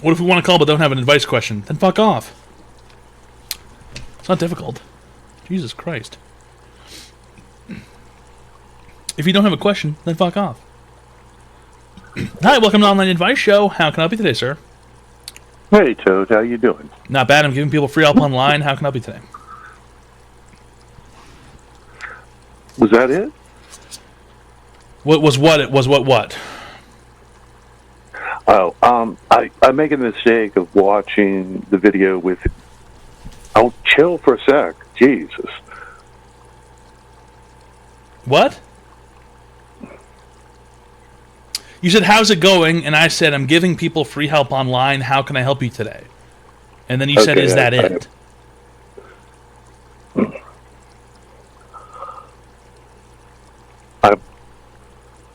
What if we want to call but don't have an advice question? Then fuck off. It's not difficult. Jesus Christ. If you don't have a question, then fuck off. Hi, welcome to the Online Advice Show. How can I help you today, sir? Hey, Toad. How you doing? Not bad. I'm giving people free help online. How can I help you today? Was that it? What was what? It was what? Oh, I'm making the mistake of watching the video with... Oh, chill for a sec. Jesus. What? You said, how's it going? And I said, I'm giving people free help online. How can I help you today? And then you said, is that it?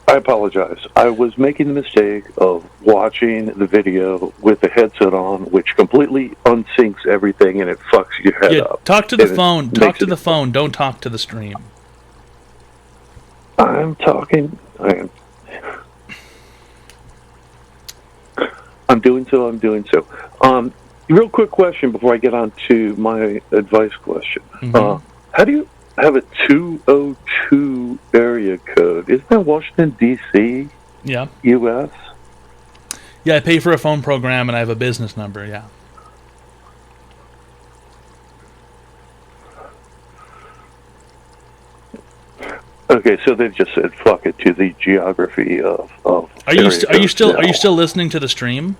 I apologize. I was making the mistake of watching the video with the headset on, which completely unsyncs everything and it fucks your head up. Talk to the phone. Talk to the phone. Don't talk to the stream. I'm talking. I'm doing so. Real quick question before I get on to my advice question. How do you have a 202 area code? Isn't that Washington, D.C.? Yeah. U.S.? Yeah, I pay for a phone program and I have a business number, yeah. Okay, so they've just said fuck it to the geography of Are you still listening to the stream?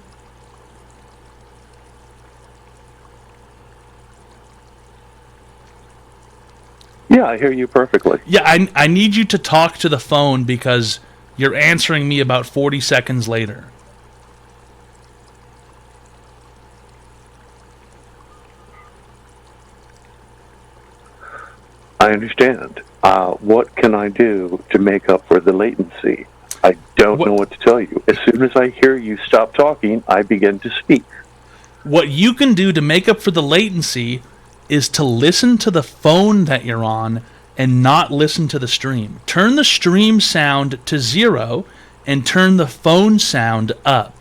Yeah, I hear you perfectly. Yeah, I need you to talk to the phone because you're answering me about 40 seconds later. I understand. What can I do to make up for the latency? I don't know what to tell you. As soon as I hear you stop talking, I begin to speak. What you can do to make up for the latency is to listen to the phone that you're on and not listen to the stream. Turn the stream sound to 0 and turn the phone sound up.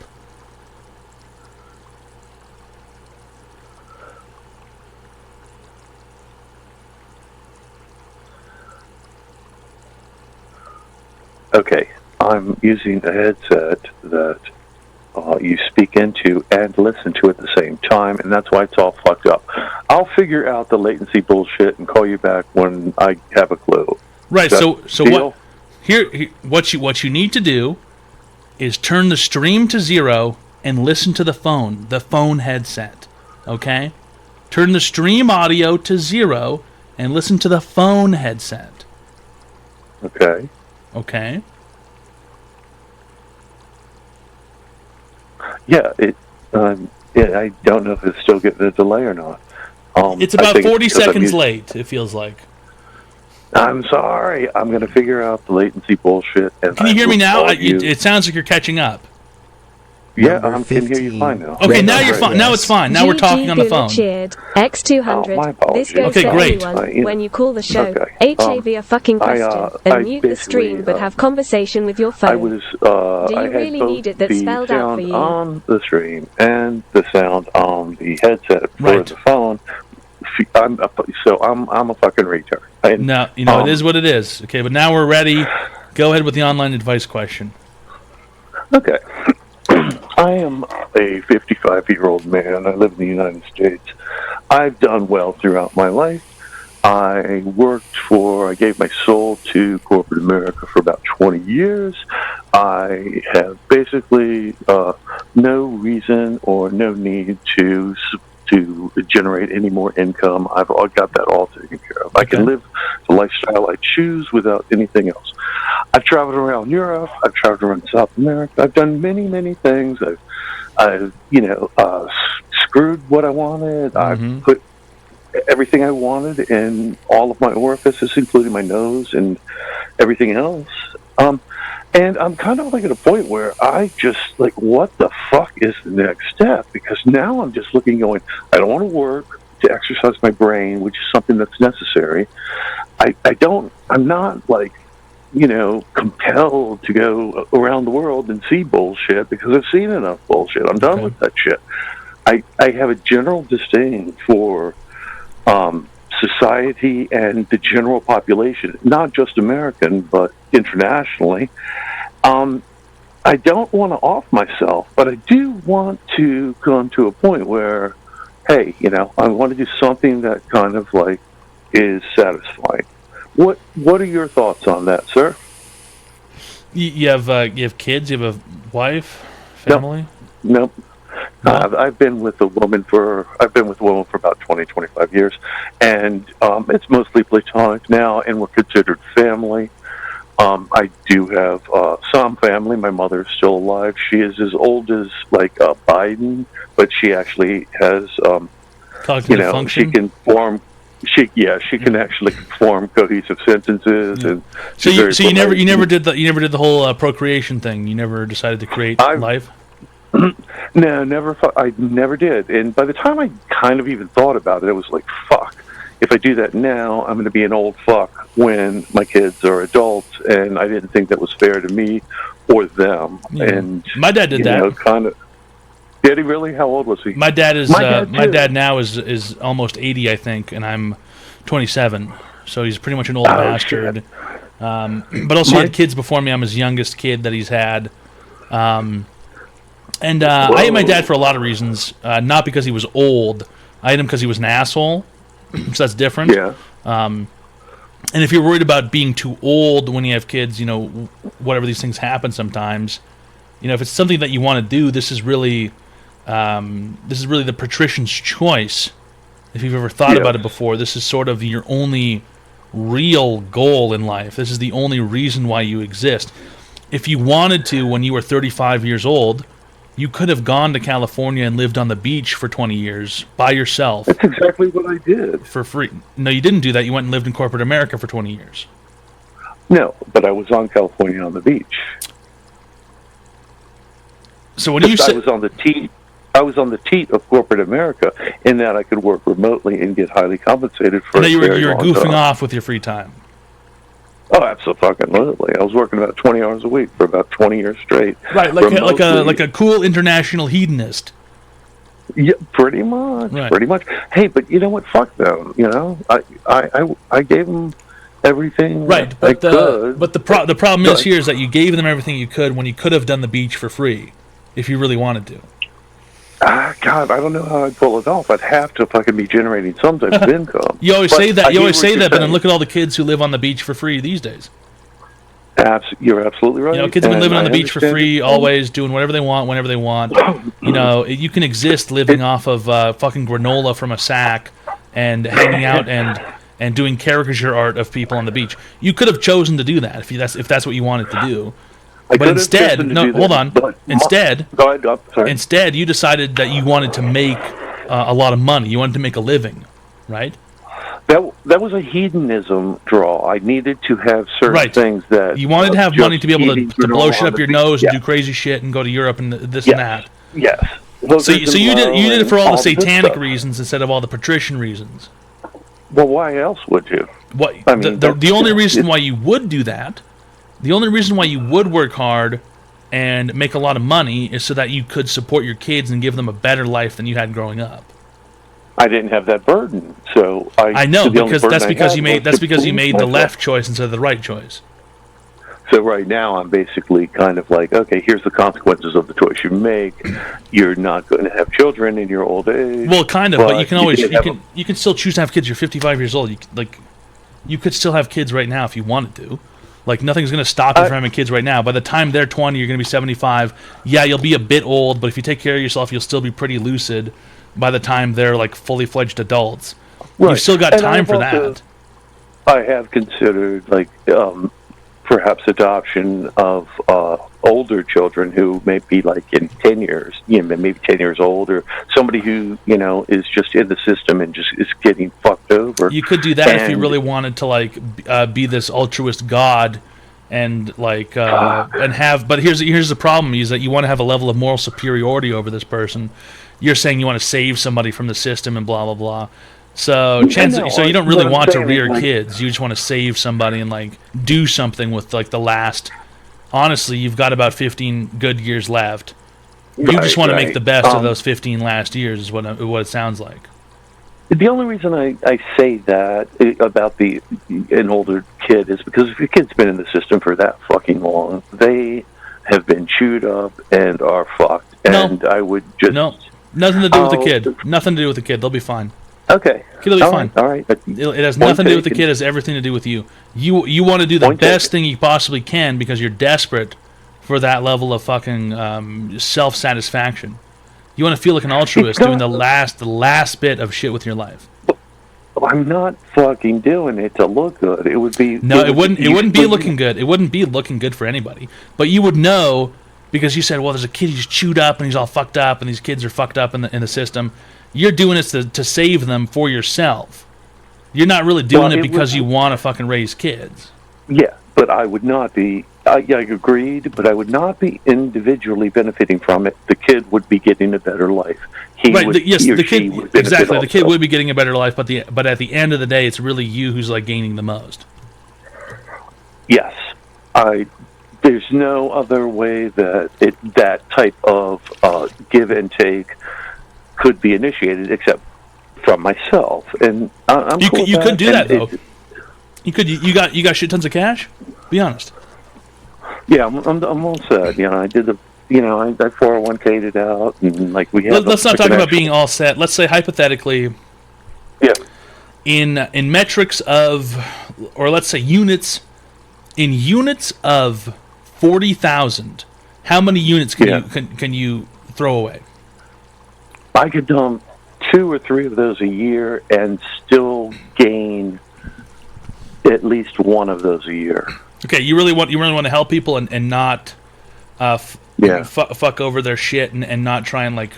Okay, I'm using a headset that you speak into and listen to at the same time, and that's why it's all fucked up. I'll figure out the latency bullshit and call you back when I have a clue. Right. So what you need to do is turn the stream to 0 and listen to the phone headset. Okay? Turn the stream audio to 0 and listen to the phone headset. Okay. Okay. Yeah, I don't know if it's still getting a delay or not. It's about 40 seconds late, it feels like. I'm sorry. I'm going to figure out the latency bullshit. And Can you hear me now? It sounds like you're catching up. Yeah, I can hear you fine now. Okay, now you're fine. Now it's fine. Now we're talking on the phone. Cheered. X200. This goes Okay, to great. anyone when you call the show. HAV a fucking question. And mute the stream, but have conversation with your phone. Do you really need it that's spelled out for you? On the stream and the sound on the headset for the phone. I'm a fucking retard. No, it is what it is. Okay, but now we're ready. Go ahead with the online advice question. Okay. I am a 55-year-old man. I live in the United States. I've done well throughout my life. I gave my soul to corporate America for about 20 years. I have basically no reason or no need to generate any more income. I've got that all taken care of. I can live the lifestyle I choose without anything else. I've traveled around Europe. I've traveled around South America. I've done many, many things. I've screwed what I wanted. I put everything I wanted in all of my orifices, including my nose and everything else. And I'm kind of like at a point where I just like, what the fuck is the next step? Because now I'm just looking, going, I don't want to work to exercise my brain, which is something that's necessary. I'm not like, compelled to go around the world and see bullshit because I've seen enough bullshit. I'm done with that shit. I have a general disdain for society and the general population, not just American, but internationally. I don't want to off myself, but I do want to come to a point where, hey, I want to do something that kind of like is satisfying. What are your thoughts on that, sir? You have kids? You have a wife, family? Nope. I've been with a woman for about 20, 25 years, and it's mostly platonic now, and we're considered family. I do have some family. My mother is still alive. She is as old as like Biden, but she actually has, cognitive function? she can form. She can actually form cohesive sentences, and So you never did the whole procreation thing. You never decided to create life. No, never. I never did. And by the time I kind of even thought about it, it was like, fuck. If I do that now, I'm going to be an old fuck when my kids are adults, and I didn't think that was fair to me or them. Yeah. And my dad did that. Kind of. Did he really? How old was he? My dad is. My dad now is almost 80, I think, and I'm 27. So he's pretty much an old bastard. But also he had kids before me. I'm his youngest kid that he's had. I hate my dad for a lot of reasons. Not because he was old. I hate him because he was an asshole. So that's different. Yeah. And if you're worried about being too old when you have kids, whatever these things happen sometimes. If it's something that you want to do, this is really the patrician's choice. If you've ever thought about it before, this is sort of your only real goal in life. This is the only reason why you exist. If you wanted to, when you were 35 years old, you could have gone to California and lived on the beach for 20 years by yourself. That's exactly what I did. For free. No, you didn't do that. You went and lived in corporate America for 20 years. No, but I was on California on the beach. So when you say I was on the teat of corporate America in that I could work remotely and get highly compensated for. You were goofing off with your free time. Oh, absolutely! I was working about 20 hours a week for about 20 years straight. Right, like a cool international hedonist. Yeah, pretty much. Right. Pretty much. Hey, but you know what? Fuck them. I gave them everything. Right, but the problem is here is that you gave them everything you could when you could have done the beach for free, if you really wanted to. God, I don't know how I'd pull it off. I'd have to fucking be generating some type of income. You always say that, but then look at all the kids who live on the beach for free these days. You're absolutely right. Kids have been living on the beach for free, always doing whatever they want, whenever they want. You can exist living off of fucking granola from a sack and hanging out and doing caricature art of people on the beach. You could have chosen to do that if that's what you wanted to do. But instead, hold on. Instead, you decided that you wanted to make a lot of money. You wanted to make a living, right? That was a hedonism draw. I needed to have certain things that you wanted to have money to be able to blow shit up your nose and do crazy shit and go to Europe and this and that. Yes. So you did it for all the satanic reasons instead of all the patrician reasons. Well, why else would you? The only reason why you would do that. The only reason why you would work hard and make a lot of money is so that you could support your kids and give them a better life than you had growing up. I didn't have that burden, so I know because that's because you made the left choice instead of the right choice. So right now I'm basically kind of like, okay, here's the consequences of the choice you make. You're not going to have children in your old age. Well, kind of, but you can always you can still choose to have kids. You're 55 years old. You could still have kids right now if you wanted to. Like, nothing's going to stop you from having kids right now. By the time they're 20, you're going to be 75. Yeah, you'll be a bit old, but if you take care of yourself, you'll still be pretty lucid by the time they're, like, fully fledged adults. Right. You've still got time for that. I have considered, like, for perhaps adoption of older children who may be like in 10 years, maybe 10 years old, or somebody who, is just in the system and just is getting fucked over. You could do that if you really wanted to, like, be this altruist god and, like, and have... But here's the problem, is that you want to have a level of moral superiority over this person. You're saying you want to save somebody from the system and blah, blah, blah. So you don't really want to rear kids. You just want to save somebody and, like, do something with, like, the last... Honestly, you've got about 15 good years left. You just want to make the best of those 15 last years is what it sounds like. The only reason I say that about an older kid is because if your kid's been in the system for that fucking long, they have been chewed up and are fucked. And I would just... No, nothing to do with the kid. Nothing to do with the kid. They'll be fine. Okay. Kid will be fine. All right. It has nothing to do with the kid. It has everything to do with you. You want to do the best thing you possibly can because you're desperate for that level of fucking self-satisfaction. You want to feel like an altruist doing the last bit of shit with your life. I'm not fucking doing it to look good. It would be... No, it wouldn't be looking good. It wouldn't be looking good for anybody. But you would know because you said, well, there's a kid who's chewed up and he's all fucked up and these kids are fucked up in the system. You're doing it to save them for yourself. You're not really doing it because you want to fucking raise kids. Yeah, but I would not be... I agreed, but I would not be individually benefiting from it. The kid would be getting a better life. The kid would be getting a better life, but at the end of the day, it's really you who's like gaining the most. Yes, there's no other way that type of give and take could be initiated except from myself, and I'm you cool could, you with could do that though. You got shit tons of cash. Be honest. Yeah, I'm all set. I did I 401k'd it out, and like we have. Let's not talk about being all set. Let's say hypothetically. Yeah. In metrics of, or let's say units, in units of 40,000, how many units can you throw away? I could dump 2 or 3 of those a year and still gain at least 1 of those a year. Okay, you really want to help people and not fuck over their shit and not try and like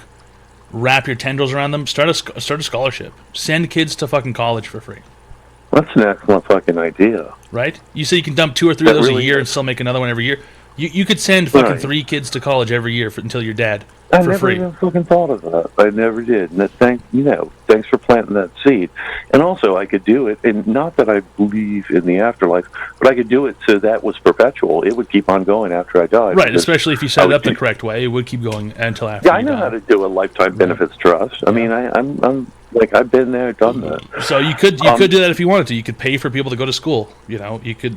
wrap your tendrils around them. Start a scholarship. Send kids to fucking college for free. That's an excellent fucking idea. Right? You say you can dump 2 or 3 of those a year and still make another one every year. You could send fucking 3 kids to college every year until you're dead for free. I never even fucking thought of that. I never did. And thanks for planting that seed. And also, I could do it, and not that I believe in the afterlife, but I could do it so that was perpetual. It would keep on going after I died. Right, especially if you set it up the correct way, it would keep going until after. Yeah, I know how to do a lifetime benefits trust. I mean, I'm like I've been there, done that. So you could do that if you wanted to. You could pay for people to go to school. You could.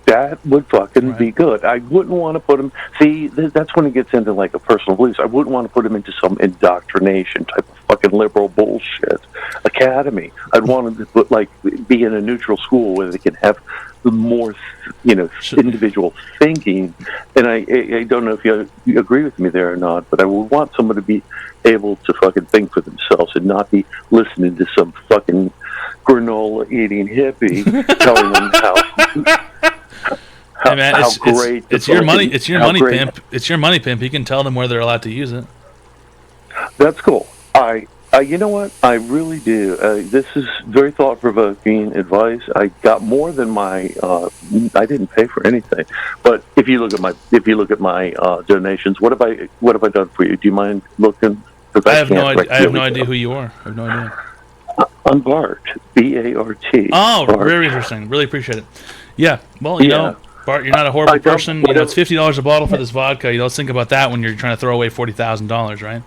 That would fucking be good. I wouldn't want to put them... See, that's when it gets into, like, a personal beliefs. I wouldn't want to put them into some indoctrination type of fucking liberal bullshit academy. I'd want them to put, like, be in a neutral school where they can have more, individual thinking. And I don't know if you agree with me there or not, but I would want someone to be able to fucking think for themselves and not be listening to some fucking granola-eating hippie telling them how... Hey man, it's your money. It's your money, pimp. It's your money, pimp. You can tell them where they're allowed to use it. That's cool. You know what? I really do. This is very thought-provoking advice. I got more than my. I didn't pay for anything, but if you look at my donations, what have I done for you? Do you mind looking? I have no idea. I have no idea who you are. I have no idea. I'm Bart. Bart. Oh, Bart. Very interesting. Really appreciate it. Yeah. Well, you know. Bart, you're not a horrible person. It's $50 a bottle for this vodka. You don't think about that when you're trying to throw away $40,000, right?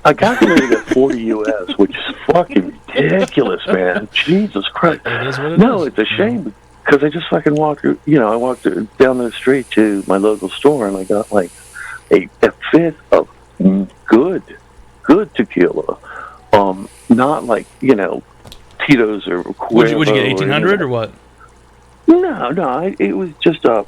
I calculated at 40 US, which is fucking ridiculous, man. Jesus Christ. It is what it is. It's a shame because I just fucking walked. I walked down the street to my local store and I got like a fifth of good tequila. Not like Tito's or Cuervo. Would you get 1,800 or what? No, it was just a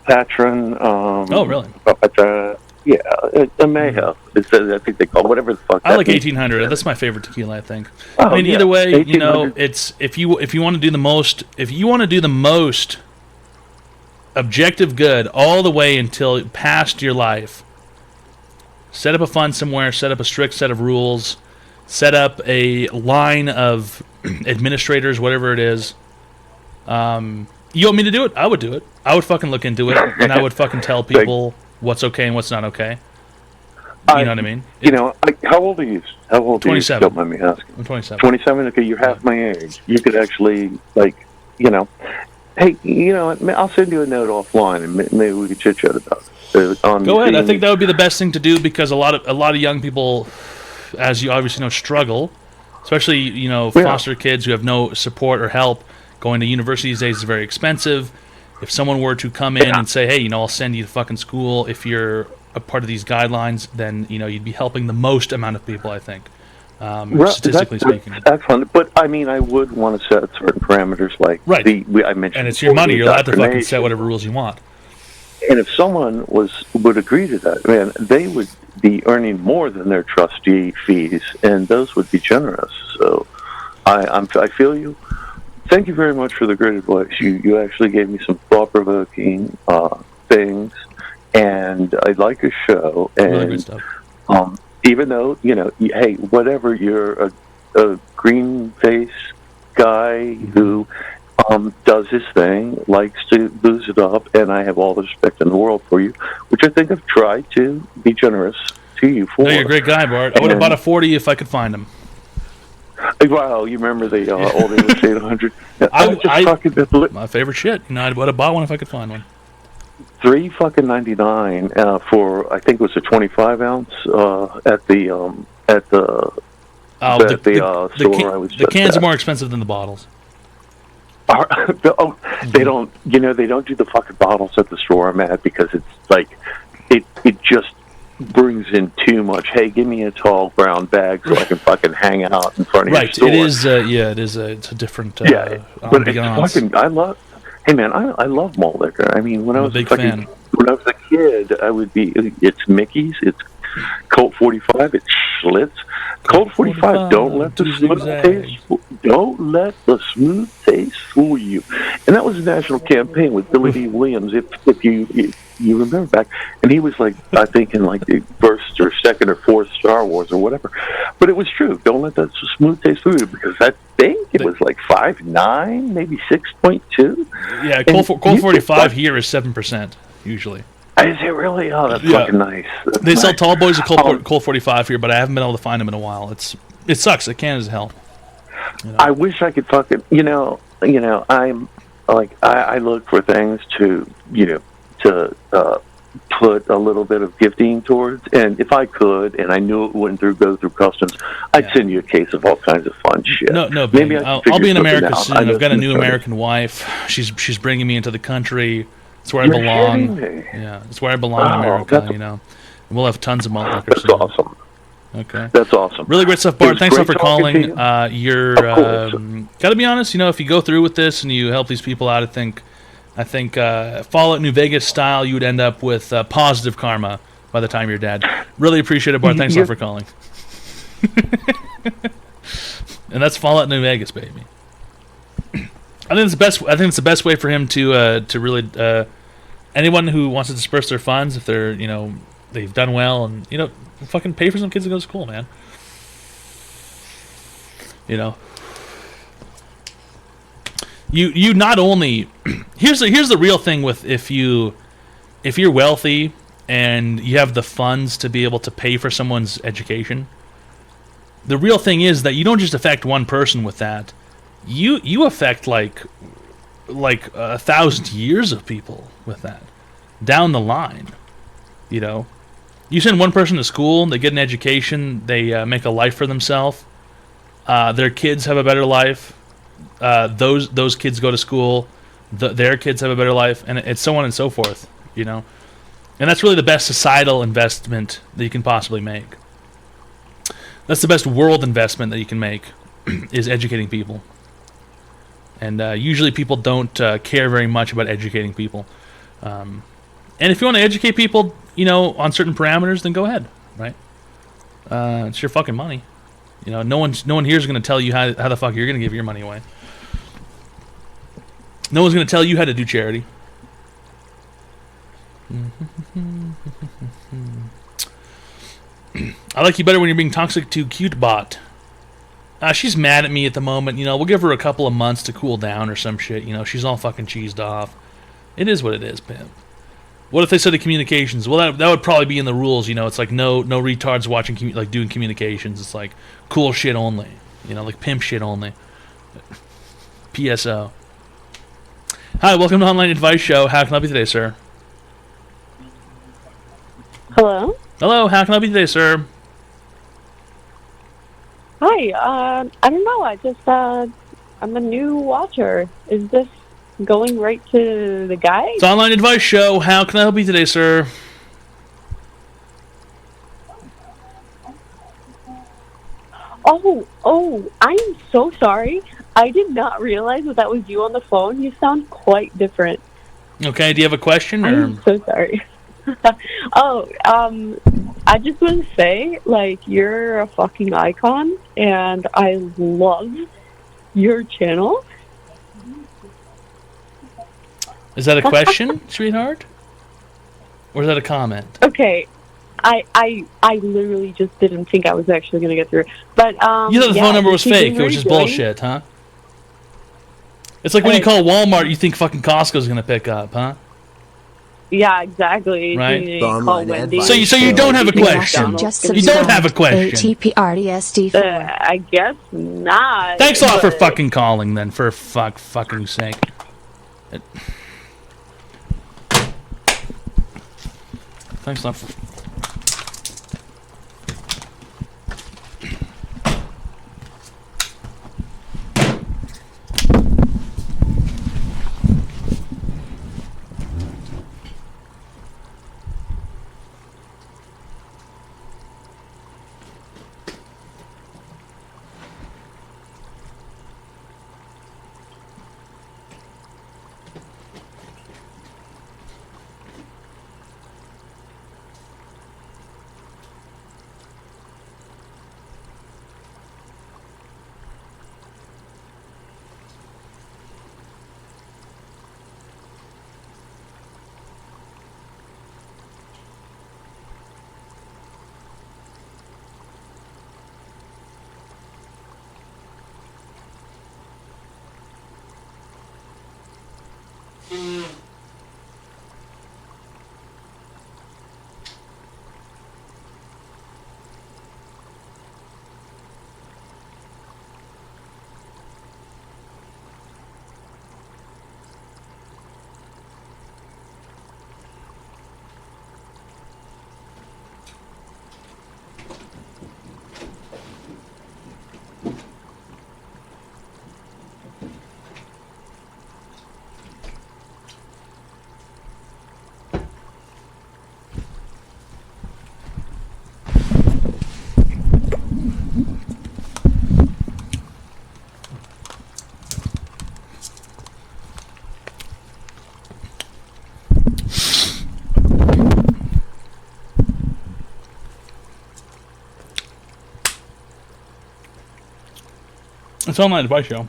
Patron. Oh, really? A Mayhem. I think they call it whatever the fuck. I like 1,800. That's my favorite tequila, I think. Either way, it's if you want to do the most, objective good all the way until past your life. Set up a fund somewhere, set up a strict set of rules, set up a line of administrators, whatever it is. You want me to do it? I would do it. I would fucking look into it, and I would fucking tell people what's okay and what's not okay. You know what I mean? How old are you? How old are you? 27. Don't mind me asking. I'm 27. 27? Okay, you're half my age. You could actually, hey, I'll send you a note offline, and maybe we could chit-chat about it. Go ahead. I think that would be the best thing to do, because a lot of young people, as you obviously know, struggle, especially foster kids who have no support or help. Going to university these days is very expensive. If someone were to come in and say, hey, I'll send you to fucking school if you're a part of these guidelines, then you'd be helping the most amount of people, I think, statistically speaking. That's fun, but I mean, I would want to set certain parameters, like I mentioned. And it's your money; you're allowed to fucking set whatever rules you want. And if someone would agree to that, man, they would be earning more than their trustee fees, and those would be generous. So, I feel you. Thank you very much for the great advice. You actually gave me some thought-provoking things. And I like your show, and really good stuff. Even though hey, whatever, you're a green face guy who does his thing, likes to booze it up, and I have all the respect in the world for you, which I think I've tried to be generous to you for. No, you're a great guy, Bart. I would have bought a 40 if I could find them. Wow, you remember the old English 800? I was just talking my favorite shit. I would have bought one if I could find one. $3.99 for, I think it was a 25 ounce at the store I was. The cans are more expensive than the bottles. They don't. They don't do the fucking bottles at the store I'm at, because it's like it just brings in too much. Hey, give me a tall brown bag so I can fucking hang out in front of your store. Right. It is. It is. It's a different. But it's fucking. I love. Hey man, I love malt liquor. I mean, when I was a fan. When I was a kid, I would be. It's Mickey's. It's Colt 45. It's Schlitz. Colt 45. Don't let the smooth taste. Don't let the smooth taste fool you. And that was a national campaign with Billy D. Williams. If you remember back, and he was like, I think in like the first or second or fourth Star Wars or whatever. But it was true. Don't let that smooth taste fool you, because I think it was like 5.9, maybe 6.2. Yeah, Colt 45 here is 7% usually. Is it really? Oh, that's fucking nice. They sell tall boys at Colt 45 here, but I haven't been able to find them in a while. It sucks. It can as hell. I wish I could fucking. I'm like I look for things to put a little bit of gifting towards, and if I could, and I knew it wouldn't go through customs, I'd send you a case of all kinds of fun shit. No, maybe I'll be in America soon. I've got a new American wife. She's bringing me into the country. It's where I belong. Yeah, it's where I belong in America. And we'll have tons of malt liquor soon. That's awesome. Okay, that's awesome. Really great stuff, Bart. Thanks a lot for calling. You're got to be honest. If you go through with this and you help these people out, I think Fallout New Vegas style, you would end up with positive karma by the time you're dead. Really appreciate it, Bart. Thanks a lot for calling. And that's Fallout New Vegas, baby. I think it's the best way for him to really anyone who wants to disperse their funds, if they're they've done well, and fucking pay for some kids to go to school, man. You not only here's the real thing with if you're wealthy and you have the funds to be able to pay for someone's education. The real thing is that you don't just affect one person with that. You affect like 1,000 years of people with that down the line. You send one person to school, they get an education, they make a life for themselves. Their kids have a better life. Those kids go to school, their kids have a better life, and it's so on and so forth. And that's really the best societal investment that you can possibly make. That's the best world investment that you can make, is educating people. And usually people don't care very much about educating people. And if you want to educate people, on certain parameters, then go ahead, right? It's your fucking money. No one here is going to tell you how the fuck you're going to give your money away. No one's going to tell you how to do charity. I like you better when you're being toxic to CuteBot. She's mad at me at the moment. You know, we'll give her a couple of months to cool down or some shit. You know, she's all fucking cheesed off. It is what it is, pimp. What if they said the communications? Well, that would probably be in the rules. You know, it's like no retards watching doing communications. It's like cool shit only. You know, like pimp shit only. PSO. Hi, welcome to Online Advice Show. How can I help you today, sir? Hello? Hello, how can I help you today, sir? Hi, I don't know, I'm a new watcher. Is this going right to the guy? It's Online Advice Show. How can I help you today, sir? Oh, I'm so sorry. I did not realize that was you on the phone. You sound quite different. Okay, do you have a question? Or? I'm so sorry. I just want to say, like, you're a fucking icon, and I love your channel. Is that a question, sweetheart? Or is that a comment? Okay, I literally just didn't think I was actually going to get through. But You thought the phone number was keep fake. It was very just good. bullshit, huh? It's like when you call Walmart, you think fucking Costco's going to pick up, huh? Yeah, exactly. Right. You call Wendy's. So you don't have a question. You don't have a question. I guess not. Thanks a lot for but- fucking calling, then, for fucking sake. Thanks a lot for... It's Online Advice Show.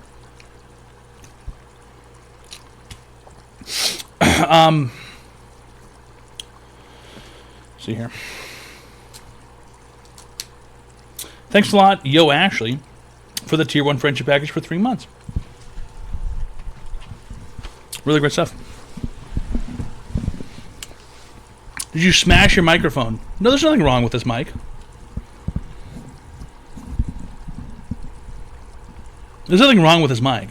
See here. Thanks a lot, Yo Ashley, for the Tier 1 Friendship Package for 3 months. Really great stuff. Did you smash your microphone? No, there's nothing wrong with this mic. There's nothing wrong with his mic.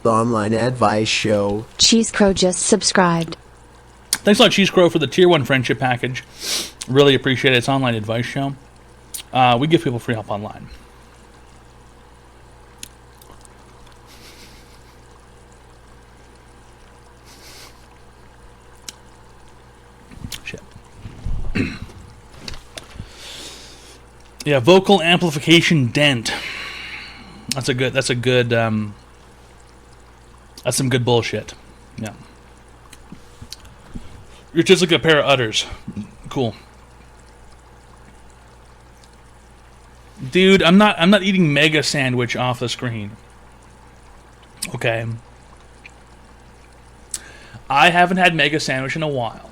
The Online Advice Show. Cheese Crow just subscribed. Thanks a lot, Cheese Crow, for the Tier 1 Friendship Package. Really appreciate it. It's Online Advice Show. We give people free help online. Shit. Yeah, vocal amplification dent. That's some good bullshit. Yeah. You're just like a pair of udders. Cool. Dude, I'm not eating mega sandwich off the screen. Okay. I haven't had Mega Sandwich in a while.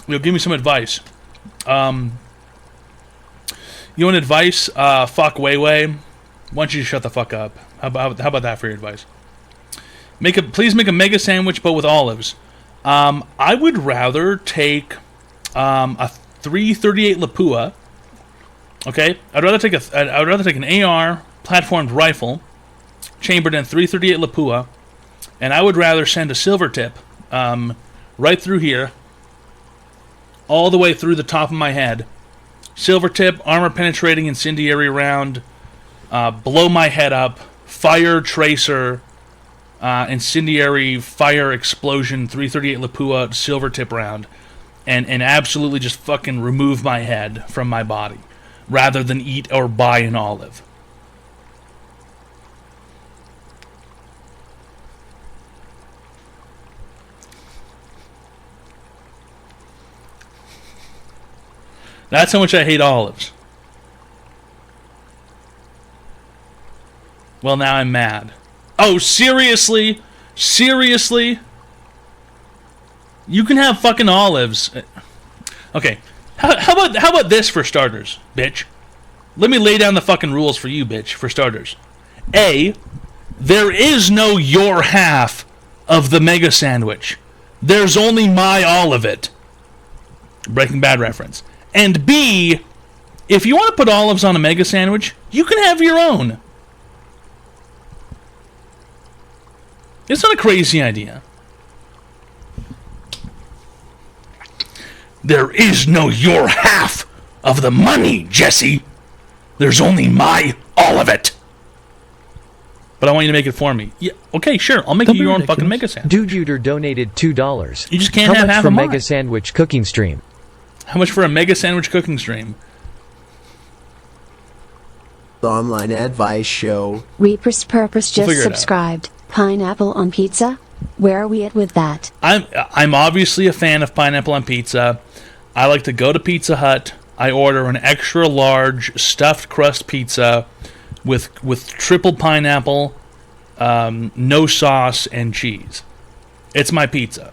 You'll give me some advice. You want advice? Fuck Way. Why don't you shut the fuck up? How about that for your advice? Please make a Mega Sandwich, but with olives. I would rather take a 338 Lapua. Okay, I'd rather take an AR platformed rifle, chambered in 338 Lapua, and I would rather send a silver tip right through here, all the way through the top of my head. Silver tip, armor penetrating incendiary round, blow my head up, fire tracer, incendiary fire explosion, 338 Lapua silver tip round, and absolutely just fucking remove my head from my body, rather than eat or buy an olive. That's how much I hate olives. Well, now I'm mad. Oh, seriously? Seriously? You can have fucking olives. Okay. How about this for starters, bitch? Let me lay down the fucking rules for you, bitch, for starters. A, there is no your half of the Mega Sandwich. There's only my all of it. Breaking Bad reference. And B, if you want to put olives on a Mega Sandwich, you can have your own. It's not a crazy idea. There is no your half of the money, Jesse. There's only my all of it. But I want you to make it for me. Yeah, okay, sure. I'll make you your own fucking Mega Sandwich. Dude donated $2. You just can't have half for of mine. Mega Sandwich cooking stream? How much for a Mega Sandwich cooking stream? The online advice show. Reaper's Purpose We'll just figure it out. subscribed. Pineapple on pizza? Where are we at with that? I'm obviously a fan of pineapple on pizza. I like to go to Pizza Hut. I order an extra large stuffed crust pizza with triple pineapple, no sauce, and cheese. It's my pizza.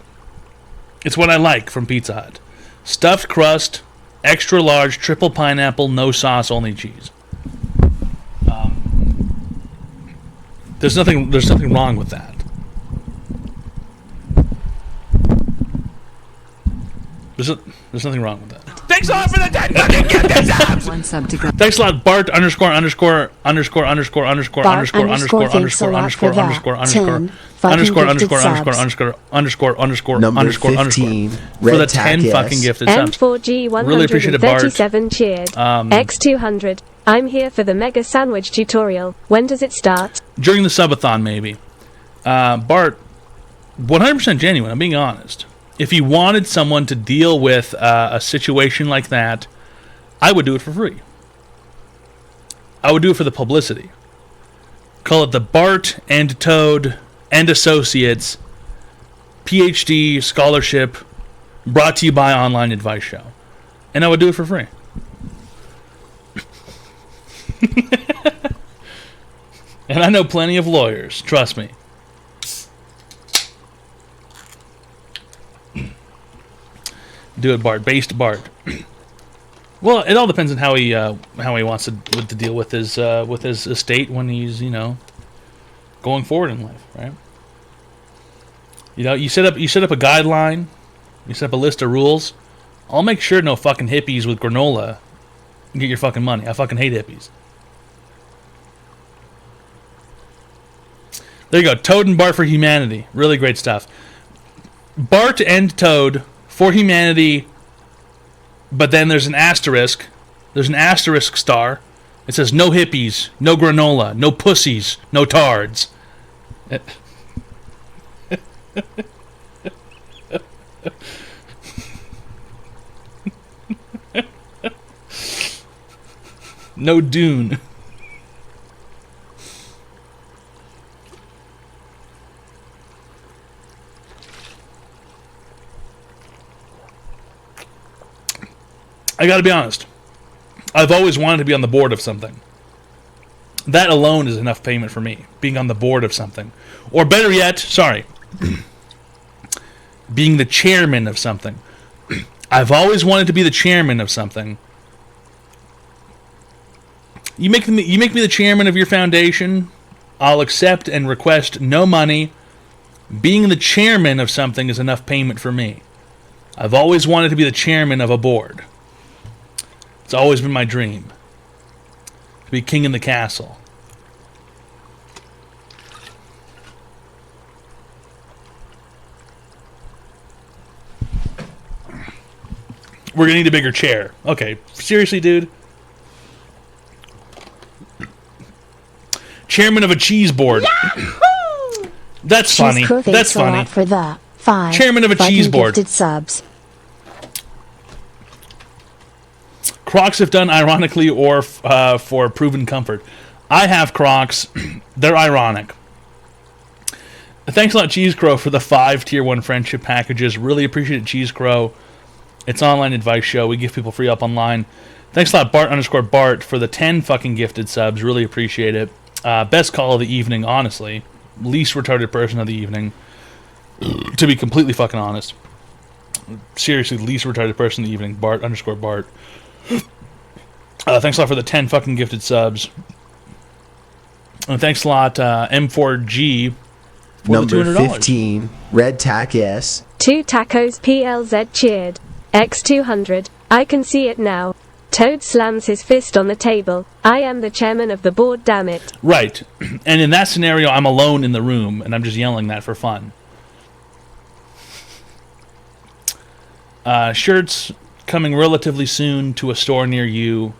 It's what I like from Pizza Hut. Stuffed crust, extra large, triple pineapple, no sauce, only cheese. There's nothing wrong with that. There's nothing wrong with that. Thanks a lot for the 10 fucking gifted subs! One sub to go. Thanks a lot, Bart underscore underscore underscore underscore underscore Bart underscore underscore underscore underscore thanks a lot underscore for underscore that. 10 underscore underscore fucking underscore gifted underscore subs. underscore underscore Number underscore 15, underscore for Red the Tack 10 S. fucking gifted subs. M4G Really appreciate it, Bart. 137 cheered. X200. I'm here for the Mega Sandwich tutorial. When does it start? During the subathon, maybe. Bart, 100% genuine. I'm being honest. If you wanted someone to deal with a situation like that, I would do it for free. I would do it for the publicity. Call it the Bart and Toad and Associates PhD scholarship brought to you by Online Advice Show. And I would do it for free. And I know plenty of lawyers, trust me. Do it, Bart. Based Bart. Well, it all depends on how he wants to deal with his estate when he's going forward in life, right? You set up a guideline, you set up a list of rules. I'll make sure no fucking hippies with granola get your fucking money. I fucking hate hippies. There you go, Toad and Bart for humanity. Really great stuff. Bart and Toad for humanity, but then there's an asterisk. There's an asterisk star. It says no hippies, no granola, no pussies, no tards. No Dune. I gotta be honest. I've always wanted to be on the board of something. That alone is enough payment for me, being on the board of something. Or better yet, being the chairman of something. I've always wanted to be the chairman of something. You make me the chairman of your foundation, I'll accept and request no money. Being the chairman of something is enough payment for me. I've always wanted to be the chairman of a board. It's always been my dream. To be king in the castle. We're gonna need a bigger chair. Okay, seriously, dude? Chairman of a cheese board. That's funny. That's funny. For the 5 Chairman of a cheese board. gifted subs. Crocs if done ironically or for proven comfort. I have Crocs. They're ironic. Thanks a lot, Cheese Crow, for the 5 Tier 1 friendship packages. Really appreciate it, Cheese Crow. It's an online advice show. We give people free up online. Thanks a lot, Bart_Bart, for the 10 fucking gifted subs. Really appreciate it. Best call of the evening, honestly. Least retarded person of the evening. To be completely fucking honest. Seriously, least retarded person of the evening. Bart_Bart. Thanks a lot for the 10 fucking gifted subs. And thanks a lot, M4G, for Number the $200. 15, Red Tack S. 2 tacos PLZ cheered. X200. I can see it now. Toad slams his fist on the table. I am the chairman of the board, damn it. Right. And in that scenario, I'm alone in the room, and I'm just yelling that for fun. Shirts coming relatively soon to a store near you.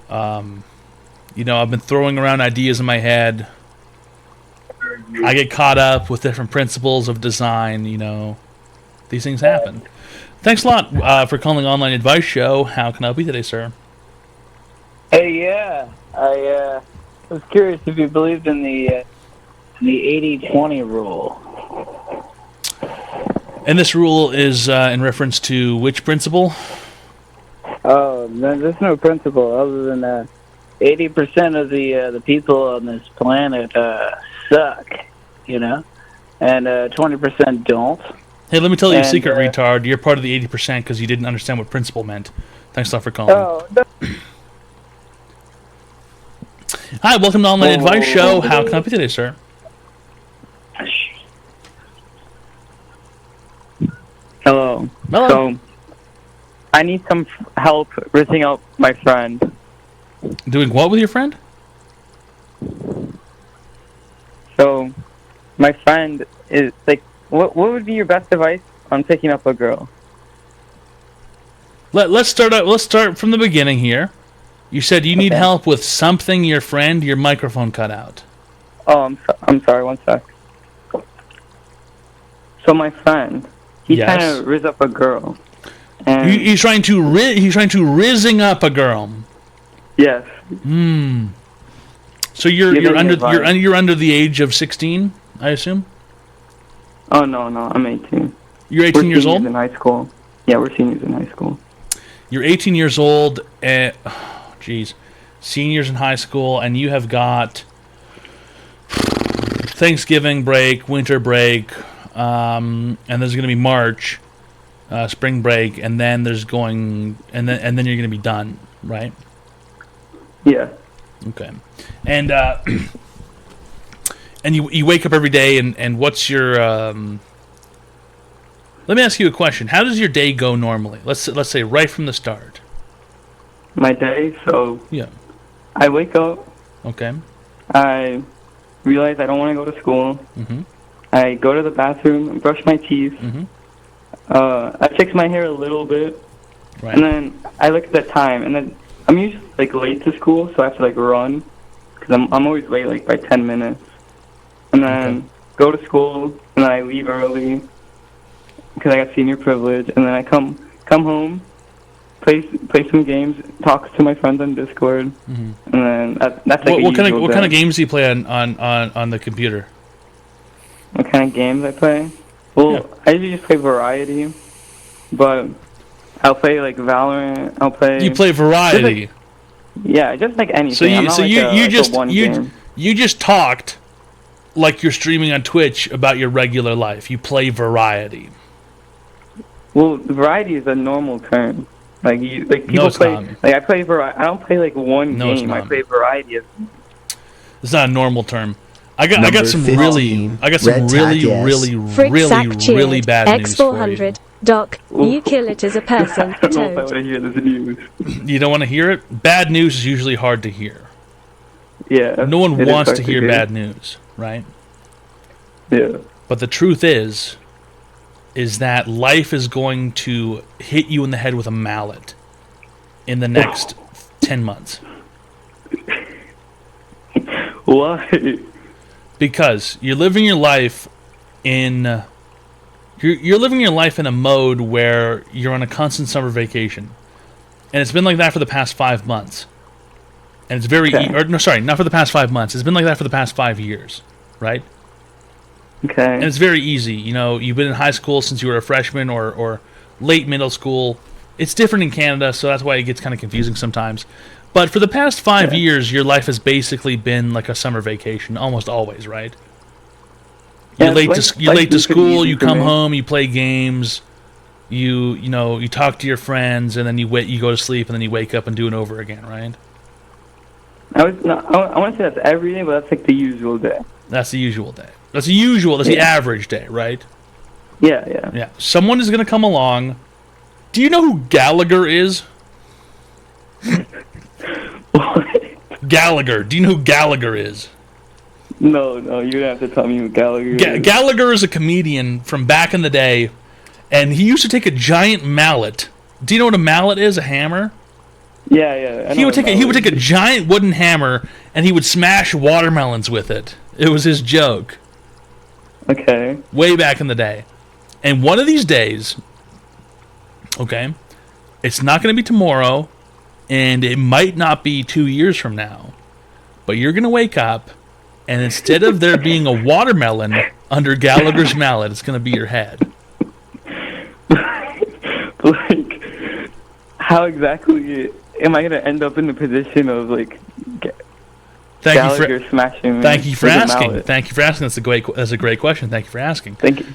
You know, I've been throwing around ideas in my head. I get caught up with different principles of design, you know. These things happen. Thanks a lot for calling Online Advice Show. How can I help you today, sir? Hey, yeah. I was curious if you believed in the 80-20 rule. And this rule is in reference to which principle? Oh, there's no principle other than 80% of the people on this planet suck, you know, and 20% don't. Hey, let me tell you a secret, retard. You're part of the 80% because you didn't understand what principle meant. Thanks a lot for calling. Oh, no. Hi, welcome to Online Advice Show. How can I help you today, sir? Hello. Hello. So, I need some help rizzing out my friend. Doing what with your friend? So, my friend is like, what would be your best advice on picking up a girl? Let's start from the beginning here. You said you need help with something. Your friend, your microphone cut out. Oh, I'm sorry. One sec. So my friend, he's trying to rizz up a girl. And He's trying to rizzing up a girl. Yes. Hmm. So you're under the age of 16, I assume. Oh no, I'm 18. You're 18 years old? We're seniors in high school. Yeah, we're seniors in high school. You're 18 years old. Seniors in high school, and you have got Thanksgiving break, winter break, and there's going to be March, spring break, and then you're going to be done, right? Yeah. Okay. And and you wake up every day, and what's your let me ask you a question. How does your day go normally? Let's say right from the start. My day, so yeah, I wake up. Okay. I realize I don't want to go to school. Mm-hmm. I go to the bathroom and brush my teeth. Mm-hmm. I fix my hair a little bit, right. And then I look at the time, and then I'm usually like late to school, so I have to like run because I'm always late like by 10 minutes, and then go to school, and then I leave early because I got senior privilege, and then I come home. Play some games, talk to my friends on Discord, and then that's like what kind of games do you play on the computer? What kind of games I play? Well, I usually just play variety, but I'll play like Valorant. I'll play. You play variety. Just like anything. So you I'm not so like you a, you like a just one you game. you just talked like you're streaming on Twitch about your regular life. You play variety. Well, variety is a normal term. Like people No, it's play. not. Like I play variety. I don't play like one No, it's game. I not. play variety of. It's not a normal term. I got Number some 15, really Red really Tack really Frick really Sack cheered. really bad news for you. X400. Doc, you kill it as a person. I don't know if I Toad. want to hear this news. You don't want to hear it? Bad news is usually hard to hear. Yeah. No one it is wants hard to hear bad news, right? Yeah. But the truth is that life is going to hit you in the head with a mallet in the next 10 months. Why? Because you're living your life in you're living your life in a mode where you're on a constant summer vacation, and it's been like that for the past 5 months. And it's very not for the past 5 months. It's been like that for the past 5 years, right? Okay. And it's very easy. You know, you've been in high school since you were a freshman or late middle school. It's different in Canada, so that's why it gets kind of confusing sometimes. But for the past 5 years, your life has basically been like a summer vacation, almost always, right? You're late to school. You come home. You play games. You talk to your friends, and then you go to sleep, and then you wake up and do it over again, right? I want to say that's every day, but that's like the usual day. That's the usual day. That's the average day, right? Yeah. Yeah. Someone is going to come along. Do you know who Gallagher is? Gallagher. Do you know who Gallagher is? No, you're gonna have to tell me who Gallagher is. Gallagher is a comedian from back in the day, and he used to take a giant mallet. Do you know what a mallet is? A hammer? Yeah. He would take a giant wooden hammer and he would smash watermelons with it. It was his joke. Okay. Way back in the day. And one of these days, okay, it's not going to be tomorrow, and it might not be 2 years from now, but you're going to wake up, and instead of there being a watermelon under Gallagher's mallet, it's going to be your head. Like, how exactly am I going to end up in the position of, like, Gallagher smashing me? Thank you for with a asking. mallet? Thank you for asking. That's a great question. Thank you for asking. Thank you.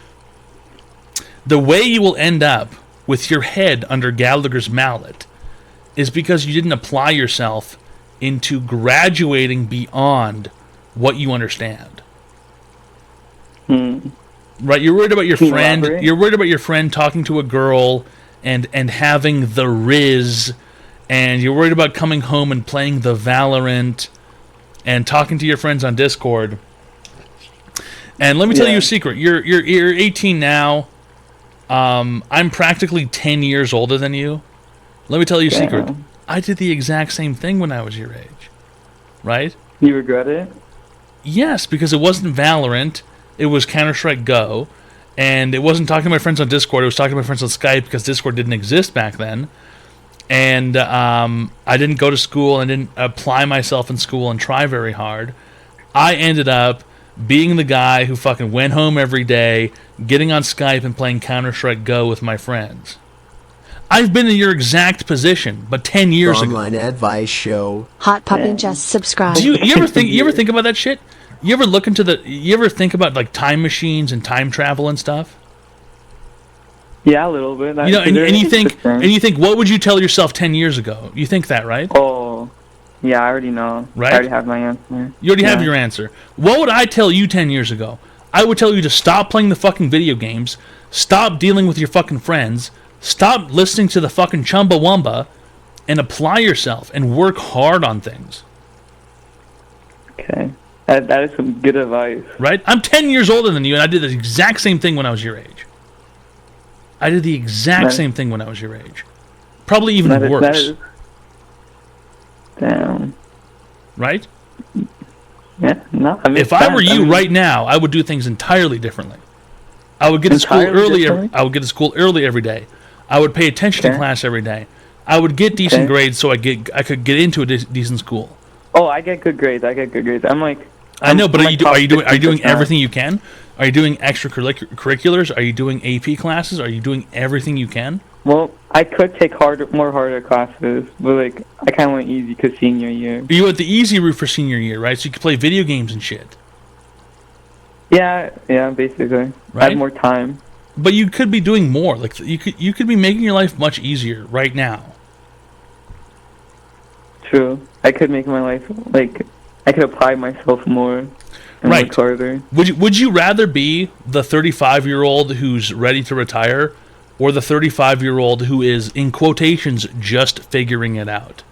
The way you will end up with your head under Gallagher's mallet is because you didn't apply yourself into graduating beyond what you understand. Right? You're worried about your friend. Elaborate? You're worried about your friend talking to a girl and having the Riz, and you're worried about coming home and playing the Valorant and talking to your friends on Discord. And let me tell you a secret. You're 18 now. I'm practically 10 years older than you. Let me tell you a secret. I did the exact same thing when I was your age. Right? You regret it? Yes, because it wasn't Valorant. It was Counter-Strike Go. And it wasn't talking to my friends on Discord. It was talking to my friends on Skype because Discord didn't exist back then. And I didn't go to school and didn't apply myself in school and try very hard. I ended up being the guy who fucking went home every day, getting on Skype and playing Counter-Strike Go with my friends. I've been in your exact position, but 10 years ago. Online advice show. Hot Puppy just subscribed. Do you ever think about that shit? You ever think about like time machines and time travel and stuff? Yeah, a little bit. You know, and you think, what would you tell yourself 10 years ago? You think that, right? Oh, yeah, I already know. Right? I already have my answer. You already have your answer. What would I tell you 10 years ago? I would tell you to stop playing the fucking video games, stop dealing with your fucking friends, stop listening to the fucking Chumbawamba, and apply yourself and work hard on things. Okay. That is some good advice. Right? I'm 10 years older than you, and I did the exact same thing when I was your age. I did the exact same thing when I was your age. Probably even worse. Damn. Right? Yeah, no. I mean, if I were you right now, I would do things entirely differently. I would get to school early. I would get to school early every day. I would pay attention to class every day. I would get decent grades so I could get into a decent school. Oh, I get good grades. I'm like. I know, but are you doing everything you can? Are you doing extracurriculars? Are you doing AP classes? Are you doing everything you can? Well, I could take harder classes, but like I kind of went easy because senior year. You went the easy route for senior year, right? So you could play video games and shit. Yeah, basically. I Right? had more time. But you could be doing more. Like you could be making your life much easier right now. True. I could make my life like I could apply myself more and Right. work harder. Would you rather be the 35-year-old who's ready to retire, or the 35-year-old who is, in quotations, just figuring it out?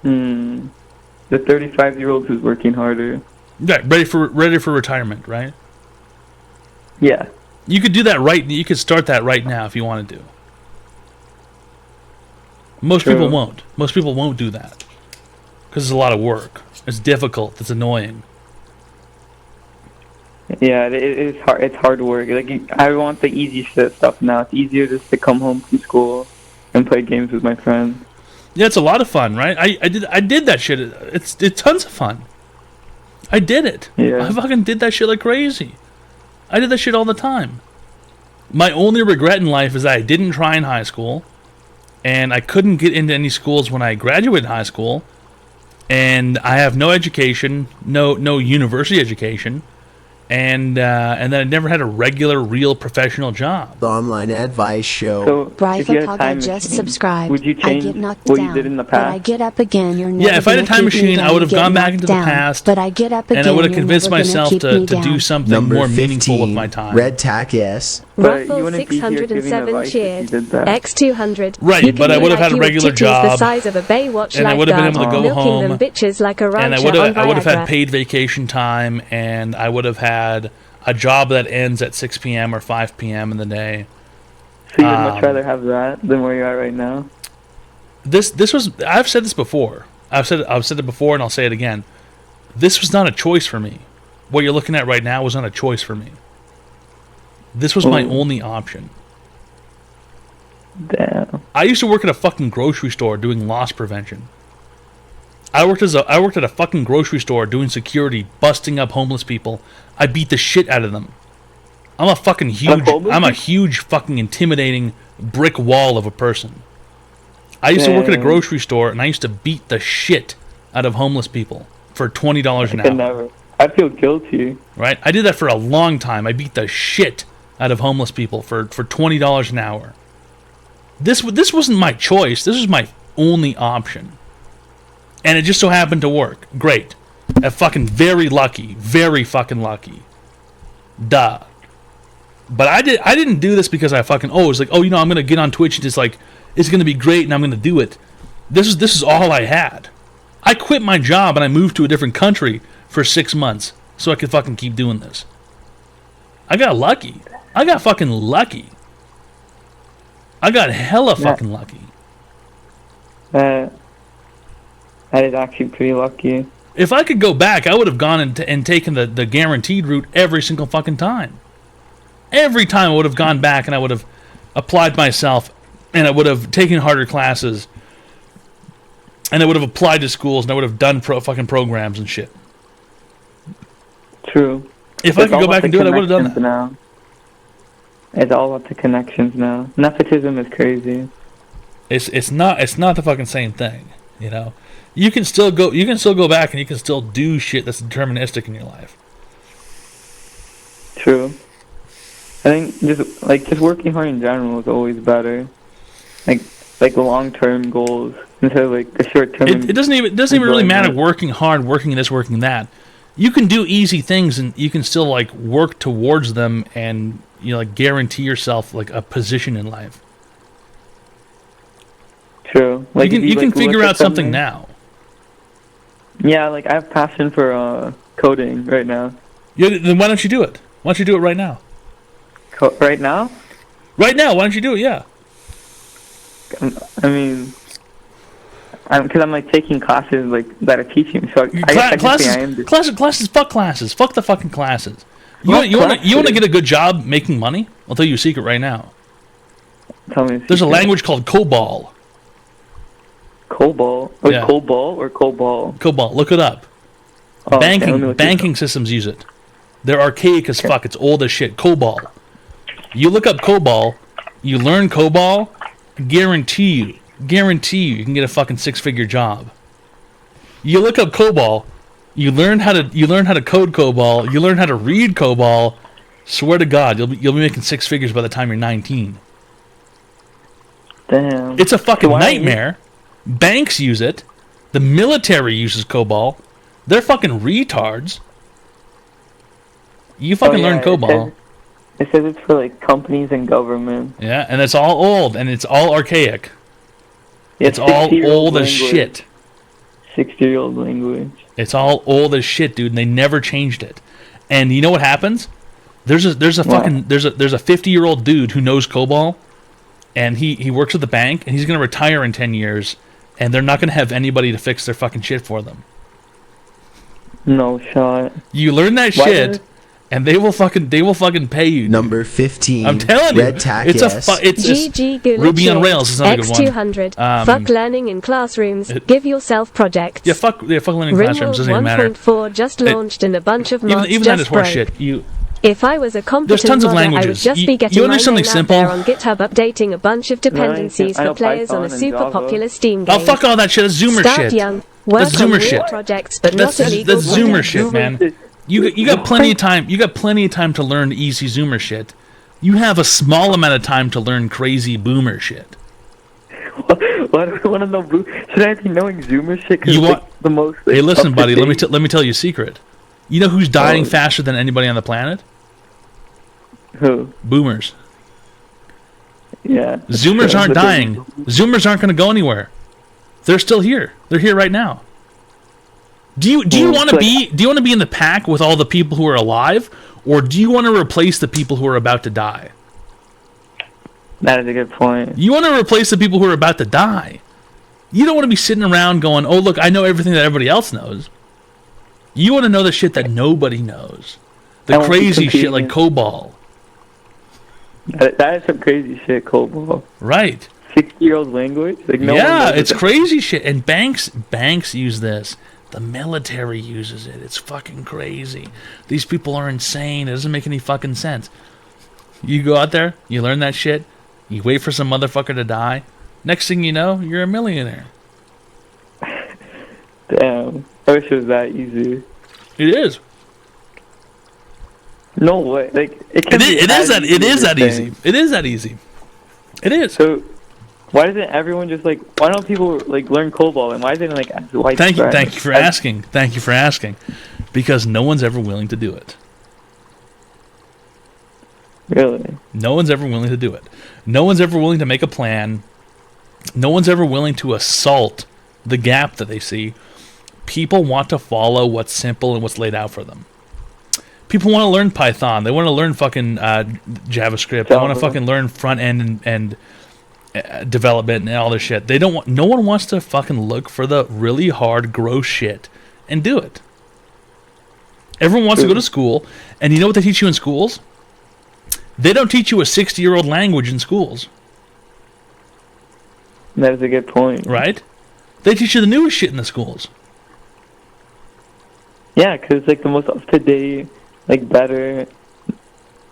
The 35-year-old who's working harder. Right, ready for retirement, right? Yeah. You could do that right. You could start that right now if you wanted to. Most True. people won't. Most people won't do that because it's a lot of work. It's difficult. It's annoying. Yeah, it is hard. It's hard work. Like I want the easy stuff now. It's easier just to come home from school and play games with my friends. Yeah, it's a lot of fun, right? I did that shit. It's tons of fun. I did it. Yeah. I fucking did that shit like crazy. I did that shit all the time. My only regret in life is that I didn't try in high school, and I couldn't get into any schools when I graduated high school, and I have no education, no university education, and then I never had a regular, real professional job. The online advice show. So, Bri if you had a Hog, time I just machine, subscribed. would you I change get knocked what down, you did in the but I past? get up again. You're never Yeah, if I had a gonna time keep me machine, I down. would have Get gone back knocked into the down, past, But I get up again. and I would have You're convinced never gonna myself keep to me do down. something Number more meaningful with 15, my time. Red Tack S. But you Ruffle wouldn't be here giving 607 advice if you cheered. did that. X200. Right, You can but I be would have like had a you with regular titties job, the size of a Baywatch and I would have been able to go milking home, them bitches like a and rancher on I would have had Viagra. paid vacation time, and I would have had a job that ends at 6 p.m. or 5 p.m. in the day. So you'd much rather have that than where you are right now? This was, I've said this before. I've said it before, and I'll say it again. This was not a choice for me. What you're looking at right now was not a choice for me. This was my only option. Damn. I used to work at a fucking grocery store doing loss prevention. I worked at a fucking grocery store doing security, busting up homeless people. I beat the shit out of them. I'm a huge fucking intimidating brick wall of a person. I used to work at a grocery store, and I used to beat the shit out of homeless people for $20 an I could hour. never. I feel guilty. Right? I did that for a long time. I beat the shit out of homeless people for $20 an hour. This wasn't my choice. This was my only option. And it just so happened to work. Great. I'm fucking very lucky. Very fucking lucky. Duh. But I didn't do this because I fucking, it's like, I'm going to get on Twitch and just like, it's going to be great and I'm going to do it. This is all I had. I quit my job and I moved to a different country for 6 months so I could fucking keep doing this. I got lucky. I got fucking lucky. I got hella fucking lucky. That is actually pretty lucky. If I could go back, I would have gone and taken the guaranteed route every single fucking time. Every time I would have gone back and I would have applied myself and I would have taken harder classes and I would have applied to schools and I would have done fucking programs and shit. True. If I could go back and do it, I would have done that. Now. It's all about the connections now. Nepotism is crazy. It's not the fucking same thing, you know. You can still go back and you can still do shit that's deterministic in your life. True. I think just working hard in general is always better. Like long-term goals instead of like the short-term. It doesn't even really matter working hard, working this, working that. You can do easy things and you can still like work towards them and like guarantee yourself like a position in life. True. Like you can figure out something now. Yeah, like I have passion for coding right now. Yeah, then why don't you do it? Why don't you do it right now? Right now? Right now, why don't you do it? Yeah. I mean, because I'm like taking classes like that are teaching. So I classes. Fuck classes. Fuck the fucking classes. You want to get a good job making money? I'll tell you a secret right now. Tell me. There's a language called COBOL. COBOL? Yeah. COBOL or COBOL? COBOL. Look it up. Oh, Banking systems use it. They're archaic as fuck. It's old as shit. COBOL. You look up COBOL, You learn COBOL, guarantee you can get a fucking 6-figure job. You look up COBOL, you learn how to code COBOL, you learn how to read COBOL. Swear to God, you'll be making 6 figures by the time you're 19. Damn. It's a fucking nightmare. Banks use it. The military uses COBOL. They're fucking retards. You fucking learn COBOL. It says it's for like companies and government. Yeah, and it's all old and it's all archaic. It's all old as shit. 60-year-old language. It's all old as shit, dude, and they never changed it. And you know what happens? There's a 50-year-old dude who knows COBOL, and he works at the bank, and he's gonna retire in 10 years, and they're not gonna have anybody to fix their fucking shit for them. No shot. You learn that shit, and they will fucking pay you. Number 15. I'm telling you, Red Tack it's S. it's GG Ruby on Rails is another good one. X200. Fuck learning in classrooms. Give yourself projects. Yeah, fuck learning in classrooms. Doesn't even matter. 1.4 just launched and a bunch of mods Even just that is broke. horseshit. If I was a competent There's tons of modder, I would languages. just be getting You my wanna do something name simple? out there on GitHub updating a bunch of dependencies I for know players on a Python and super Java. popular Steam game. Oh, fuck all that shit. That's Zoomer Start shit. young, work That's on Zoomer real shit. projects, but That's not illegal Zoomer projects. shit, man. You got plenty of time. You got plenty of time to learn easy Zoomer shit. You have a small amount of time to learn crazy Boomer shit. Why do I want to know? Should I be knowing Zoomer shit? Cause You it's, want? like, the most. Like, Hey, listen, buddy. Let up-to-date. me tell you a secret. You know who's dying faster than anybody on the planet? Who? Boomers. Yeah. Zoomers aren't dying. Zoomers aren't going to go anywhere. They're still here. They're here right now. Do you want to be in the pack with all the people who are alive, or do you want to replace the people who are about to die? That is a good point. You want to replace the people who are about to die. You don't want to be sitting around going, "Oh, look, I know everything that everybody else knows." You want to know the shit that nobody knows. The crazy shit like COBOL. That is some crazy shit, COBOL. Right. 60-year-old language? Like, no one Yeah, knows it's it. crazy shit. And banks use this. The military uses it. It's fucking crazy. These people are insane. It doesn't make any fucking sense. You go out there, you learn that shit, you wait for some motherfucker to die. Next thing you know, you're a millionaire. Damn. I wish it was that easy. It is. No way. Like it is that easy. It is that easy. It is. So why doesn't everyone just like? Why don't people like learn COBOL? And why isn't it like widespread? Thank you for asking. Thank you for asking. Because no one's ever willing to do it. Really? No one's ever willing to do it. No one's ever willing to make a plan. No one's ever willing to assault the gap that they see. People want to follow what's simple and what's laid out for them. People want to learn Python. They want to learn fucking JavaScript. They want to fucking learn front end and development and all this shit. They don't want. No one wants to fucking look for the really hard, gross shit and do it. Everyone wants to go to school, and you know what they teach you in schools? They don't teach you a 60-year-old language in schools. That is a good point. Right? They teach you the newest shit in the schools. Yeah, because it's like the most up-to-date, like better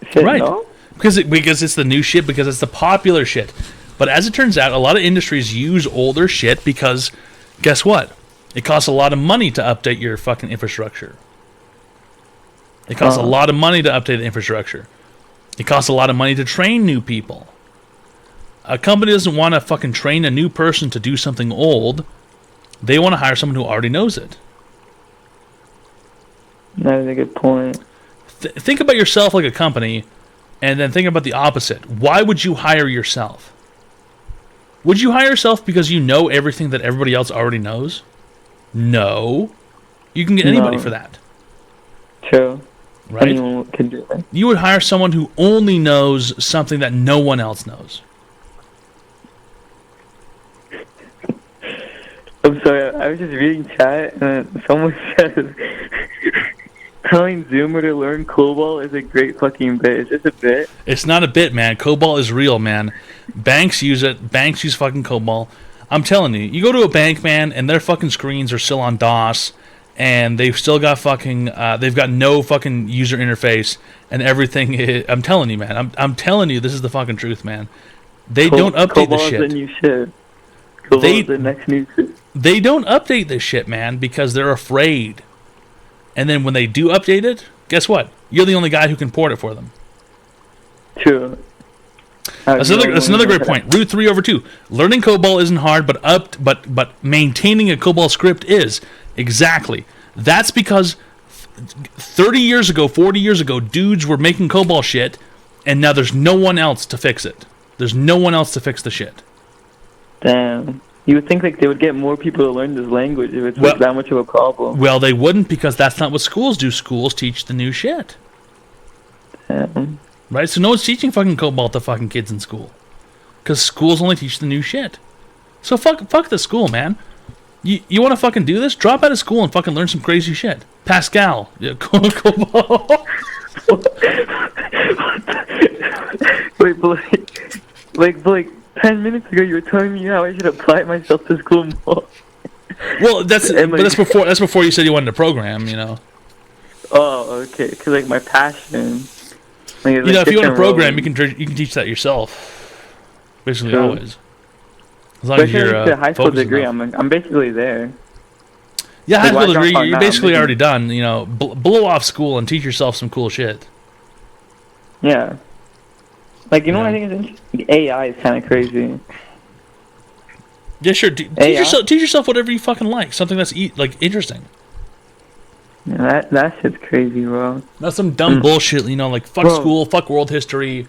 shit, Right. no? Because it's the new shit, because it's the popular shit. But as it turns out, a lot of industries use older shit because, guess what? It costs a lot of money to update your fucking infrastructure. It costs a lot of money to update the infrastructure. It costs a lot of money to train new people. A company doesn't want to fucking train a new person to do something old. They want to hire someone who already knows it. That is a good point. Think about yourself like a company, and then think about the opposite. Why would you hire yourself? Would you hire yourself because you know everything that everybody else already knows? No. You can get anybody for that. True. Right? Anyone can do it. You would hire someone who only knows something that no one else knows. I'm sorry, I was just reading chat, and then someone says telling Zoomer to learn COBOL is a great fucking bit. Is this a bit? It's not a bit, man. COBOL is real, man. Banks use it. Banks use fucking COBOL. I'm telling you, you go to a bank, man, and their fucking screens are still on DOS, and they've still got fucking, they've got no fucking user interface, and everything is, I'm telling you, man. I'm telling you, this is the fucking truth, man. They don't update the Cobalt's shit. the new shit. Cobalt's the next new shit. They don't update this shit, man, because they're afraid. And then when they do update it, guess what? You're the only guy who can port it for them. True. That's another great point. Root 3/2. Learning COBOL isn't hard, but maintaining a COBOL script is. Exactly. That's because 30 years ago, 40 years ago, dudes were making COBOL shit, and now there's no one else to fix it. There's no one else to fix the shit. Damn. You would think like they would get more people to learn this language if it's like that much of a problem. Well, they wouldn't, because that's not what schools do. Schools teach the new shit. Damn. Right? So no one's teaching fucking COBOL to fucking kids in school. Because schools only teach the new shit. So fuck the school, man. You want to fucking do this? Drop out of school and fucking learn some crazy shit. Pascal. Yeah, COBOL. Wait, but like 10 minutes ago you were telling me how I should apply myself to school more. Well, that's before you said you wanted to program, you know. Oh, okay. Because like my passion. Like, you know, if you want to program, you can teach that yourself. Basically, True. always. As long as you're a high school focused degree, enough. I'm basically there. Yeah, high Like, why school degree, drop out you're now? basically Maybe- already done. You know, blow off school and teach yourself some cool shit. Yeah. Like, you know what I think is interesting? AI is kind of crazy. Yeah, sure. Teach yourself whatever you fucking like. Something that's like interesting. Yeah, that shit's crazy, bro. Not some dumb bullshit. You know, like fuck Bro. school, fuck world history,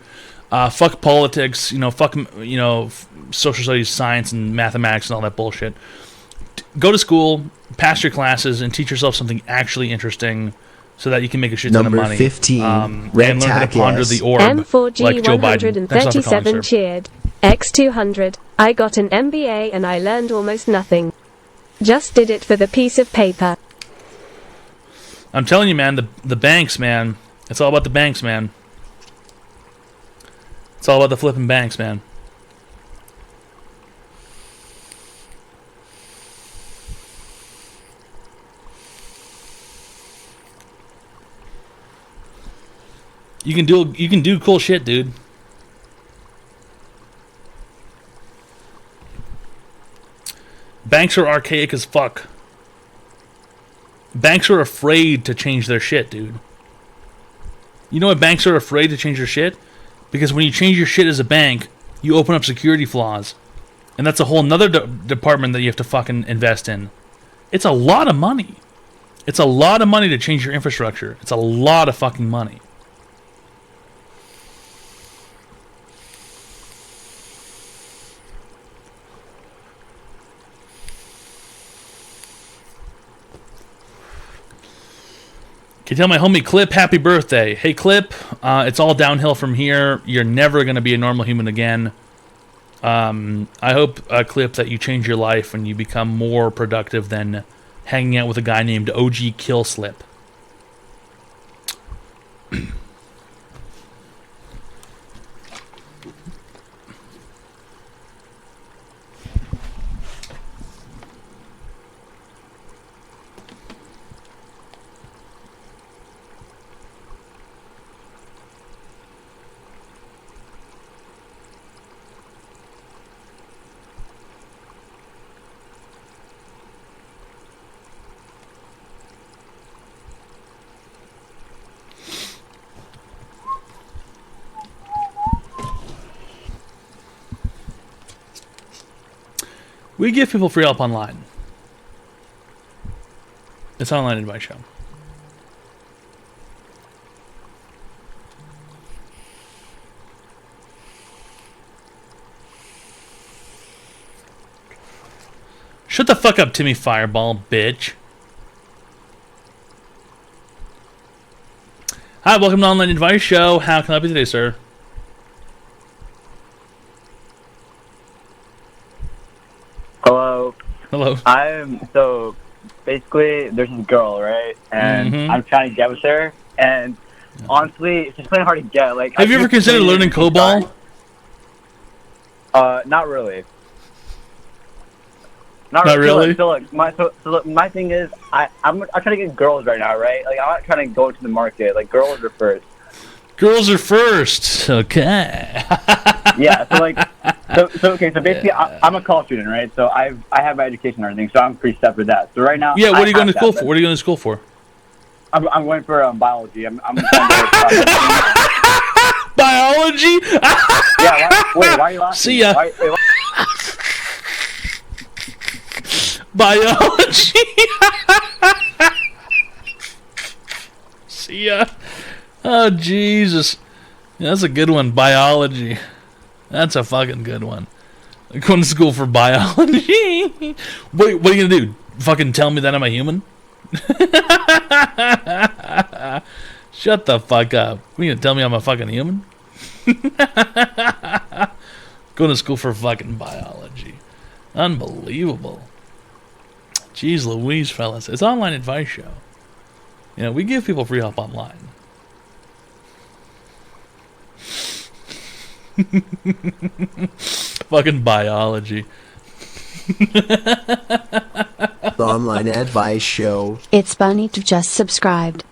fuck politics. You know, fuck social studies, science, and mathematics, and all that bullshit. Go to school, pass your classes, and teach yourself something actually interesting, so that you can make a shit ton of Number money. 15, and Red learn how to Tack ponder yes. the orb, M4G like Joe Biden. Thanks a lot for calling, 137 sir. cheered. X200. I got an MBA and I learned almost nothing. Just did it for the piece of paper. I'm telling you, man, the banks, man. It's all about the banks, man. It's all about the flipping banks, man. You can do cool shit, dude. Banks are archaic as fuck. Banks are afraid to change their shit, dude. You know why banks are afraid to change their shit? Because when you change your shit as a bank, you open up security flaws. And that's a whole nother department that you have to fucking invest in. It's a lot of money. It's a lot of money to change your infrastructure. It's a lot of fucking money. Can you tell my homie Clip happy birthday? Hey Clip, it's all downhill from here. You're never going to be a normal human again. I hope, Clip, that you change your life and you become more productive than hanging out with a guy named OG Killslip. We give people free help online. It's an online advice show. Shut the fuck up, Timmy Fireball, bitch. Hi, welcome to Online Advice Show. How can I help you today, sir? Hello. Hello. So basically there's this girl, right? And Mhm. I'm trying to get with her, and honestly, it's just kind of hard to get. Like, Have you ever considered learning COBOL? Not really. Not really? So look, my thing is, I'm trying to get girls right now, right? Like, I'm not trying to go to the market. Like, girls are first. Girls are first. Okay. Yeah. So like, So basically, I'm a college student, right? So I have my education and everything, so I'm pretty set with that. So right now, Yeah, what are you going to school for? What are you going to school for? I'm going for biology. I'm going to biology. Yeah. Why are you laughing? See ya. Why? Biology. See ya. Oh, Jesus. Yeah, that's a good one. Biology. That's a fucking good one. I'm going to school for biology. What are you going to do? Fucking tell me that I'm a human? Shut the fuck up. What are you going to tell me I'm a fucking human? Going to school for fucking biology. Unbelievable. Jeez Louise, fellas. It's an online advice show. You know, we give people free help online. Fucking biology. The online advice show. It's Bunny to just subscribed.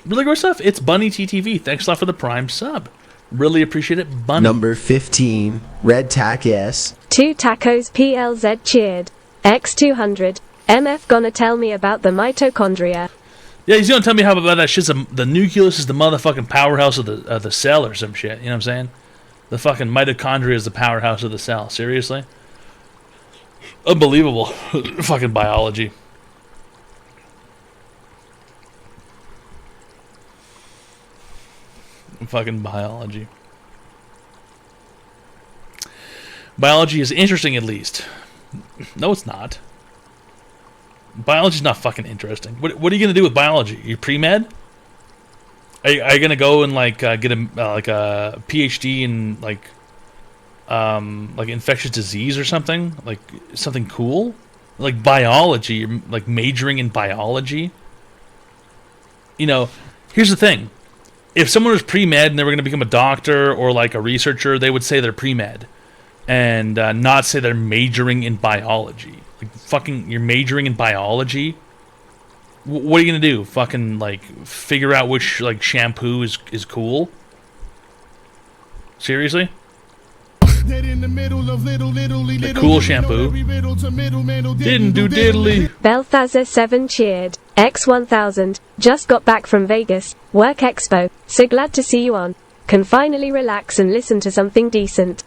Really great stuff. It's Bunny TTV. Thanks a lot for the Prime sub. Really appreciate it, Bunny. Number 15, Red Tack S. 2 tacos PLZ cheered. X200. MF gonna tell me about the mitochondria. Yeah, he's gonna tell me how about that shit's the nucleus is the motherfucking powerhouse of the cell or some shit. You know what I'm saying? The fucking mitochondria is the powerhouse of the cell. Seriously? Unbelievable. Fucking biology. Fucking biology. Biology is interesting, at least. No, it's not. Biology's not fucking interesting. What are you gonna do with biology? You pre-med? Are you gonna go and like get a PhD in like infectious disease or something? Like something cool? Like biology? You're like majoring in biology? You know, here's the thing. If someone was pre-med and they were gonna become a doctor or like a researcher, they would say they're pre-med and not say they're majoring in biology. Like fucking, you're majoring in biology. What are you gonna do? Fucking like figure out which like shampoo is cool? Seriously? The cool shampoo didn't do diddly. Belthazer 7 cheered. X1000. Just got back from Vegas. Work Expo. So glad to see you on. Can finally relax and listen to something decent.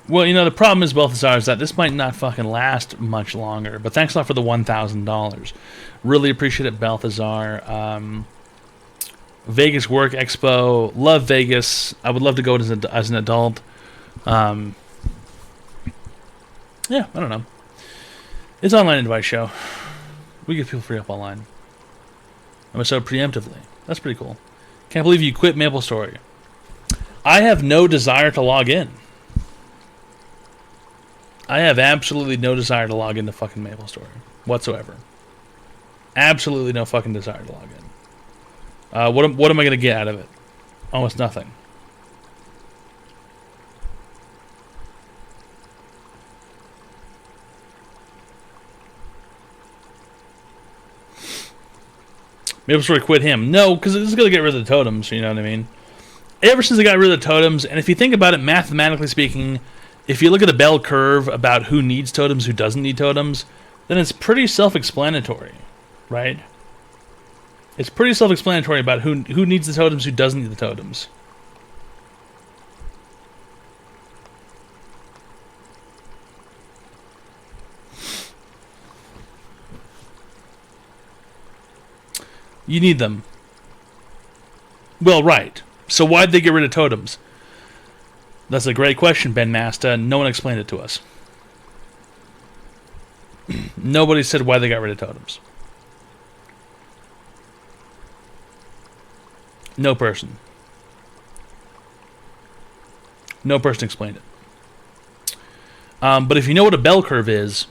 Well, you know, the problem is, Balthazar, is that this might not fucking last much longer. But thanks a lot for the $1,000. Really appreciate it, Balthazar. Vegas Work Expo. Love Vegas. I would love to go as an adult. Yeah, I don't know. It's an online advice show. We give people free help online. I'm so preemptively. That's pretty cool. Can't believe you quit MapleStory. I have no desire to log in. I have absolutely no desire to log into fucking MapleStory whatsoever. Absolutely no fucking desire to log in. What am I going to get out of it? Almost nothing. MapleStory quit him. No, because it's going to get rid of the totems, you know what I mean? Ever since they got rid of the totems, and if you think about it mathematically speaking, if you look at the bell curve about who needs totems, who doesn't need totems, then it's pretty self-explanatory, right? It's pretty self-explanatory about who needs the totems, who doesn't need the totems. You need them. Well, right. So why'd they get rid of totems? That's a great question, Ben Masta. No one explained it to us. Nobody said why they got rid of totems. No person. No person explained it. But if you know what a bell curve is,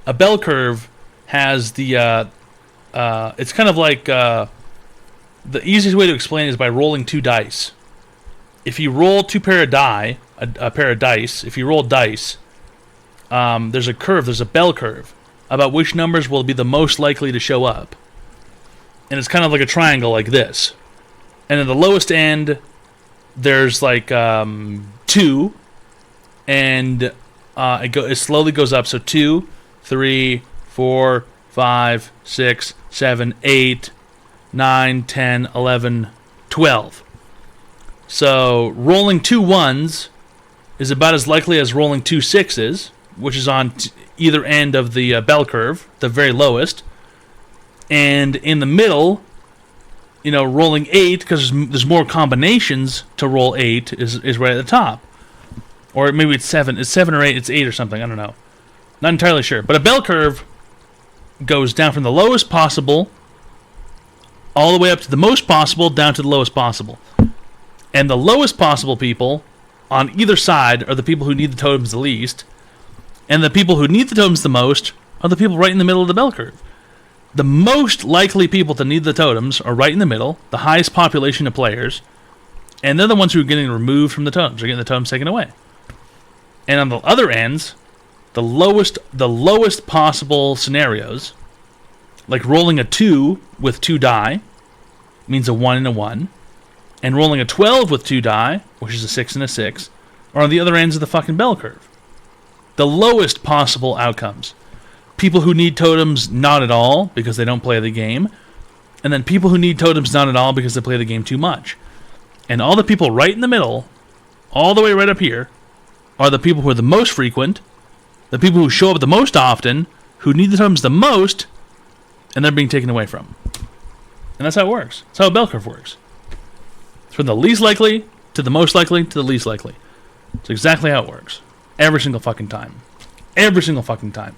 a bell curve has the it's kind of like the easiest way to explain it is by rolling two dice. If you roll two pair of die, a pair of dice, if you roll dice, there's a curve, there's a bell curve about which numbers will be the most likely to show up. And it's kind of like a triangle like this. And at the lowest end, there's like 2, and it slowly goes up. So 2, 3, 4, 5, 6, 7, 8, 9, 10, 11, 12. So rolling 2 1s is about as likely as rolling 2 6s, which is on either end of the bell curve, the very lowest. And in the middle, rolling 8, because there's more combinations to roll 8, is right at the top. Or maybe it's 7. It's 7 or 8. It's 8 or something. I don't know. Not entirely sure. But a bell curve goes down from the lowest possible all the way up to the most possible, down to the lowest possible. And the lowest possible people on either side are the people who need the totems the least. And the people who need the totems the most are the people right in the middle of the bell curve. The most likely people to need the totems are right in the middle, the highest population of players, and they're the ones who are getting removed from the totems. They're getting the totems taken away. And on the other ends, the lowest possible scenarios, like rolling a 2 with 2 die, means a 1 and a 1, and rolling a 12 with 2 die, which is a 6 and a 6, are on the other ends of the fucking bell curve. The lowest possible outcomes. People who need totems not at all because they don't play the game, and then people who need totems not at all because they play the game too much. And all the people right in the middle, all the way right up here, are the people who are the most frequent, the people who show up the most often, who need the totems the most, and they're being taken away from. And that's how it works. That's how a bell curve works. It's from the least likely to the most likely to the least likely. It's exactly how it works. Every single fucking time. Every single fucking time.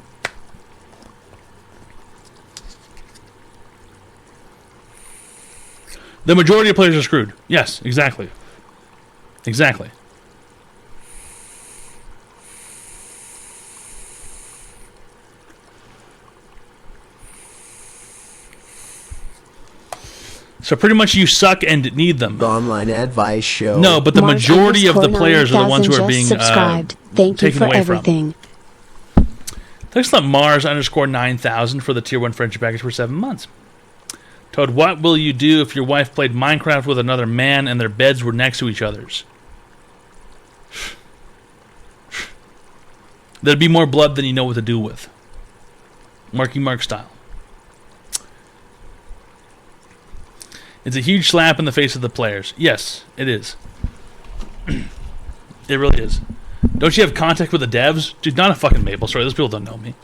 The majority of players are screwed. Yes, exactly. Exactly. So pretty much you suck and need them. The online advice show. No, but the majority of the players are the ones who are being subscribed. Thank you taken for away everything. from. Thanks a lot, Mars_9000 for the tier 1 friendship package for 7 months. Toad, what will you do if your wife played Minecraft with another man and their beds were next to each other's? There'd be more blood than you know what to do with. Marky Mark style. It's a huge slap in the face of the players. Yes, it is. It really is. Don't you have contact with the devs? Dude, not a fucking Maple Story. Those people don't know me.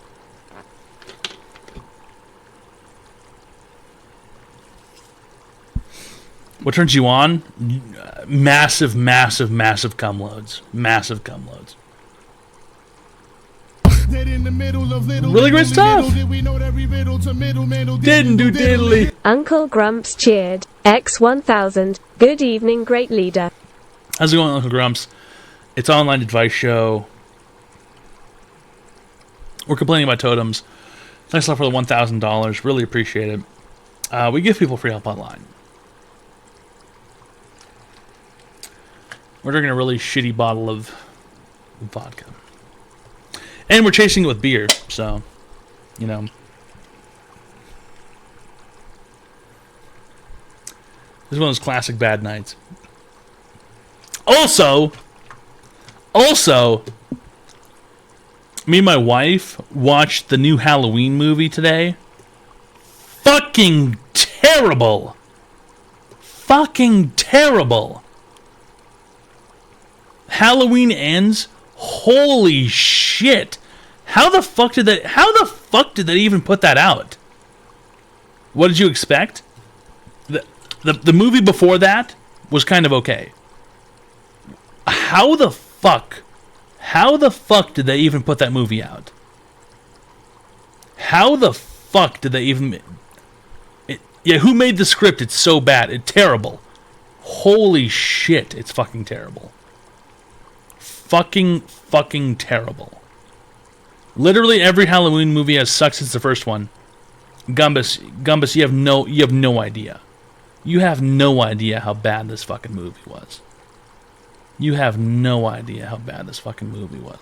What turns you on? Massive, massive, massive cum loads. Massive cum loads. Really great stuff. Didn't do diddly. Uncle Grumps cheered. X1000. Good evening, great leader. How's it going, Uncle Grumps? It's an online advice show. We're complaining about totems. Thanks a lot for the $1,000. Really appreciate it. We give people free help online. We're drinking a really shitty bottle of vodka. And we're chasing it with beer, so, you know. This is one of those classic bad nights. Also, me and my wife watched the new Halloween movie today. Fucking terrible. Fucking terrible. Halloween Ends. Holy shit. How the fuck did they even put that out? What did you expect? The movie before that was kind of okay. How the fuck did they even put that movie out? How the fuck did they even... Yeah, who made the script? It's so bad. It's terrible. Holy shit, it's fucking terrible. Fucking terrible. Literally every Halloween movie has sucked since the first one. Gumbus, you have no idea. You have no idea how bad this fucking movie was. You have no idea how bad this fucking movie was.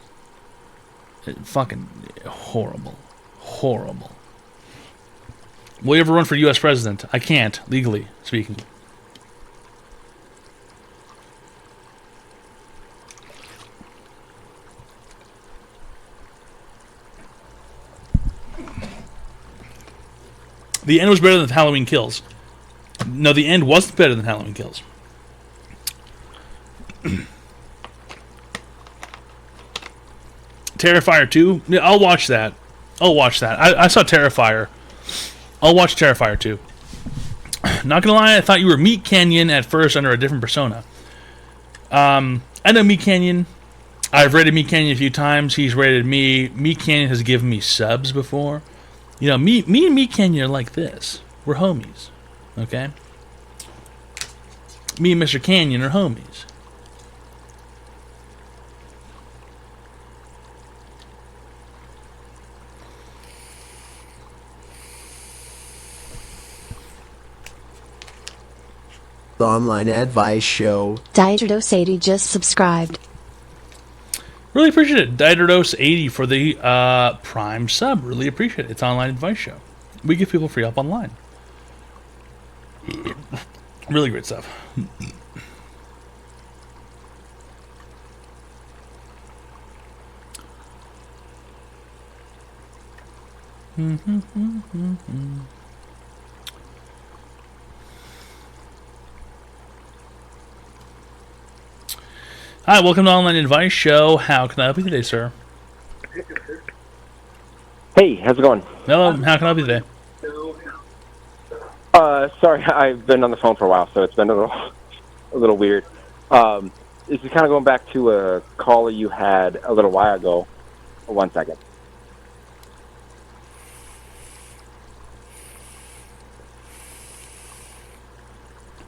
Fucking horrible. Horrible. Will you ever run for U.S. president? I can't, legally speaking. The end was better than Halloween Kills. No, the end wasn't better than Halloween Kills. Terrifier 2? Yeah, I'll watch that. I saw Terrifier. I'll watch Terrifier 2. Not gonna lie, I thought you were Meat Canyon at first under a different persona. I know Meat Canyon. I've rated Meat Canyon a few times. He's rated me. Meat Canyon has given me subs before. You know, me and Meat Canyon are like this. We're homies. Okay? Me and Mr. Canyon are homies. The online advice show. ToadPhd just subscribed. Really appreciate it. Diderdose80 for the Prime sub. Really appreciate it. It's an online advice show. We give people free help online. Really great stuff. Hi, welcome to Online Advice Show. How can I help you today, sir? Hey, how's it going? Hello, how can I help you today? Sorry, I've been on the phone for a while, so it's been a little weird. This is kind of going back to a call you had a little while ago. 1 second.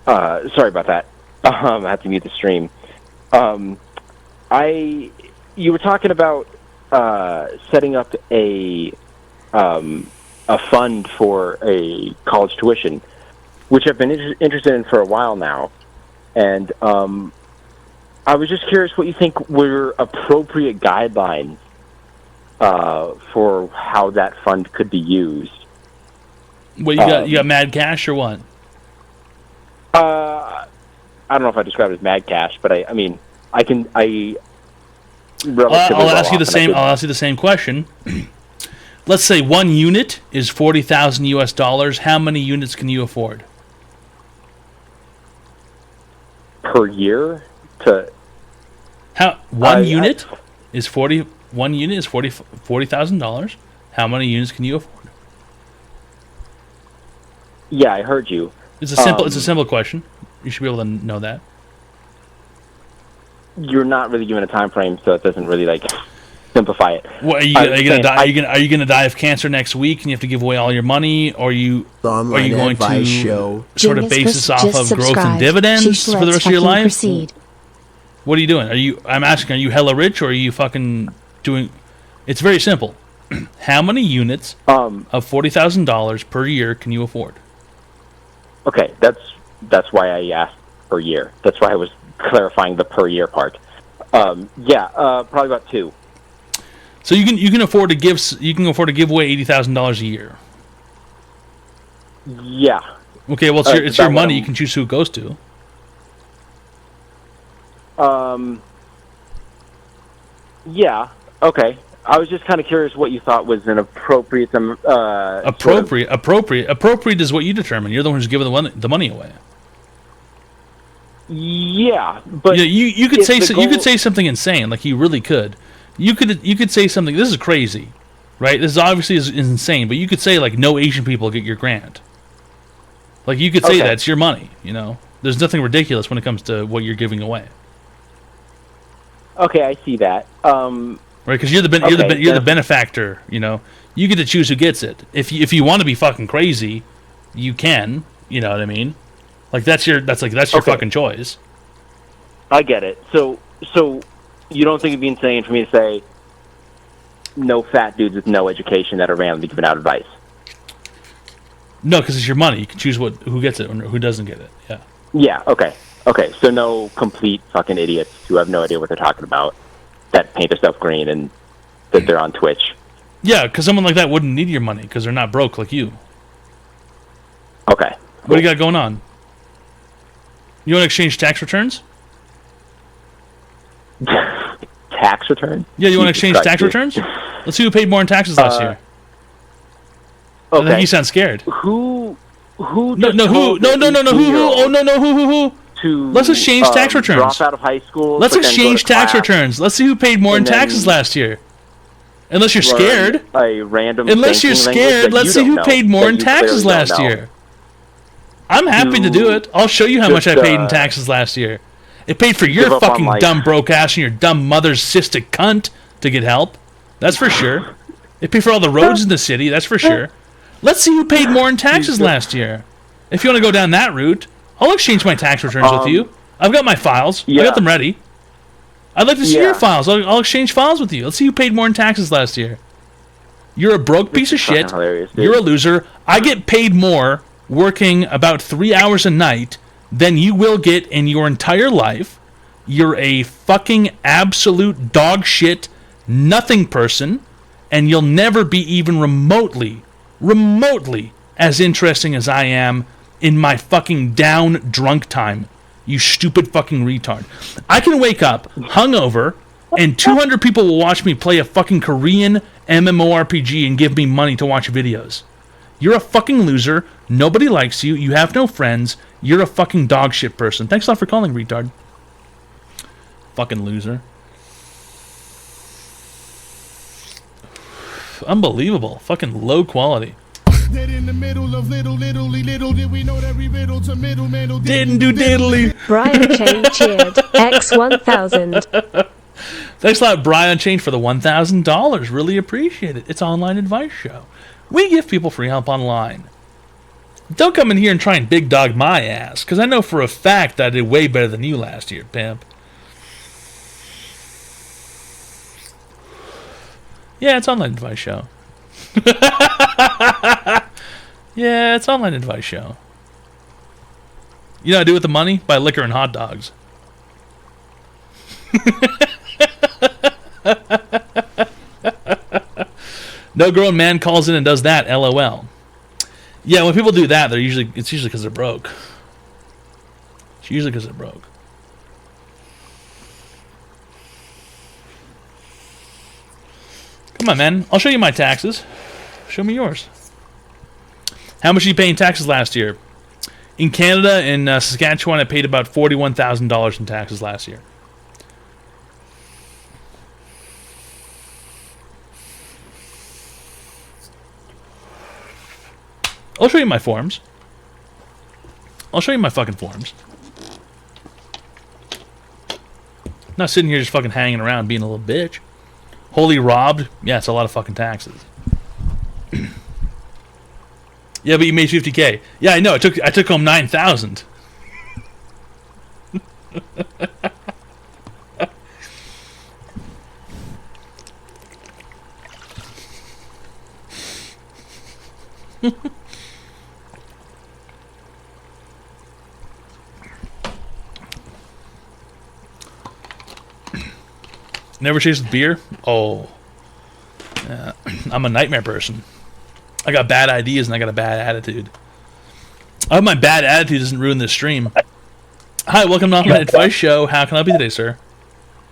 Sorry about that. I had to mute the stream. You were talking about setting up a fund for a college tuition, which I've been interested in for a while now, and I was just curious what you think were appropriate guidelines for how that fund could be used. What you got? You got mad cash or what? I don't know if I describe it as mad cash, but I mean, I'll ask you the same. I'll ask you the same question. Let's say 1 unit is $40,000 US. How many units can you afford per year? One unit is $40,000. How many units can you afford? Yeah, I heard you. It's a simple. It's a simple question. You should be able to know that. You're not really given a time frame, so it doesn't really simplify it. What, are you gonna die? Are you gonna die of cancer next week, and you have to give away all your money, or are you going to sort of base this off of growth and dividends for the rest of your life? Proceed. What are you doing? I'm asking, are you hella rich, or are you fucking doing? It's very simple. How many units of $40,000 per year can you afford? Okay, that's why I asked per year. That's why I was clarifying the per year part. Probably about 2. So you can afford to give away $80,000 a year. Yeah. Okay, well it's your money. You can choose who it goes to. Yeah. Okay. I was just kind of curious what you thought was an appropriate. Appropriate is what you determine. You're the one who's giving the money away. Yeah, but you could say you could say something insane, like you really could. You could say something. This is crazy, right? This is obviously is insane, but you could say like no Asian people get your grant. Like you could say that it's your money. You know, there's nothing ridiculous when it comes to what you're giving away. Okay, I see that. Right, because you're the benefactor. You know, you get to choose who gets it. If you want to be fucking crazy, you can. You know what I mean? Like that's your fucking choice. I get it. So you don't think it'd be insane for me to say no fat dudes with no education that are randomly giving out advice? No, because it's your money. You can choose who gets it or who doesn't get it. Yeah. Yeah. Okay. So no complete fucking idiots who have no idea what they're talking about that paint themselves green and that they're on Twitch. Yeah, because someone like that wouldn't need your money because they're not broke like you. Okay. What do you got going on? You want to exchange tax returns? Tax returns? Yeah, you want to exchange tax returns? Let's see who paid more in taxes last year. I think you sound scared. Who? No, who? Oh, no, who? Let's exchange tax returns. Drop out of high school. Let's but then go exchange to tax class, returns. Let's see who paid more in and then taxes last year. Unless you're learn scared. A random Unless you're banking language scared, that let's you see don't who know, paid more that in you taxes clearly don't last know. year. I'm happy to do it. I'll show you how much I Just, paid in taxes last year. It paid for give your up on fucking life. dumb broke ass and your dumb mother's cystic cunt to get help. That's for sure. It paid for all the roads in the city. That's for sure. Let's see who paid more in taxes last year. If you want to go down that route, I'll exchange my tax returns with you. I've got my files. I got them ready. I'd like to see your files. I'll exchange files with you. Let's see who paid more in taxes last year. You're a broke piece of shit. You're a loser. I get paid more working about 3 hours a night than you will get in your entire life. You're a fucking absolute dog shit, nothing person, and you'll never be even remotely as interesting as I am in my fucking down drunk time. You stupid fucking retard. I can wake up hungover and 200 people will watch me play a fucking Korean MMORPG and give me money to watch videos. You're a fucking loser. Nobody likes you. You have no friends. You're a fucking dog shit person. Thanks a lot for calling, retard. Fucking loser. Unbelievable. Fucking low quality. In the middle of little did we know that we riddle to middleman didn't do diddly. Brian Chain cheered. X1000. Thanks a lot, Brian Chain, for the $1,000. Really appreciate it. It's online advice show. We give people free help online. Don't come in here and try and big dog my ass, because I know for a fact that I did way better than you last year, pimp. Yeah, it's online advice show. Yeah, it's online advice show. You know what I do with the money? Buy liquor and hot dogs. No grown man calls in and does that, LOL. Yeah, when people do that, it's usually because they're broke. It's usually because they're broke. Come on, man. I'll show you my taxes. Show me yours. How much did you pay in taxes last year? In Canada, in Saskatchewan, I paid about $41,000 in taxes last year. I'll show you my forms. I'll show you my fucking forms. I'm not sitting here just fucking hanging around being a little bitch. Wholly robbed? Yeah, it's a lot of fucking taxes. Yeah, but you made $50K. Yeah, I know. I took home $9,000. Never chased beer? Oh. Yeah. I'm a nightmare person. I got bad ideas and I got a bad attitude. I hope my bad attitude doesn't ruin this stream. Hi, welcome to my advice show. How can I help you today, sir?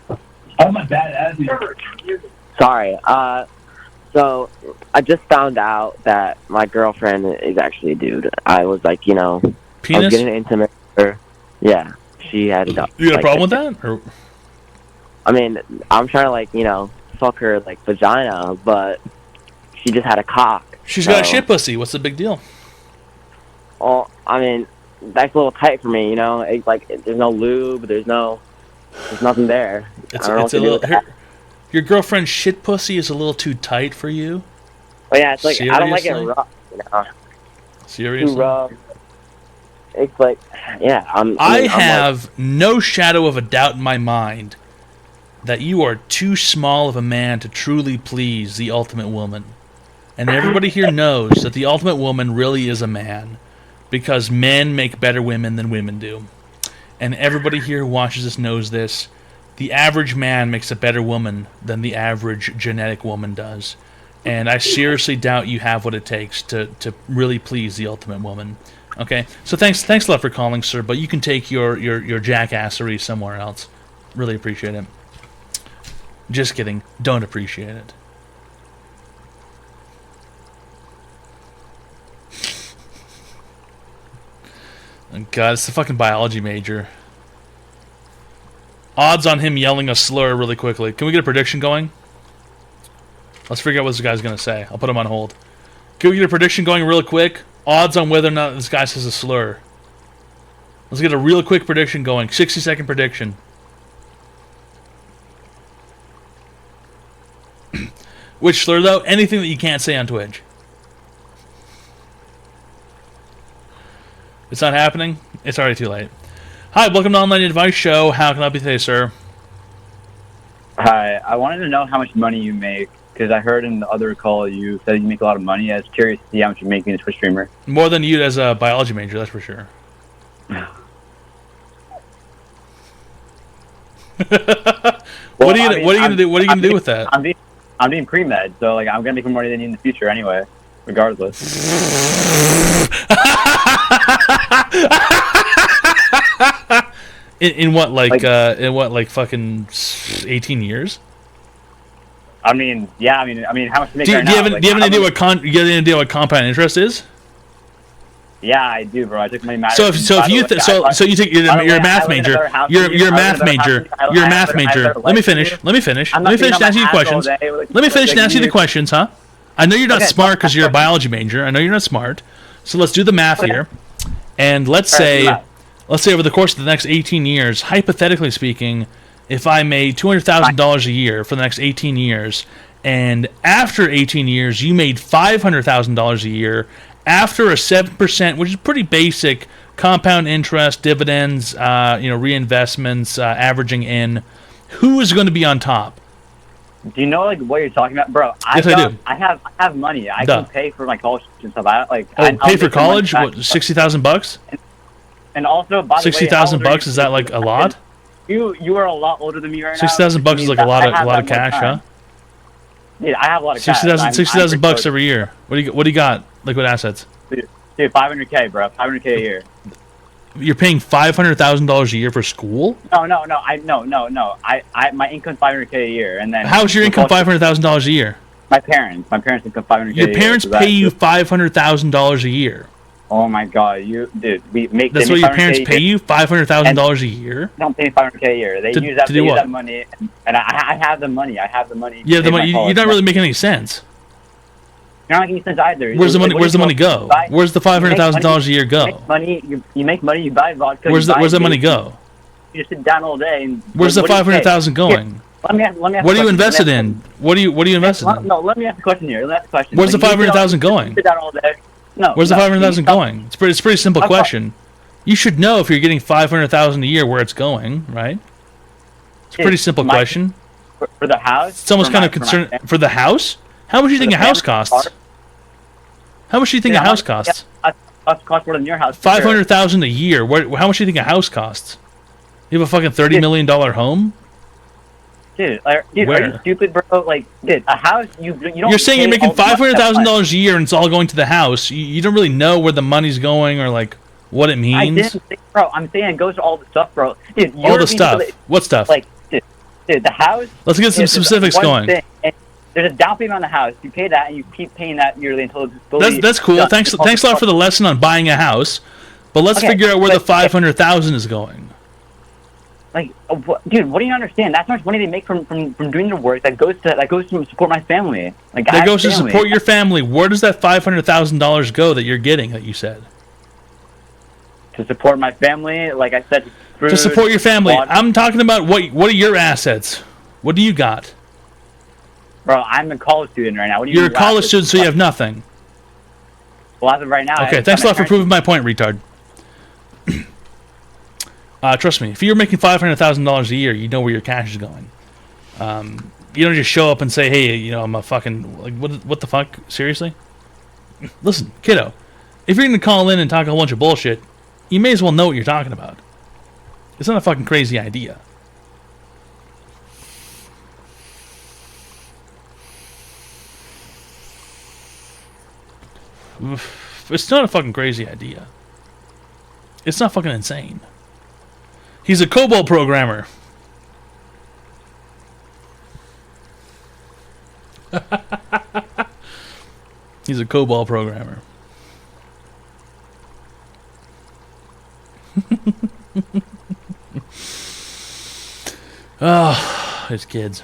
Oh, my bad attitude. Sorry. So I just found out that my girlfriend is actually a dude. I was like, you know, Penis? I was getting intimate with her. Yeah, she had a. You got a problem with that? Or? I mean, I'm trying to like, you know, fuck her like vagina, but she just had a cock. She's got a shit pussy. What's the big deal? Well, I mean, that's a little tight for me, you know. It's like there's no lube, there's nothing there. It's a little. Your girlfriend's shit pussy is a little too tight for you. Oh yeah, it's like Seriously? I don't like it rough, you know. Seriously? Too rough. It's like, yeah. I have no shadow of a doubt in my mind that you are too small of a man to truly please the ultimate woman. And everybody here knows that the ultimate woman really is a man, because men make better women than women do. And everybody here who watches this knows this. The average man makes a better woman than the average genetic woman does. And I seriously doubt you have what it takes to really please the ultimate woman. Okay? So thanks a lot for calling, sir, but you can take your jackassery somewhere else. Really appreciate it. Just kidding. Don't appreciate it. God, it's the fucking biology major. Odds on him yelling a slur really quickly. Can we get a prediction going? Let's figure out what this guy's going to say. I'll put him on hold. Can we get a prediction going real quick? Odds on whether or not this guy says a slur. Let's get a real quick prediction going. 60-second prediction. Which slur, though? Anything that you can't say on Twitch. It's not happening? It's already too late. Hi, welcome to Online Advice Show. How can I help you today, sir? Hi, I wanted to know how much money you make, because I heard in the other call you said you make a lot of money. I was curious to see how much you make being a Twitch streamer. More than you as a biology major, that's for sure. What are you gonna do? What are you gonna do with that? I'm doing pre-med, so like I'm gonna make more money than you in the future anyway, regardless. In what fucking 18 years? I mean, yeah. I mean, how much you make Do you right now? have any idea what compound interest is? Yeah, I do, bro. I took my math. So you take you're a math major. You're a math major. You're a math major. Let me finish. Let me finish and ask you questions. Let me finish and ask you the questions, huh? I know you're not smart because you're a biology major. I know you're not smart. So let's do the math here, and let's say over the course of the next 18 years, hypothetically speaking, if I made $200,000 a year for the next 18 years, and after 18 years you made $500,000 a year. After a 7%, which is pretty basic, compound interest, dividends, reinvestments, averaging in, who is going to be on top? Do you know like what you're talking about, bro? Yes, I do. I have money. I can pay for my college and stuff. Pay for college? What, $60,000? And also, by the way, $60,000 is that like a lot? You are a lot older than me right now. $60,000 is like a lot of cash, huh? Dude, I have a lot of cash. $60,000 every year. What do you got? Like what assets? Dude, $500K, bro. $500K a year. You're paying $500,000 a year for school? No. My income's $500K a year, and then. How's your income $500,000 a year? My parents' income $500K. a year. Your parents pay you $500,000 a year. Oh my god, we make. That's what your parents pay you, $500,000 a year. Don't pay $500K a year. They use that money, and I have the money. Yeah, the money. You're not really making any sense. You're not making sense either. Where's the money? Where's the money go? Where's the $500,000 a year go? You make money. You buy vodka. Where's the money go? You just sit down all day and. Where's the $500,000 going? Let me ask. What are you invested in? What are you invested in? No, let me ask a question here. Where's the $500,000 going? Sit down all day. No. Where's the $500,000 going? It's a pretty simple question. You should know if you're getting $500,000 a year where it's going, right? It's a pretty simple question. For the house. It's almost kind of concerned for the house. How much do you think a house costs? How much do you think a house costs? Costs more than your house. $500,000 a year. How much do you think a house costs? You have a fucking $30 million home. Dude, are you stupid, bro? Like, dude, a house you don't. You're saying you're making $500,000 a year and it's all going to the house. You don't really know where the money's going or like what it means. I didn't think, bro. I'm saying it goes to all the stuff, bro. Dude, all the stuff. What stuff? Like, dude, the house. Let's get some specifics going. There's a down payment on the house. You pay that, and you keep paying that yearly until it's. That's cool. Thanks a lot for the lesson on buying a house. But let's figure out where the $500,000 is going. Like, dude, what do you understand? That's how much money they make from doing the work that goes to support my family. Like, that goes to support your family. Where does that $500,000 go that you're getting? That you said to support my family. Like I said, food, to support your family. water. I'm talking about what are your assets? What do you got? Bro, I'm a college student right now. What do you You're a college student, so you have nothing. Well, as of right now. Okay, thanks a lot for proving my point, retard. Trust me, if you're making $500,000 a year, you know where your cash is going. You don't just show up and say, "Hey, I'm a fucking like what the fuck? Seriously?" Listen, kiddo, if you're gonna call in and talk a whole bunch of bullshit, you may as well know what you're talking about. It's not a fucking crazy idea. It's not a fucking crazy idea. It's not fucking insane. He's a COBOL programmer. He's a COBOL programmer. Oh, it's kids.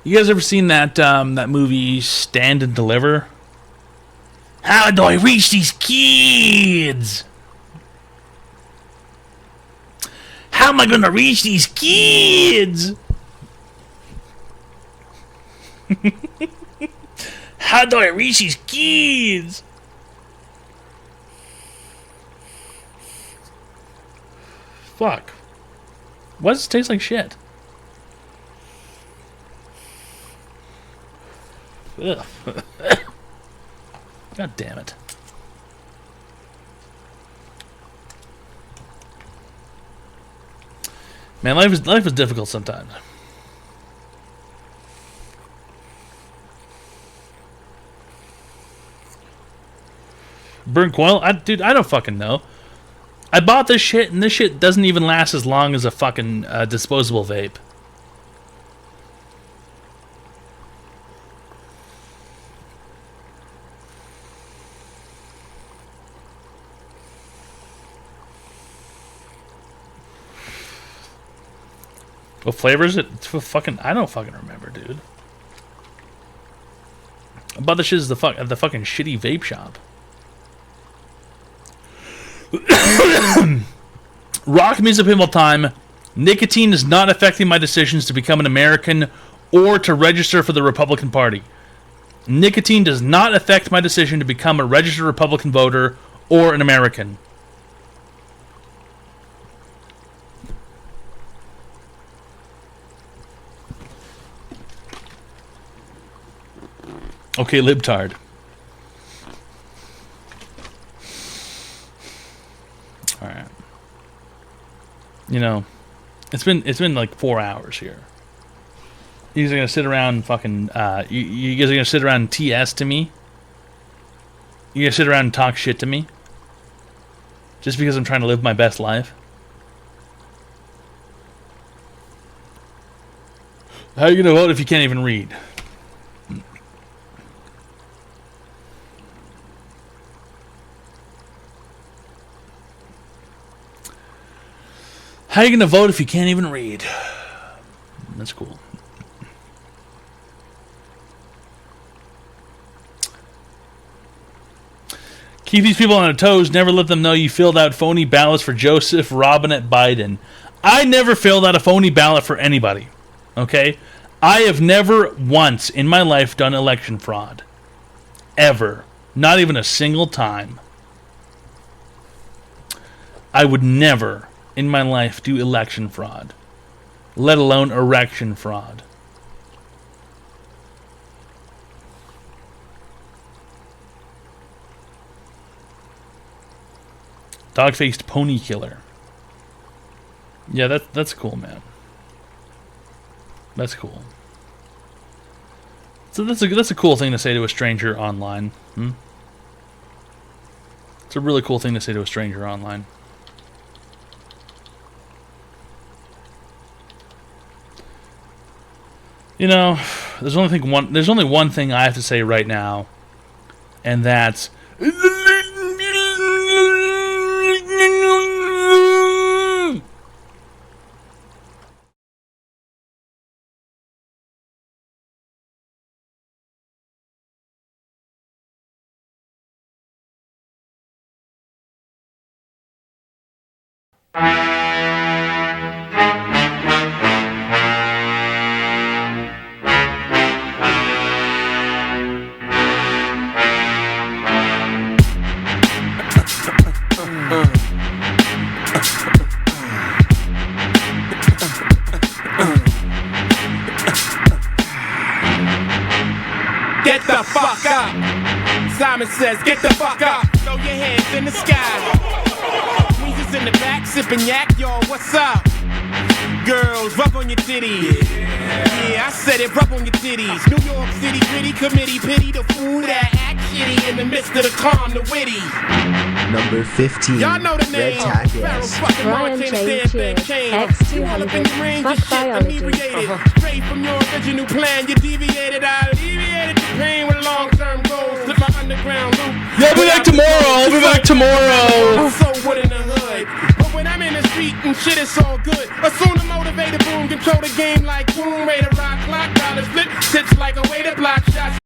You guys ever seen that that movie Stand and Deliver? How do I reach these kids? How am I going to reach these kids? How do I reach these kids? Fuck. Why does it taste like shit? Ugh. God damn it. Man, life is difficult sometimes. Burnt coil? Dude, I don't fucking know. I bought this shit, and this shit doesn't even last as long as a fucking disposable vape. What flavor is it? It's fucking. I don't fucking remember, dude. I bought this shit at the fucking shitty vape shop. Rock music people time. Nicotine is not affecting my decisions to become an American or to register for the Republican Party. Nicotine does not affect my decision to become a registered Republican voter or an American. Okay, libtard. All right. You know, it's been like 4 hours here. You guys are gonna sit around and fucking you guys are gonna sit around and TS to me. You gonna sit around and talk shit to me just because I'm trying to live my best life. How are you gonna vote if you can't even read? How are you going to vote if you can't even read? That's cool. Keep these people on their toes. Never let them know you filled out phony ballots for Joseph Robinette Biden. I never filled out a phony ballot for anybody. Okay? I have never once in my life done election fraud. Ever. Not even a single time. I would never in my life do election fraud, let alone erection fraud. Dog-faced pony killer. Yeah, that's cool, man. That's cool. So that's a cool thing to say to a stranger online. It's a really cool thing to say to a stranger online. You know, there's only one thing I have to say right now, and that's Get the fuck up. Simon says, get the fuck up. Throw your hands in the sky. Weezer's in the back, sipping yak, y'all, what's up? Girls, rub on your titties. Yeah, I said it, rub on your titties. New York City gritty committee, pity the fool that act shitty in the midst of the calm, the witty. Number 15. Y'all know the name. Red Tack Brian J. X200. Fuck biology. Straight from your original plan, you deviated. I alleviated the pain with long-term goals. Slip my underground loop. Yeah, I'll be back tomorrow. I'll be back tomorrow. So what in the hood? But when I'm in the street and shit, it's all good. Assume the motivator boom, control the game like boom, way to rock, clock, dollars flip, tips like a way to block shots.